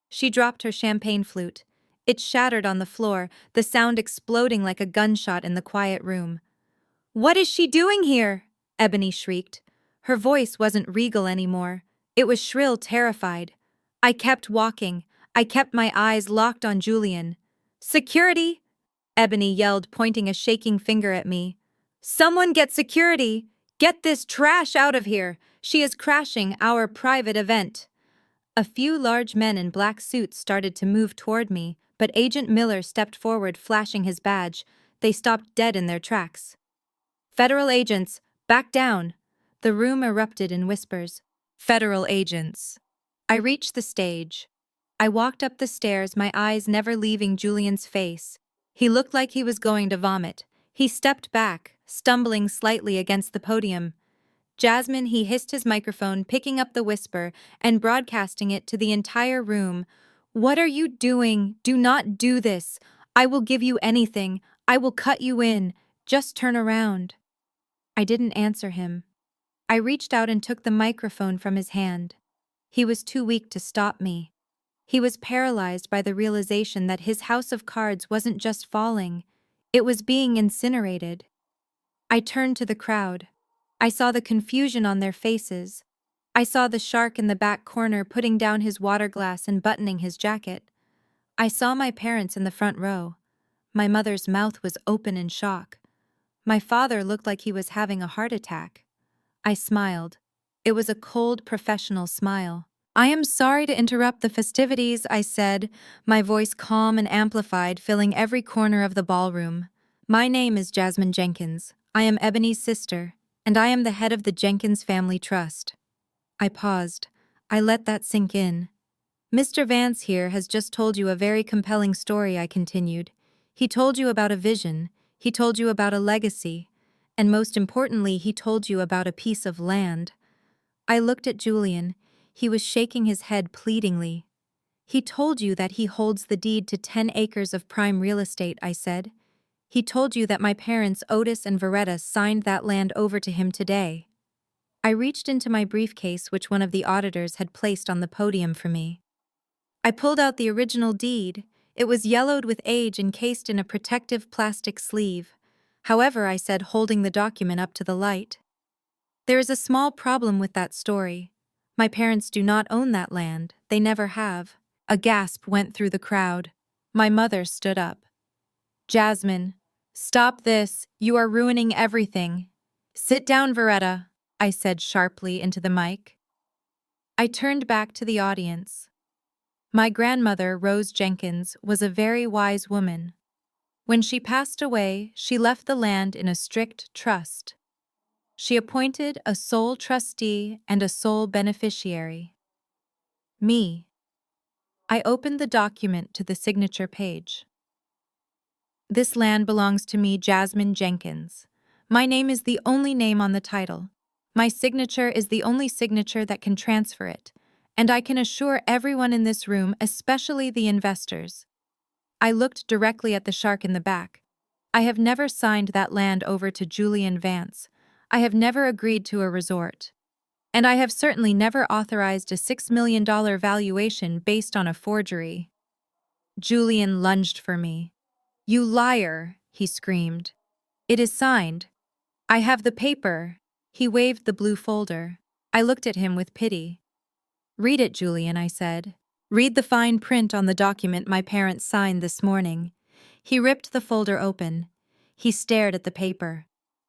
She dropped her champagne flute. It shattered on the floor, the sound exploding like a gunshot in the quiet room. "What is she doing here?" Ebony shrieked. Her voice wasn't regal anymore. It was shrill, terrified. I kept walking. I kept my eyes locked on Julian. "Security!" Ebony yelled, pointing a shaking finger at me. "Someone get security! Get this trash out of here! She is crashing our private event!" A few large men in black suits started to move toward me, but Agent Miller stepped forward, flashing his badge. They stopped dead in their tracks. "Federal agents, back down!" The room erupted in whispers. Federal agents. I reached the stage. I walked up the stairs, my eyes never leaving Julian's face. He looked like he was going to vomit. He stepped back, stumbling slightly against the podium. "Jasmine," he hissed his microphone, picking up the whisper and broadcasting it to the entire room. "What are you doing? Do not do this. I will give you anything. I will cut you in. Just turn around." I didn't answer him. I reached out and took the microphone from his hand. He was too weak to stop me. He was paralyzed by the realization that his house of cards wasn't just falling, it was being incinerated. I turned to the crowd. I saw the confusion on their faces. I saw the shark in the back corner putting down his water glass and buttoning his jacket. I saw my parents in the front row. My mother's mouth was open in shock. My father looked like he was having a heart attack. I smiled. It was a cold, professional smile. "I am sorry to interrupt the festivities," I said, my voice calm and amplified, filling every corner of the ballroom. "My name is Jasmine Jenkins. I am Ebony's sister, and I am the head of the Jenkins Family Trust." I paused. I let that sink in. "Mr. Vance here has just told you a very compelling story," I continued. "He told you about a vision. He told you about a legacy. And most importantly, he told you about a piece of land." I looked at Julian. He was shaking his head pleadingly. "He told you that he holds the deed to 10 acres of prime real estate," I said. "He told you that my parents, Otis and Veretta, signed that land over to him today." I reached into my briefcase, which one of the auditors had placed on the podium for me. I pulled out the original deed. It was yellowed with age, encased in a protective plastic sleeve. "However," I said, holding the document up to the light, "there is a small problem with that story. My parents do not own that land. They never have." A gasp went through the crowd. My mother stood up. "Jasmine, stop this. You are ruining everything." "Sit down, Veretta," I said sharply into the mic. I turned back to the audience. My grandmother, Rose Jenkins, was a very wise woman. When she passed away, she left the land in a strict trust. She appointed a sole trustee and a sole beneficiary. Me. I opened the document to the signature page. "This land belongs to me, Jasmine Jenkins. My name is the only name on the title. My signature is the only signature that can transfer it, and I can assure everyone in this room, especially the investors." I looked directly at the shark in the back. "I have never signed that land over to Julian Vance. I have never agreed to a resort. And I have certainly never authorized a $6 million valuation based on a forgery." Julian lunged for me. "You liar," he screamed. "It is signed. I have the paper." He waved the blue folder. I looked at him with pity. "Read it, Julian," I said. "Read the fine print on the document my parents signed this morning." He ripped the folder open. He stared at the paper.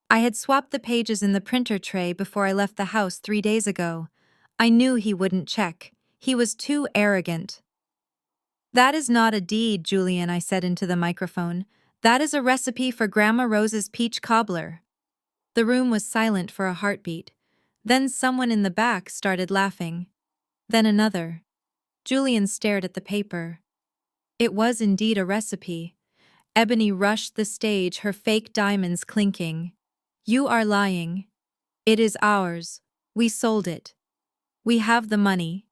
I had swapped the pages in the printer tray before I left the house 3 days ago. I knew he wouldn't check. He was too arrogant. "That is not a deed, Julian," I said into the microphone. "That is a recipe for Grandma Rose's peach cobbler." The room was silent for a heartbeat. Then someone in the back started laughing. Then another. Julian stared at the paper. It was indeed a recipe. Ebony rushed the stage, her fake diamonds clinking. "You are lying. It is ours. We sold it. We have the money."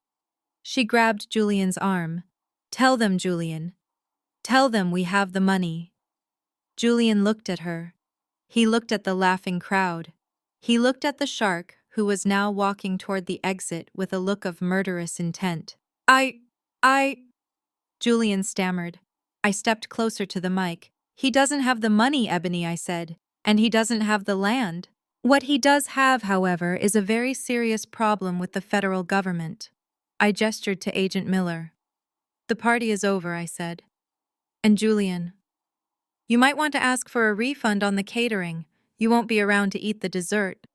She grabbed Julian's arm. "Tell them, Julian. Tell them we have the money." Julian looked at her. He looked at the laughing crowd. He looked at the shark, who was now walking toward the exit with a look of murderous intent. I, Julian stammered. I stepped closer to the mic. "He doesn't have the money, Ebony," I said. "And he doesn't have the land. What he does have, however, is a very serious problem with the federal government." I gestured to Agent Miller. "The party is over," I said. "And Julian, you might want to ask for a refund on the catering. You won't be around to eat the dessert."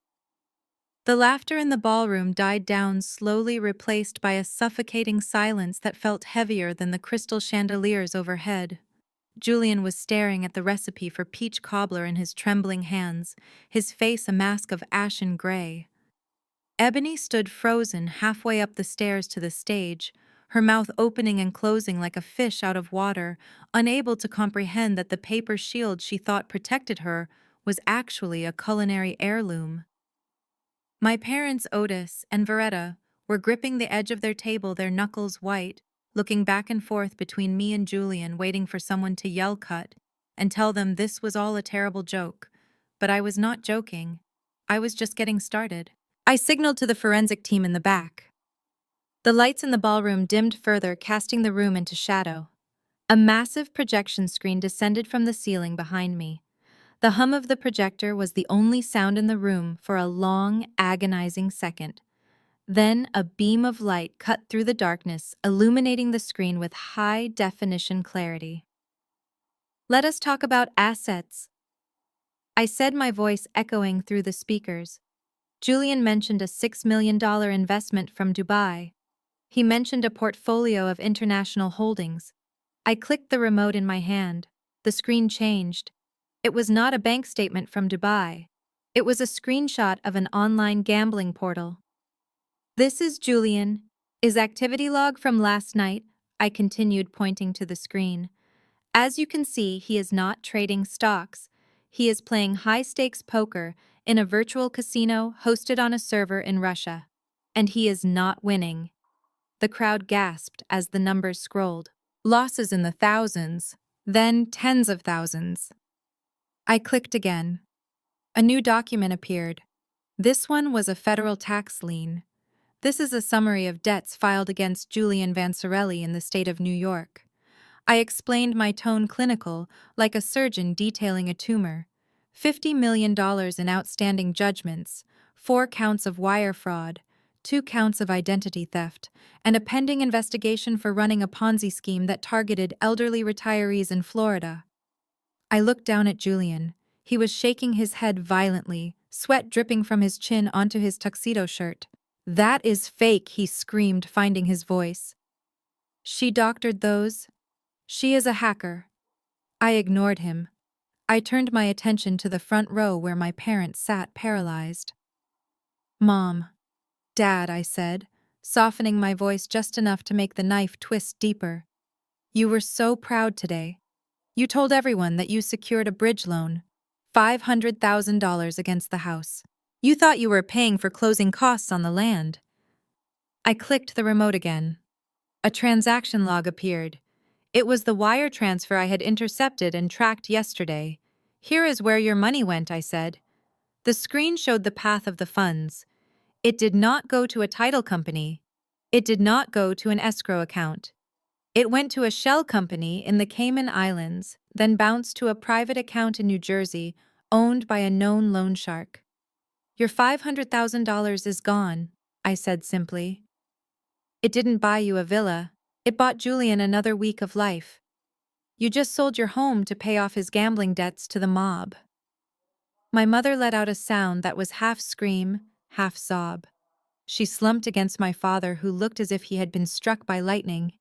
The laughter in the ballroom died down, slowly replaced by a suffocating silence that felt heavier than the crystal chandeliers overhead. Julian was staring at the recipe for peach cobbler in his trembling hands, his face a mask of ashen gray. Ebony stood frozen halfway up the stairs to the stage, her mouth opening and closing like a fish out of water, unable to comprehend that the paper shield she thought protected her was actually a culinary heirloom. My parents, Otis and Veretta, were gripping the edge of their table, their knuckles white, looking back and forth between me and Julian, waiting for someone to yell cut and tell them this was all a terrible joke. But I was not joking. I was just getting started. I signaled to the forensic team in the back. The lights in the ballroom dimmed further, casting the room into shadow. A massive projection screen descended from the ceiling behind me. The hum of the projector was the only sound in the room for a long, agonizing second. Then a beam of light cut through the darkness, illuminating the screen with high-definition clarity. "Let us talk about assets," I said, my voice echoing through the speakers. Julian mentioned a $6 million investment from Dubai. He mentioned a portfolio of international holdings. I clicked the remote in my hand. The screen changed. It was not a bank statement from Dubai. It was a screenshot of an online gambling portal. "This is Julian. Is activity log from last night," I continued, pointing to the screen. "As you can see, he is not trading stocks. He is playing high-stakes poker in a virtual casino hosted on a server in Russia. And he is not winning." The crowd gasped as the numbers scrolled. Losses in the thousands, then tens of thousands. I clicked again. A new document appeared. This one was a federal tax lien. "This is a summary of debts filed against Julian Vancerelli in the state of New York." I explained, my tone clinical, like a surgeon detailing a tumor. $50 million in outstanding judgments, 4 counts of wire fraud, 2 counts of identity theft, and a pending investigation for running a Ponzi scheme that targeted elderly retirees in Florida. I looked down at Julian. He was shaking his head violently, sweat dripping from his chin onto his tuxedo shirt. "That is fake," he screamed, finding his voice. "She doctored those. She is a hacker." I ignored him. I turned my attention to the front row where my parents sat paralyzed. "Mom, Dad," I said, softening my voice just enough to make the knife twist deeper. "You were so proud today. You told everyone that you secured a bridge loan, $500,000 against the house. You thought you were paying for closing costs on the land." I clicked the remote again. A transaction log appeared. It was the wire transfer I had intercepted and tracked yesterday. "Here is where your money went," I said. The screen showed the path of the funds. It did not go to a title company. It did not go to an escrow account. It went to a shell company in the Cayman Islands, then bounced to a private account in New Jersey, owned by a known loan shark. "Your $500,000 is gone," I said simply. "It didn't buy you a villa. It bought Julian another week of life. You just sold your home to pay off his gambling debts to the mob." My mother let out a sound that was half scream, half sob. She slumped against my father, who looked as if he had been struck by lightning.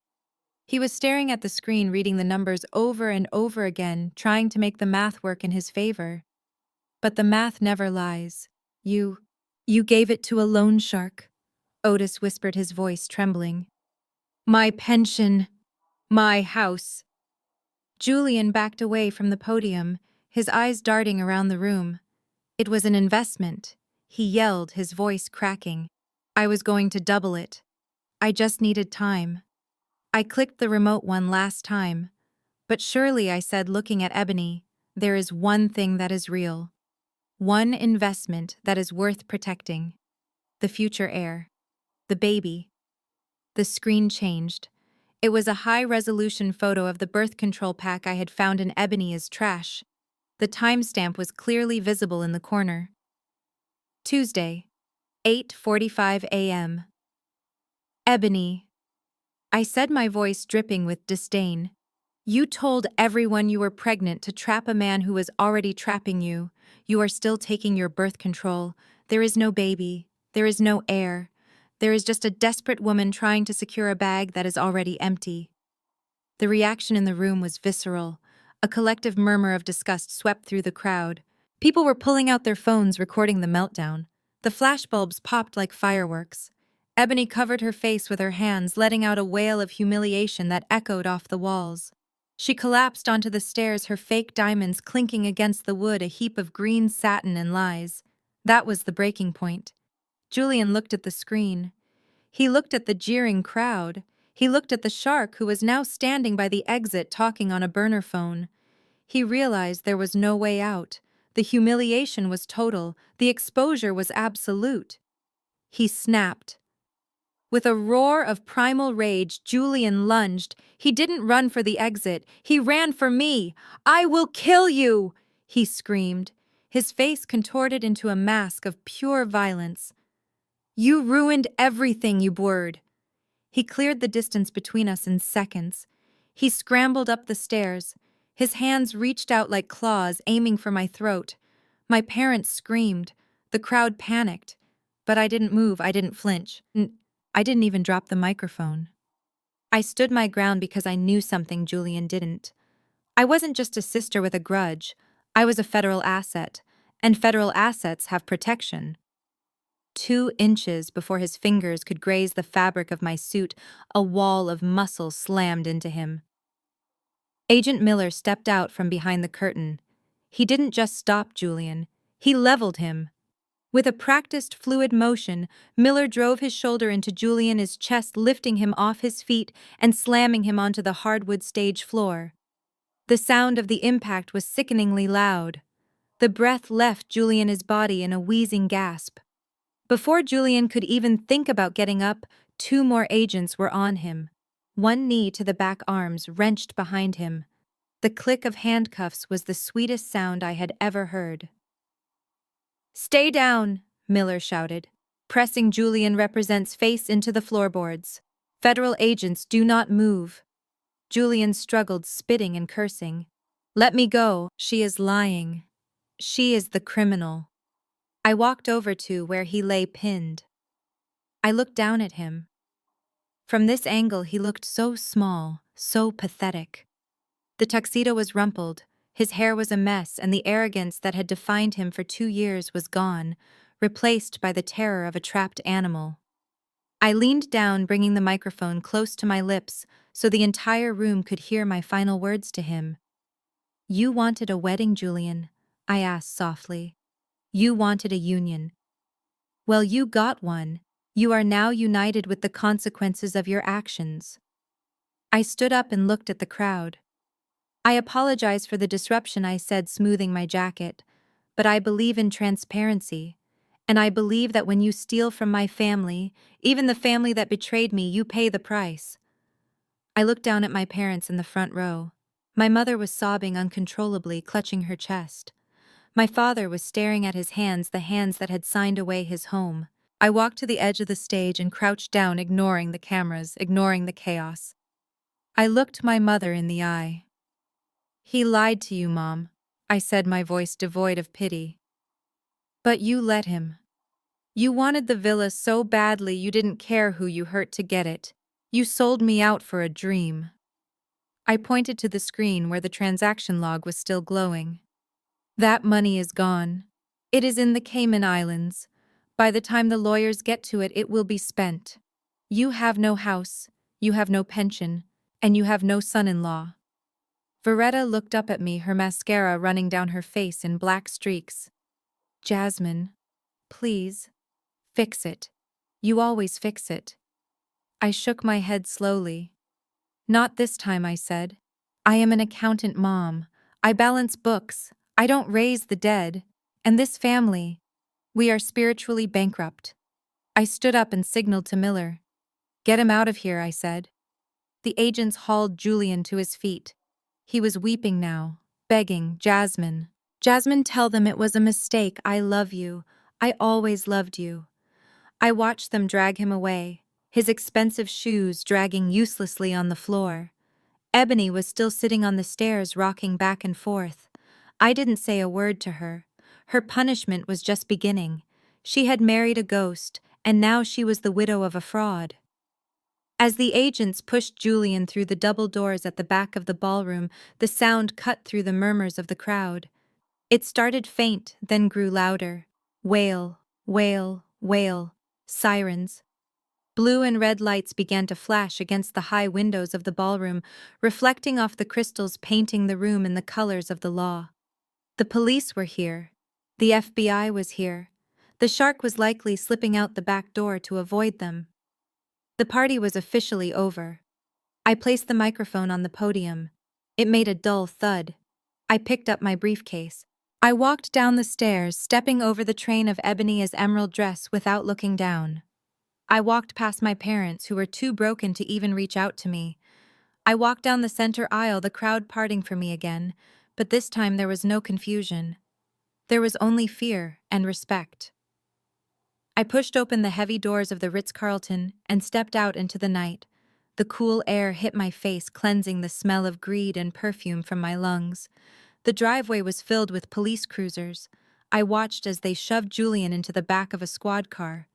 He was staring at the screen, reading the numbers over and over again, trying to make the math work in his favor. But the math never lies. You gave it to a loan shark, Otis whispered, his voice trembling. My pension, my house. Julian backed away from the podium, his eyes darting around the room. It was an investment, he yelled, his voice cracking. I was going to double it. I just needed time. I clicked the remote one last time. But surely, I said, looking at Ebony, there is one thing that is real. One investment that is worth protecting. The future heir. The baby. The screen changed. It was a high-resolution photo of the birth control pack I had found in Ebony's trash. The timestamp was clearly visible in the corner. Tuesday, 8:45 a.m. Ebony. I said, my voice dripping with disdain. You told everyone you were pregnant to trap a man who was already trapping you. You are still taking your birth control. There is no baby. There is no heir. There is just a desperate woman trying to secure a bag that is already empty. The reaction in the room was visceral. A collective murmur of disgust swept through the crowd. People were pulling out their phones, recording the meltdown. The flashbulbs popped like fireworks. Ebony covered her face with her hands, letting out a wail of humiliation that echoed off the walls. She collapsed onto the stairs, her fake diamonds clinking against the wood, a heap of green satin and lies. That was the breaking point. Julian looked at the screen. He looked at the jeering crowd. He looked at the shark, who was now standing by the exit talking on a burner phone. He realized there was no way out. The humiliation was total. The exposure was absolute. He snapped. With a roar of primal rage, Julian lunged. He didn't run for the exit. He ran for me. I will kill you, he screamed, his face contorted into a mask of pure violence. You ruined everything, you blurred. He cleared the distance between us in seconds. He scrambled up the stairs. His hands reached out like claws, aiming for my throat. My parents screamed. The crowd panicked. But I didn't move. I didn't flinch. I didn't even drop the microphone. I stood my ground because I knew something Julian didn't. I wasn't just a sister with a grudge. I was a federal asset, and federal assets have protection. 2 inches before his fingers could graze the fabric of my suit, a wall of muscle slammed into him. Agent Miller stepped out from behind the curtain. He didn't just stop Julian. He leveled him. With a practiced, fluid motion, Miller drove his shoulder into Julian's chest, lifting him off his feet and slamming him onto the hardwood stage floor. The sound of the impact was sickeningly loud. The breath left Julian's body in a wheezing gasp. Before Julian could even think about getting up, 2 more agents were on him. One knee to the back, arms wrenched behind him. The click of handcuffs was the sweetest sound I had ever heard. Stay down, Miller shouted, pressing Julian Represent's face into the floorboards. Federal agents, do not move. Julian struggled, spitting and cursing. Let me go. She is lying. She is the criminal. I walked over to where he lay pinned. I looked down at him. From this angle, he looked so small, so pathetic. The tuxedo was rumpled, his hair was a mess, and the arrogance that had defined him for 2 years was gone, replaced by the terror of a trapped animal. I leaned down, bringing the microphone close to my lips so the entire room could hear my final words to him. You wanted a wedding, Julian, I asked softly. You wanted a union. Well, you got one. You are now united with the consequences of your actions. I stood up and looked at the crowd. I apologize for the disruption, I said, smoothing my jacket, but I believe in transparency, and I believe that when you steal from my family, even the family that betrayed me, you pay the price. I looked down at my parents in the front row. My mother was sobbing uncontrollably, clutching her chest. My father was staring at his hands, the hands that had signed away his home. I walked to the edge of the stage and crouched down, ignoring the cameras, ignoring the chaos. I looked my mother in the eye. He lied to you, Mom, I said, my voice devoid of pity. But you let him. You wanted the villa so badly you didn't care who you hurt to get it. You sold me out for a dream. I pointed to the screen where the transaction log was still glowing. That money is gone. It is in the Cayman Islands. By the time the lawyers get to it, it will be spent. You have no house, you have no pension, and you have no son-in-law. Veretta looked up at me, her mascara running down her face in black streaks. Jasmine, please, fix it. You always fix it. I shook my head slowly. Not this time, I said. I am an accountant mom. I balance books. I don't raise the dead. And this family, we are spiritually bankrupt. I stood up and signaled to Miller. Get him out of here, I said. The agents hauled Julian to his feet. He was weeping now, begging, Jasmine. Jasmine, tell them it was a mistake. I love you. I always loved you. I watched them drag him away, his expensive shoes dragging uselessly on the floor. Ebony was still sitting on the stairs, rocking back and forth. I didn't say a word to her. Her punishment was just beginning. She had married a ghost, and now she was the widow of a fraud. As the agents pushed Julian through the double doors at the back of the ballroom, the sound cut through the murmurs of the crowd. It started faint, then grew louder. Wail, wail, wail. Sirens. Blue and red lights began to flash against the high windows of the ballroom, reflecting off the crystals painting the room in the colors of the law. The police were here. The FBI was here. The shark was likely slipping out the back door to avoid them. The party was officially over. I placed the microphone on the podium. It made a dull thud. I picked up my briefcase. I walked down the stairs, stepping over the train of Ebony's emerald dress without looking down. I walked past my parents, who were too broken to even reach out to me. I walked down the center aisle, the crowd parting for me again, but this time there was no confusion. There was only fear and respect. I pushed open the heavy doors of the Ritz-Carlton and stepped out into the night. The cool air hit my face, cleansing the smell of greed and perfume from my lungs. The driveway was filled with police cruisers. I watched as they shoved Julian into the back of a squad car.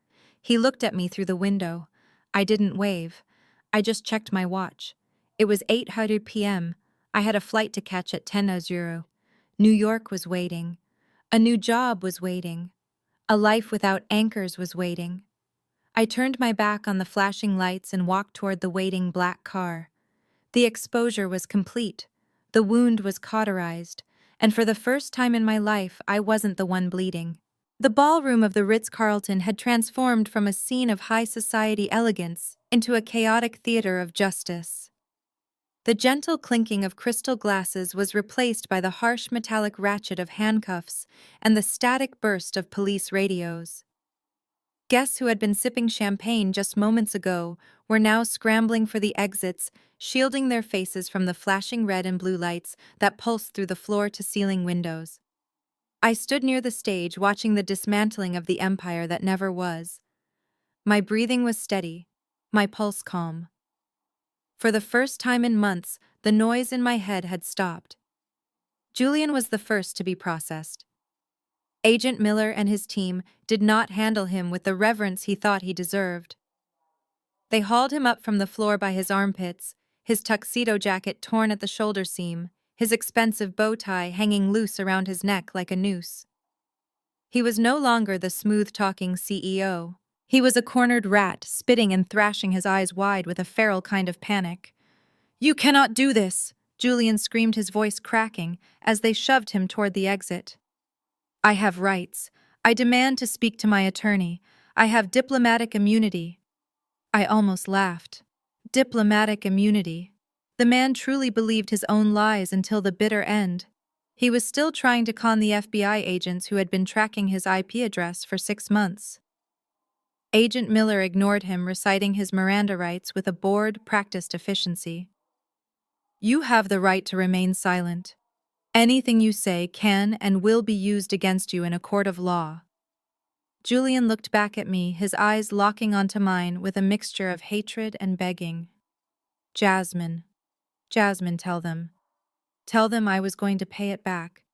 He looked at me through the window. I didn't wave. I just checked my watch. It was 8:00 p.m. I had a flight to catch at 10:00. New York was waiting. A new job was waiting. A life without anchors was waiting. I turned my back on the flashing lights and walked toward the waiting black car. The exposure was complete. The wound was cauterized, and for the first time in my life, I wasn't the one bleeding. The ballroom of the Ritz-Carlton had transformed from a scene of high society elegance into a chaotic theater of justice. The gentle clinking of crystal glasses was replaced by the harsh metallic ratchet of handcuffs and the static burst of police radios. Guests who had been sipping champagne just moments ago were now scrambling for the exits, shielding their faces from the flashing red and blue lights that pulsed through the floor-to-ceiling windows. I stood near the stage, watching the dismantling of the empire that never was. My breathing was steady, my pulse calm. For the first time in months, the noise in my head had stopped. Julian was the first to be processed. Agent Miller and his team did not handle him with the reverence he thought he deserved. They hauled him up from the floor by his armpits, his tuxedo jacket torn at the shoulder seam, his expensive bow tie hanging loose around his neck like a noose. He was no longer the smooth-talking CEO. He was a cornered rat, spitting and thrashing his eyes wide with a feral kind of panic. "You cannot do this!" Julian screamed, his voice cracking, as they shoved him toward the exit. "I have rights. I demand to speak to my attorney. I have diplomatic immunity." I almost laughed. Diplomatic immunity. The man truly believed his own lies until the bitter end. He was still trying to con the FBI agents who had been tracking his IP address for 6 months. Agent Miller ignored him, reciting his Miranda rights with a bored, practiced efficiency. "You have the right to remain silent. Anything you say can and will be used against you in a court of law." Julian looked back at me, his eyes locking onto mine with a mixture of hatred and begging. Jasmine. Jasmine, tell them. Tell them I was going to pay it back.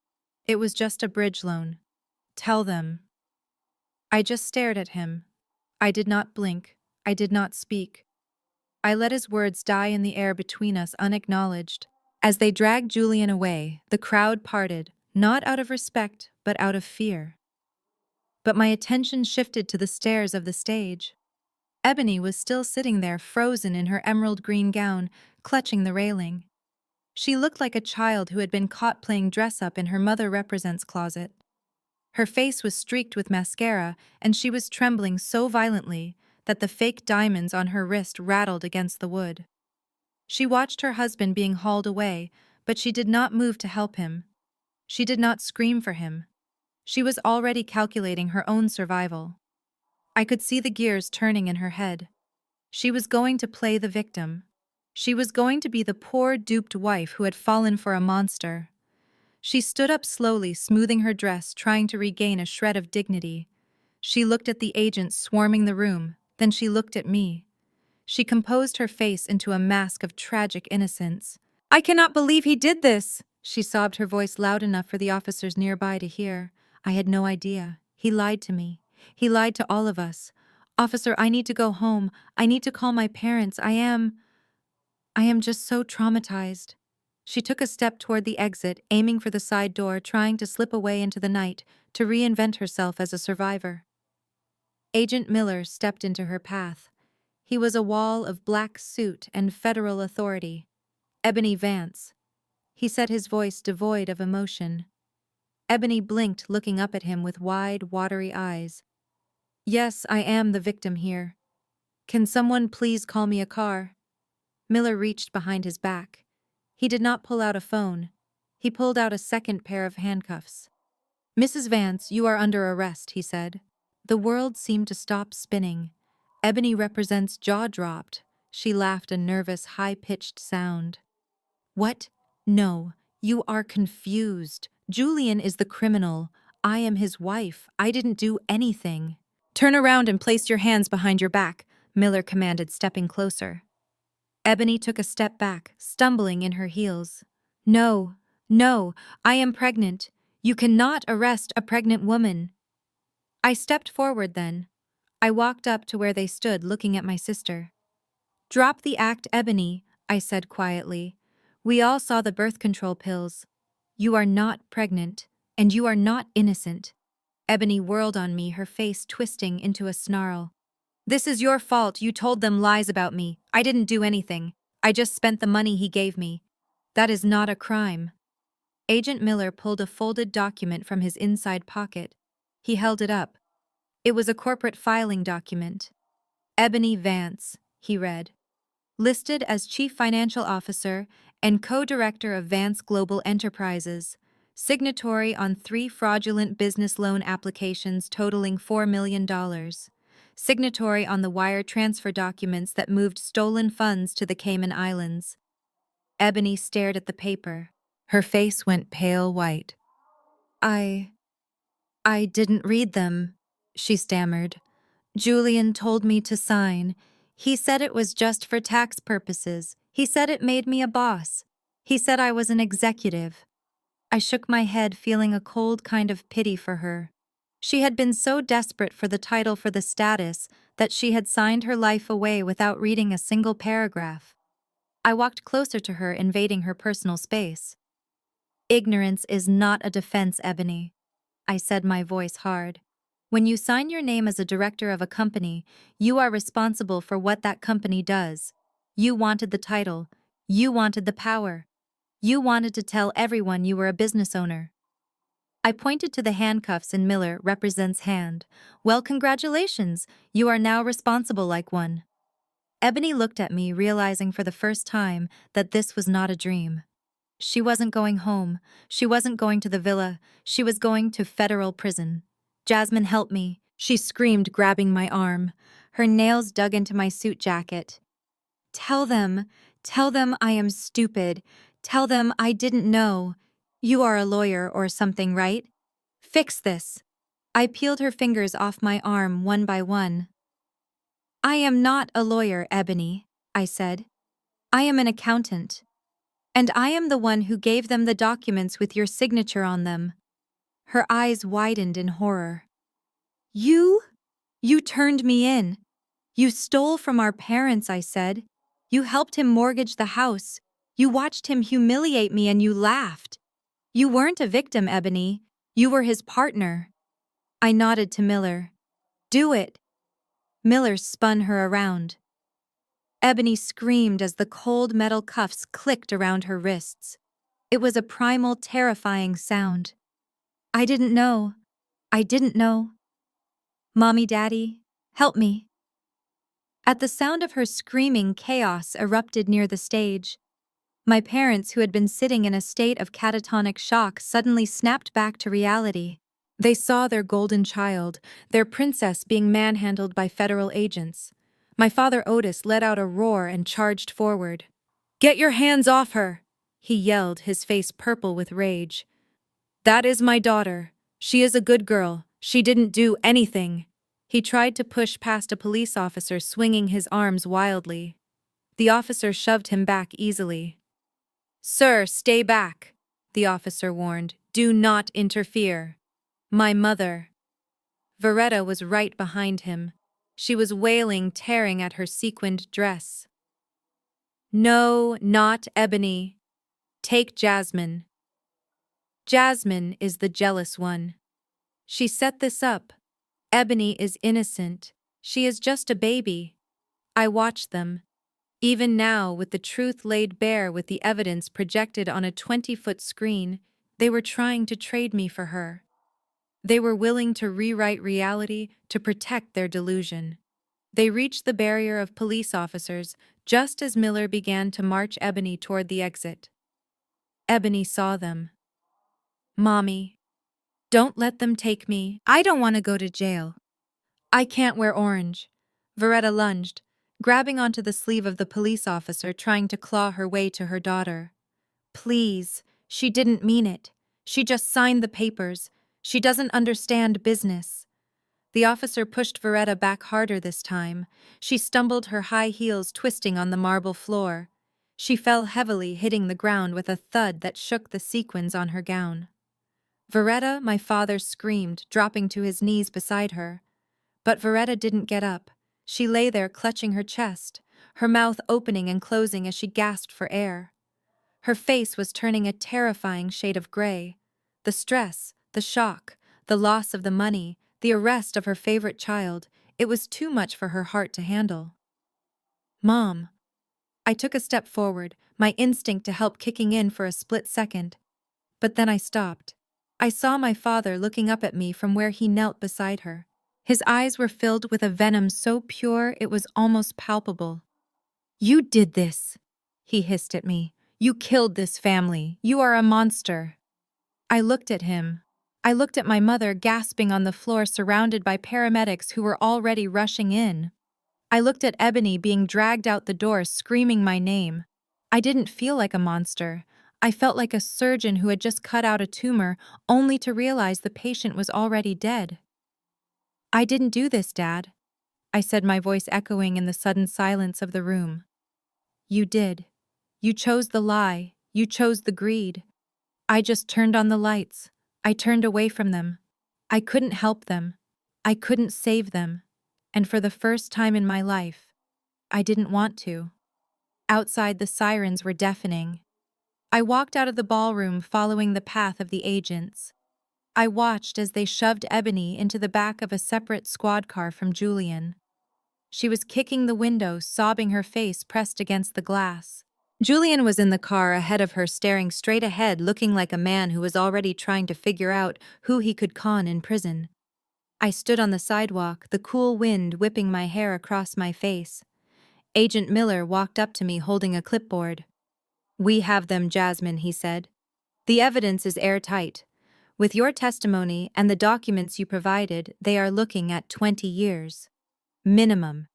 It was just a bridge loan. Tell them. I just stared at him. I did not blink. I did not speak. I let his words die in the air between us unacknowledged. As they dragged Julian away, the crowd parted, not out of respect, but out of fear. But my attention shifted to the stairs of the stage. Ebony was still sitting there, frozen in her emerald green gown, clutching the railing. She looked like a child who had been caught playing dress-up in her mother represents closet. Her face was streaked with mascara, and she was trembling so violently that the fake diamonds on her wrist rattled against the wood. She watched her husband being hauled away, but she did not move to help him. She did not scream for him. She was already calculating her own survival. I could see the gears turning in her head. She was going to play the victim. She was going to be the poor, duped wife who had fallen for a monster. She stood up slowly, smoothing her dress, trying to regain a shred of dignity. She looked at the agents swarming the room, then she looked at me. She composed her face into a mask of tragic innocence. "I cannot believe he did this!" She sobbed, her voice loud enough for the officers nearby to hear. "I had no idea. He lied to me. He lied to all of us. Officer, I need to go home. I need to call my parents. I am just so traumatized." She took a step toward the exit, aiming for the side door, trying to slip away into the night, to reinvent herself as a survivor. Agent Miller stepped into her path. He was a wall of black suit and federal authority. Ebony Vance. He said, his voice devoid of emotion. Ebony blinked, looking up at him with wide, watery eyes. "Yes, I am the victim here. Can someone please call me a car?" Miller reached behind his back. He did not pull out a phone. He pulled out a second pair of handcuffs. "Mrs. Vance, you are under arrest," he said. The world seemed to stop spinning. Ebony Represent's jaw dropped. She laughed a nervous, high-pitched sound. "What? No, you are confused. Julian is the criminal. I am his wife. I didn't do anything." "Turn around and place your hands behind your back," Miller commanded, stepping closer. Ebony took a step back, stumbling in her heels. "No, no, I am pregnant. You cannot arrest a pregnant woman." I stepped forward then. I walked up to where they stood, looking at my sister. "Drop the act, Ebony," I said quietly. "We all saw the birth control pills. You are not pregnant, and you are not innocent." Ebony whirled on me, her face twisting into a snarl. "This is your fault. You told them lies about me. I didn't do anything. I just spent the money he gave me. That is not a crime." Agent Miller pulled a folded document from his inside pocket. He held it up. It was a corporate filing document. "Ebony Vance," he read. "Listed as Chief Financial Officer and Co-Director of Vance Global Enterprises. Signatory on 3 fraudulent business loan applications totaling $4 million. Signatory on the wire transfer documents that moved stolen funds to the Cayman Islands." Ebony stared at the paper. Her face went pale white. I didn't read them," she stammered. "Julian told me to sign. He said it was just for tax purposes. He said it made me a boss. He said I was an executive." I shook my head, feeling a cold kind of pity for her. She had been so desperate for the title, for the status, that she had signed her life away without reading a single paragraph. I walked closer to her, invading her personal space. "Ignorance is not a defense, Ebony," I said, my voice hard. "When you sign your name as a director of a company, you are responsible for what that company does. You wanted the title. You wanted the power. You wanted to tell everyone you were a business owner." I pointed to the handcuffs in Miller Represent's hand. "Well, congratulations. You are now responsible like one." Ebony looked at me, realizing for the first time that this was not a dream. She wasn't going home. She wasn't going to the villa. She was going to federal prison. "Jasmine, help me," she screamed, grabbing my arm. Her nails dug into my suit jacket. Tell them I am stupid. Tell them I didn't know. You are a lawyer or something, right? Fix this." I peeled her fingers off my arm one by one. "I am not a lawyer, Ebony," I said. "I am an accountant. And I am the one who gave them the documents with your signature on them." Her eyes widened in horror. You? You turned me in. You stole from our parents, I said. You helped him mortgage the house. You watched him humiliate me and you laughed. You weren't a victim, Ebony. You were his partner. I nodded to Miller. Do it. Miller spun her around. Ebony screamed as the cold metal cuffs clicked around her wrists. It was a primal, terrifying sound. I didn't know. I didn't know. Mommy, Daddy, help me. At the sound of her screaming, chaos erupted near the stage. My parents, who had been sitting in a state of catatonic shock, suddenly snapped back to reality. They saw their golden child, their princess, being manhandled by federal agents. My father Otis let out a roar and charged forward. "Get your hands off her!" he yelled, his face purple with rage. "That is my daughter. She is a good girl. She didn't do anything." He tried to push past a police officer, swinging his arms wildly. The officer shoved him back easily. "Sir, stay back," the officer warned. "Do not interfere." My mother. Veretta was right behind him. She was wailing, tearing at her sequined dress. "No, not Ebony. Take Jasmine. Jasmine is the jealous one. She set this up. Ebony is innocent. She is just a baby." I watched them. Even now, with the truth laid bare, with the evidence projected on a 20-foot screen, they were trying to trade me for her. They were willing to rewrite reality to protect their delusion. They reached the barrier of police officers just as Miller began to march Ebony toward the exit. Ebony saw them. "Mommy, don't let them take me. I don't want to go to jail. I can't wear orange." Veretta lunged, grabbing onto the sleeve of the police officer, trying to claw her way to her daughter. "Please, she didn't mean it. She just signed the papers. She doesn't understand business." The officer pushed Veretta back harder this time. She stumbled, her high heels twisting on the marble floor. She fell heavily, hitting the ground with a thud that shook the sequins on her gown. "Veretta," my father screamed, dropping to his knees beside her. But Veretta didn't get up. She lay there clutching her chest, her mouth opening and closing as she gasped for air. Her face was turning a terrifying shade of gray. The stress, the shock, the loss of the money, the arrest of her favorite child, it was too much for her heart to handle. "Mom." I took a step forward, my instinct to help kicking in for a split second. But then I stopped. I saw my father looking up at me from where he knelt beside her. His eyes were filled with a venom so pure it was almost palpable. "You did this," he hissed at me. "You killed this family. You are a monster." I looked at him. I looked at my mother gasping on the floor, surrounded by paramedics who were already rushing in. I looked at Ebony being dragged out the door, screaming my name. I didn't feel like a monster. I felt like a surgeon who had just cut out a tumor, only to realize the patient was already dead. "I didn't do this, Dad," I said, my voice echoing in the sudden silence of the room. "You did. You chose the lie. You chose the greed. I just turned on the lights. I turned away from them. I couldn't help them. I couldn't save them. And for the first time in my life, I didn't want to." Outside, the sirens were deafening. I walked out of the ballroom, following the path of the agents. I watched as they shoved Ebony into the back of a separate squad car from Julian. She was kicking the window, sobbing, her face pressed against the glass. Julian was in the car ahead of her, staring straight ahead, looking like a man who was already trying to figure out who he could con in prison. I stood on the sidewalk, the cool wind whipping my hair across my face. Agent Miller walked up to me holding a clipboard. "We have them, Jasmine," he said. "The evidence is airtight. With your testimony and the documents you provided, they are looking at 20 years. Minimum."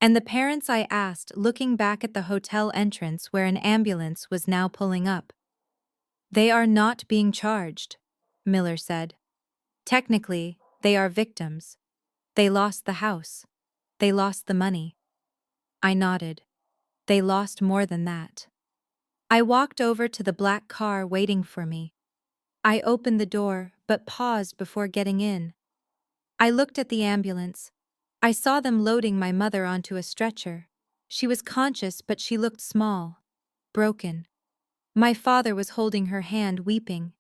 And the parents I asked, looking back at the hotel entrance where an ambulance was now pulling up. "They are not being charged," Miller said. "Technically, they are victims. They lost the house. They lost the money." I nodded. They lost more than that. I walked over to the black car waiting for me. I opened the door, but paused before getting in. I looked at the ambulance. I saw them loading my mother onto a stretcher. She was conscious, but she looked small, broken. My father was holding her hand, weeping.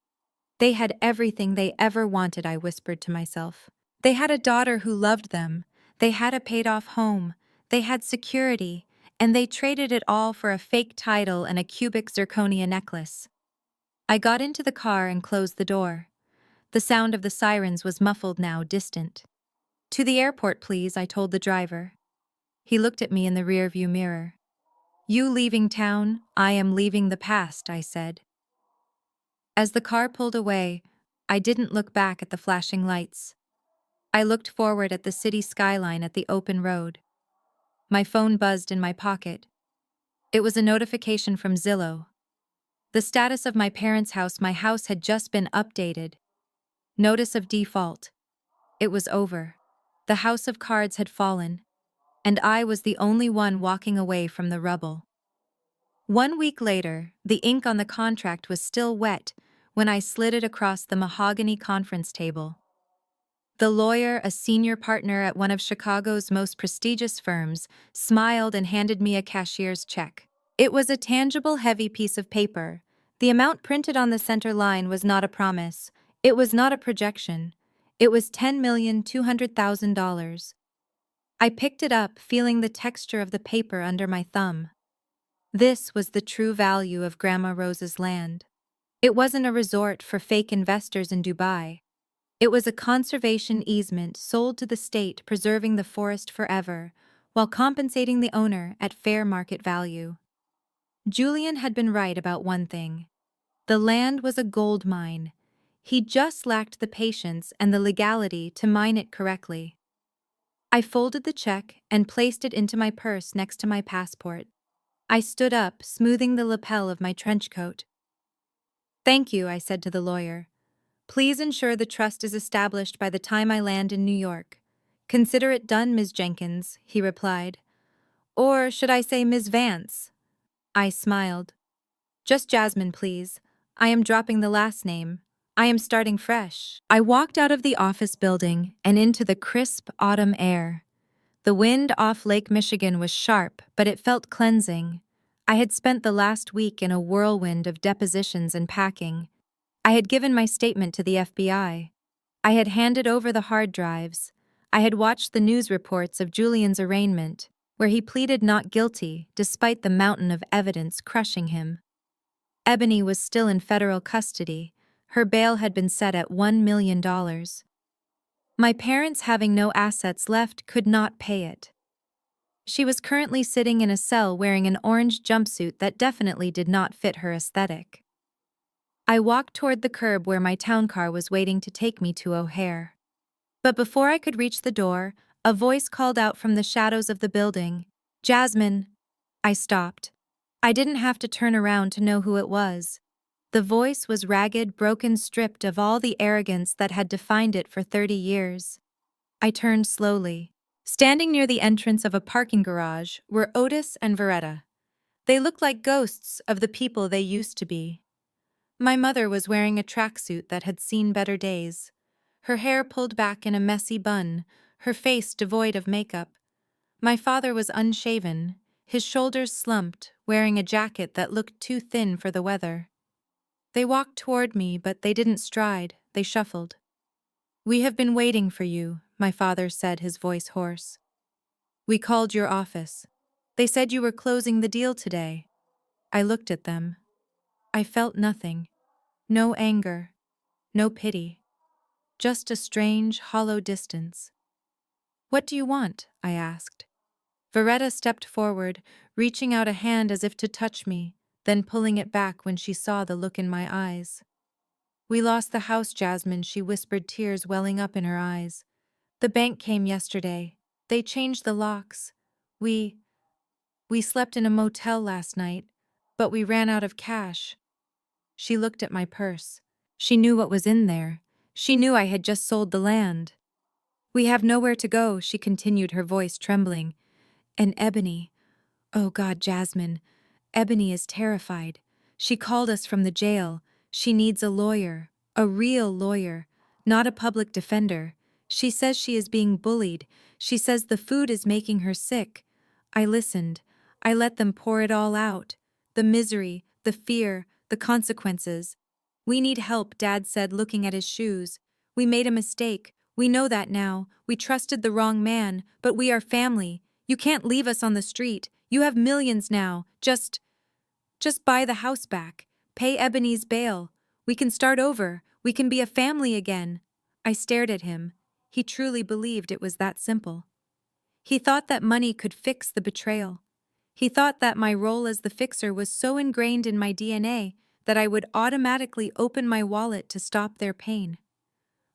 They had everything they ever wanted, I whispered to myself. They had a daughter who loved them. They had a paid-off home. They had security, and they traded it all for a fake title and a cubic zirconia necklace. I got into the car and closed the door. The sound of the sirens was muffled now, distant. "To the airport, please," I told the driver. He looked at me in the rearview mirror. "You leaving town, I am leaving the past," I said. As the car pulled away, I didn't look back at the flashing lights. I looked forward at the city skyline at the open road. My phone buzzed in my pocket. It was a notification from Zillow. The status of my parents' house, my house had just been updated. Notice of default. It was over. The house of cards had fallen, and I was the only one walking away from the rubble. 1 week later, the ink on the contract was still wet when I slid it across the mahogany conference table. The lawyer, a senior partner at one of Chicago's most prestigious firms, smiled and handed me a cashier's check. It was a tangible, heavy piece of paper. The amount printed on the center line was not a promise. It was not a projection. It was $10,200,000. I picked it up, feeling the texture of the paper under my thumb. This was the true value of Grandma Rose's land. It wasn't a resort for fake investors in Dubai. It was a conservation easement sold to the state, preserving the forest forever, while compensating the owner at fair market value. Julian had been right about one thing. The land was a gold mine. He just lacked the patience and the legality to mine it correctly. I folded the check and placed it into my purse next to my passport. I stood up, smoothing the lapel of my trench coat. "Thank you," I said to the lawyer. "Please ensure the trust is established by the time I land in New York." "Consider it done, Ms. Jenkins," he replied. "Or should I say Ms. Vance?" I smiled. "Just Jasmine, please. I am dropping the last name. I am starting fresh." I walked out of the office building and into the crisp autumn air. The wind off Lake Michigan was sharp, but it felt cleansing. I had spent the last week in a whirlwind of depositions and packing. I had given my statement to the FBI. I had handed over the hard drives. I had watched the news reports of Julian's arraignment, where he pleaded not guilty despite the mountain of evidence crushing him. Ebony was still in federal custody. Her bail had been set at $1 million. My parents, having no assets left, could not pay it. She was currently sitting in a cell wearing an orange jumpsuit that definitely did not fit her aesthetic. I walked toward the curb where my town car was waiting to take me to O'Hare. But before I could reach the door, a voice called out from the shadows of the building, "Jasmine." I stopped. I didn't have to turn around to know who it was. The voice was ragged, broken, stripped of all the arrogance that had defined it for 30 years. I turned slowly. Standing near the entrance of a parking garage were Otis and Veretta. They looked like ghosts of the people they used to be. My mother was wearing a tracksuit that had seen better days. Her hair pulled back in a messy bun, her face devoid of makeup. My father was unshaven, his shoulders slumped, wearing a jacket that looked too thin for the weather. They walked toward me, but they didn't stride, they shuffled. "We have been waiting for you," my father said, his voice hoarse. "We called your office. They said you were closing the deal today." I looked at them. I felt nothing. No anger. No pity. Just a strange, hollow distance. "What do you want?" I asked. Veretta stepped forward, reaching out a hand as if to touch me, then pulling it back when she saw the look in my eyes. "We lost the house, Jasmine," she whispered, tears welling up in her eyes. "The bank came yesterday. They changed the locks. We slept in a motel last night, but we ran out of cash." She looked at my purse. She knew what was in there. She knew I had just sold the land. "We have nowhere to go," she continued, her voice trembling. "And Ebony, oh God, Jasmine, Ebony is terrified. She called us from the jail. She needs a lawyer, a real lawyer, not a public defender. She says she is being bullied. She says the food is making her sick. I listened. I let them pour it all out. The misery, the fear, the consequences. We need help, Dad said, looking at his shoes. We made a mistake. We know that now. We trusted the wrong man, but we are family. You can't leave us on the street. You have millions now. Just buy the house back. Pay Ebony's bail. We can start over. We can be a family again. I stared at him. He truly believed it was that simple. He thought that money could fix the betrayal. He thought that my role as the fixer was so ingrained in my DNA that I would automatically open my wallet to stop their pain.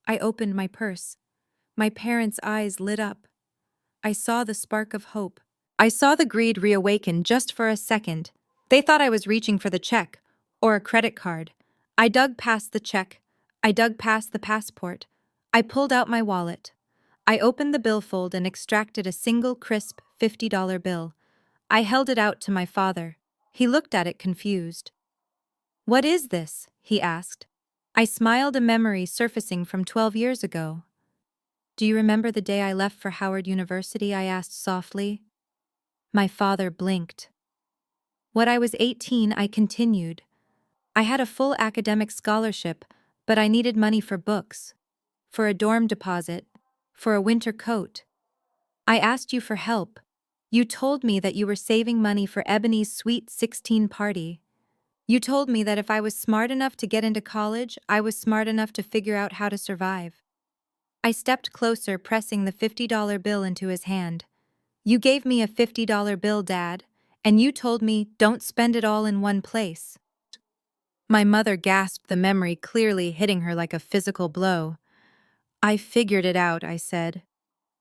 I opened my purse. My parents' eyes lit up. I saw the spark of hope. I saw the greed reawaken just for a second. They thought I was reaching for the check, or a credit card. I dug past the check. I dug past the passport. I pulled out my wallet. I opened the billfold and extracted a single crisp $50 bill. I held it out to my father. He looked at it confused. "What is this?" he asked. I smiled, a memory surfacing from 12 years ago. "Do you remember the day I left for Howard University?" I asked softly. My father blinked. When I was 18, I continued. I had a full academic scholarship, but I needed money for books, for a dorm deposit, for a winter coat. I asked you for help. You told me that you were saving money for Ebony's sweet 16 party. You told me that if I was smart enough to get into college, I was smart enough to figure out how to survive. I stepped closer, pressing the $50 bill into his hand. "You gave me a $50 bill, Dad, and you told me don't spend it all in one place." My mother gasped, the memory clearly hitting her like a physical blow. "I figured it out," I said.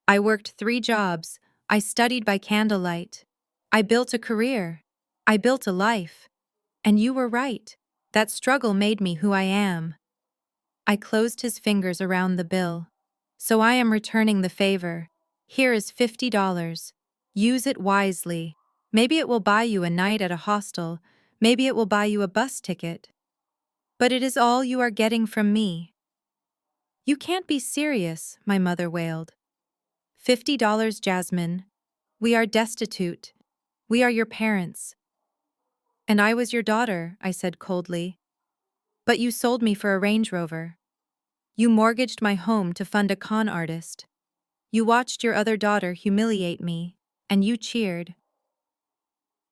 "I worked 3 jobs. I studied by candlelight. I built a career. I built a life. And you were right. That struggle made me who I am." I closed his fingers around the bill. "So I am returning the favor. Here is $50. Use it wisely. Maybe it will buy you a night at a hostel. Maybe it will buy you a bus ticket. But it is all you are getting from me." "You can't be serious," my mother wailed. $50, Jasmine. We are destitute. We are your parents. "And I was your daughter," I said coldly. "But you sold me for a Range Rover. You mortgaged my home to fund a con artist. You watched your other daughter humiliate me, and you cheered."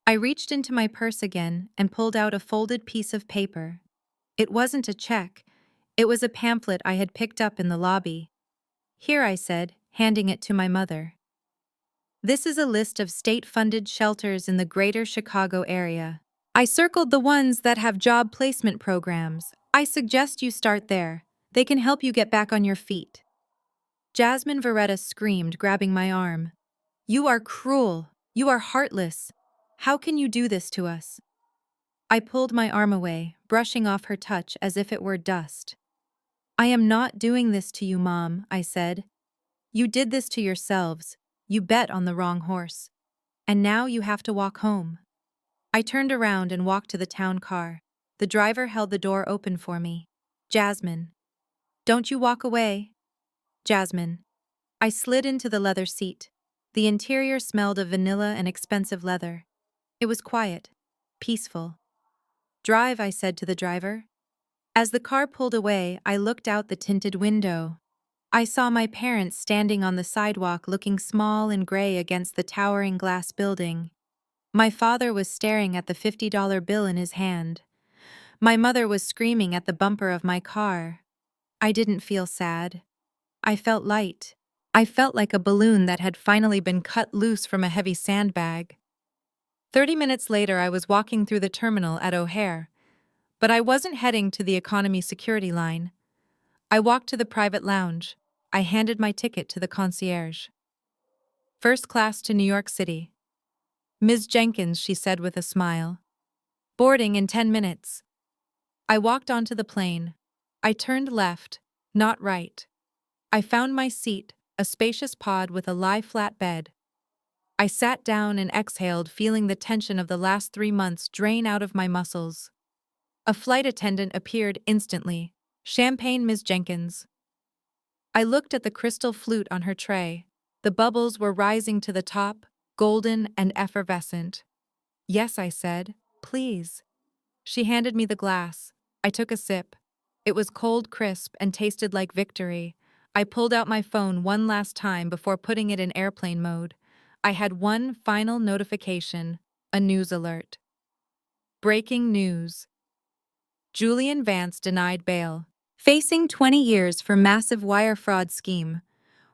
I reached into my purse again and pulled out a folded piece of paper. It wasn't a check. It was a pamphlet I had picked up in the lobby. "Here," I said, handing it to my mother. "This is a list of state-funded shelters in the greater Chicago area. I circled the ones that have job placement programs. I suggest you start there. They can help you get back on your feet." Jasmine Veretta screamed, grabbing my arm. "You are cruel. You are heartless. How can you do this to us?" I pulled my arm away, brushing off her touch as if it were dust. "I am not doing this to you, Mom," I said. "You did this to yourselves. You bet on the wrong horse. And now you have to walk home." I turned around and walked to the town car. The driver held the door open for me. "Jasmine. Don't you walk away." "Jasmine." I slid into the leather seat. The interior smelled of vanilla and expensive leather. It was quiet, peaceful. "Drive," I said to the driver. As the car pulled away, I looked out the tinted window. I saw my parents standing on the sidewalk, looking small and gray against the towering glass building. My father was staring at the $50 bill in his hand. My mother was screaming at the bumper of my car. I didn't feel sad. I felt light. I felt like a balloon that had finally been cut loose from a heavy sandbag. 30 minutes later, I was walking through the terminal at O'Hare. But I wasn't heading to the economy security line. I walked to the private lounge. I handed my ticket to the concierge. "First class to New York City." "Ms. Jenkins," she said with a smile. "Boarding in 10 minutes." I walked onto the plane. I turned left, not right. I found my seat, a spacious pod with a lie-flat bed. I sat down and exhaled, feeling the tension of the last 3 months drain out of my muscles. A flight attendant appeared instantly. "Champagne, Ms. Jenkins." I looked at the crystal flute on her tray. The bubbles were rising to the top, golden and effervescent. "Yes," I said. "Please." She handed me the glass. I took a sip. It was cold, crisp, and tasted like victory. I pulled out my phone one last time before putting it in airplane mode. I had one final notification, a news alert. Breaking news. Julian Vance denied bail. Facing 20 years for massive wire fraud scheme.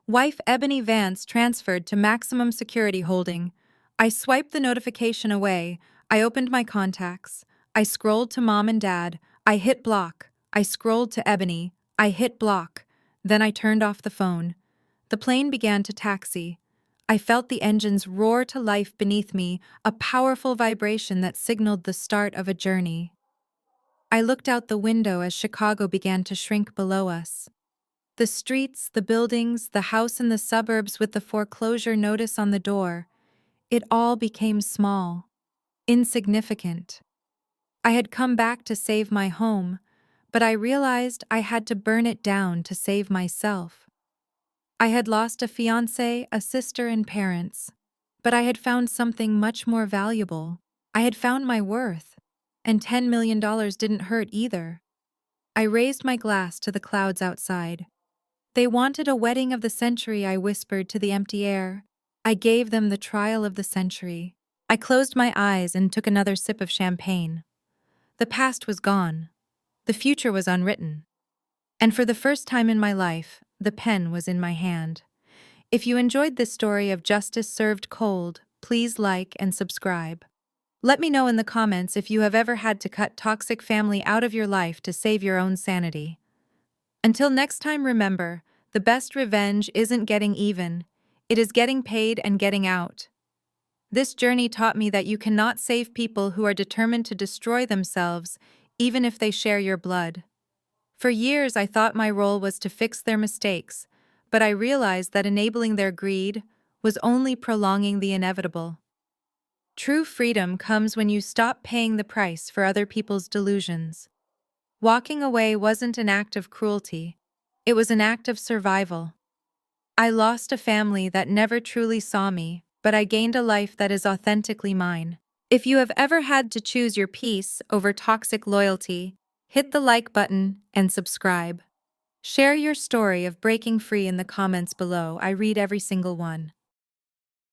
Wife Ebony Vance transferred to maximum security holding. I swiped the notification away. I opened my contacts. I scrolled to mom and dad. I hit block. I scrolled to Ebony. I hit block. Then I turned off the phone. The plane began to taxi. I felt the engines roar to life beneath me, a powerful vibration that signaled the start of a journey. I looked out the window as Chicago began to shrink below us. The streets, the buildings, the house in the suburbs with the foreclosure notice on the door, it all became small, insignificant. I had come back to save my home, but I realized I had to burn it down to save myself. I had lost a fiancé, a sister, and parents, but I had found something much more valuable. I had found my worth, and $10 million didn't hurt either. I raised my glass to the clouds outside. They wanted a wedding of the century, I whispered to the empty air. I gave them the trial of the century. I closed my eyes and took another sip of champagne. The past was gone. The future was unwritten. And for the first time in my life, the pen was in my hand. If you enjoyed this story of justice served cold, please like and subscribe. Let me know in the comments if you have ever had to cut toxic family out of your life to save your own sanity. Until next time, remember, the best revenge isn't getting even. It is getting paid and getting out. This journey taught me that you cannot save people who are determined to destroy themselves, even if they share your blood. For years, I thought my role was to fix their mistakes, but I realized that enabling their greed was only prolonging the inevitable. True freedom comes when you stop paying the price for other people's delusions. Walking away wasn't an act of cruelty. It was an act of survival. I lost a family that never truly saw me, but I gained a life that is authentically mine. If you have ever had to choose your peace over toxic loyalty, hit the like button and subscribe. Share your story of breaking free in the comments below. I read every single one.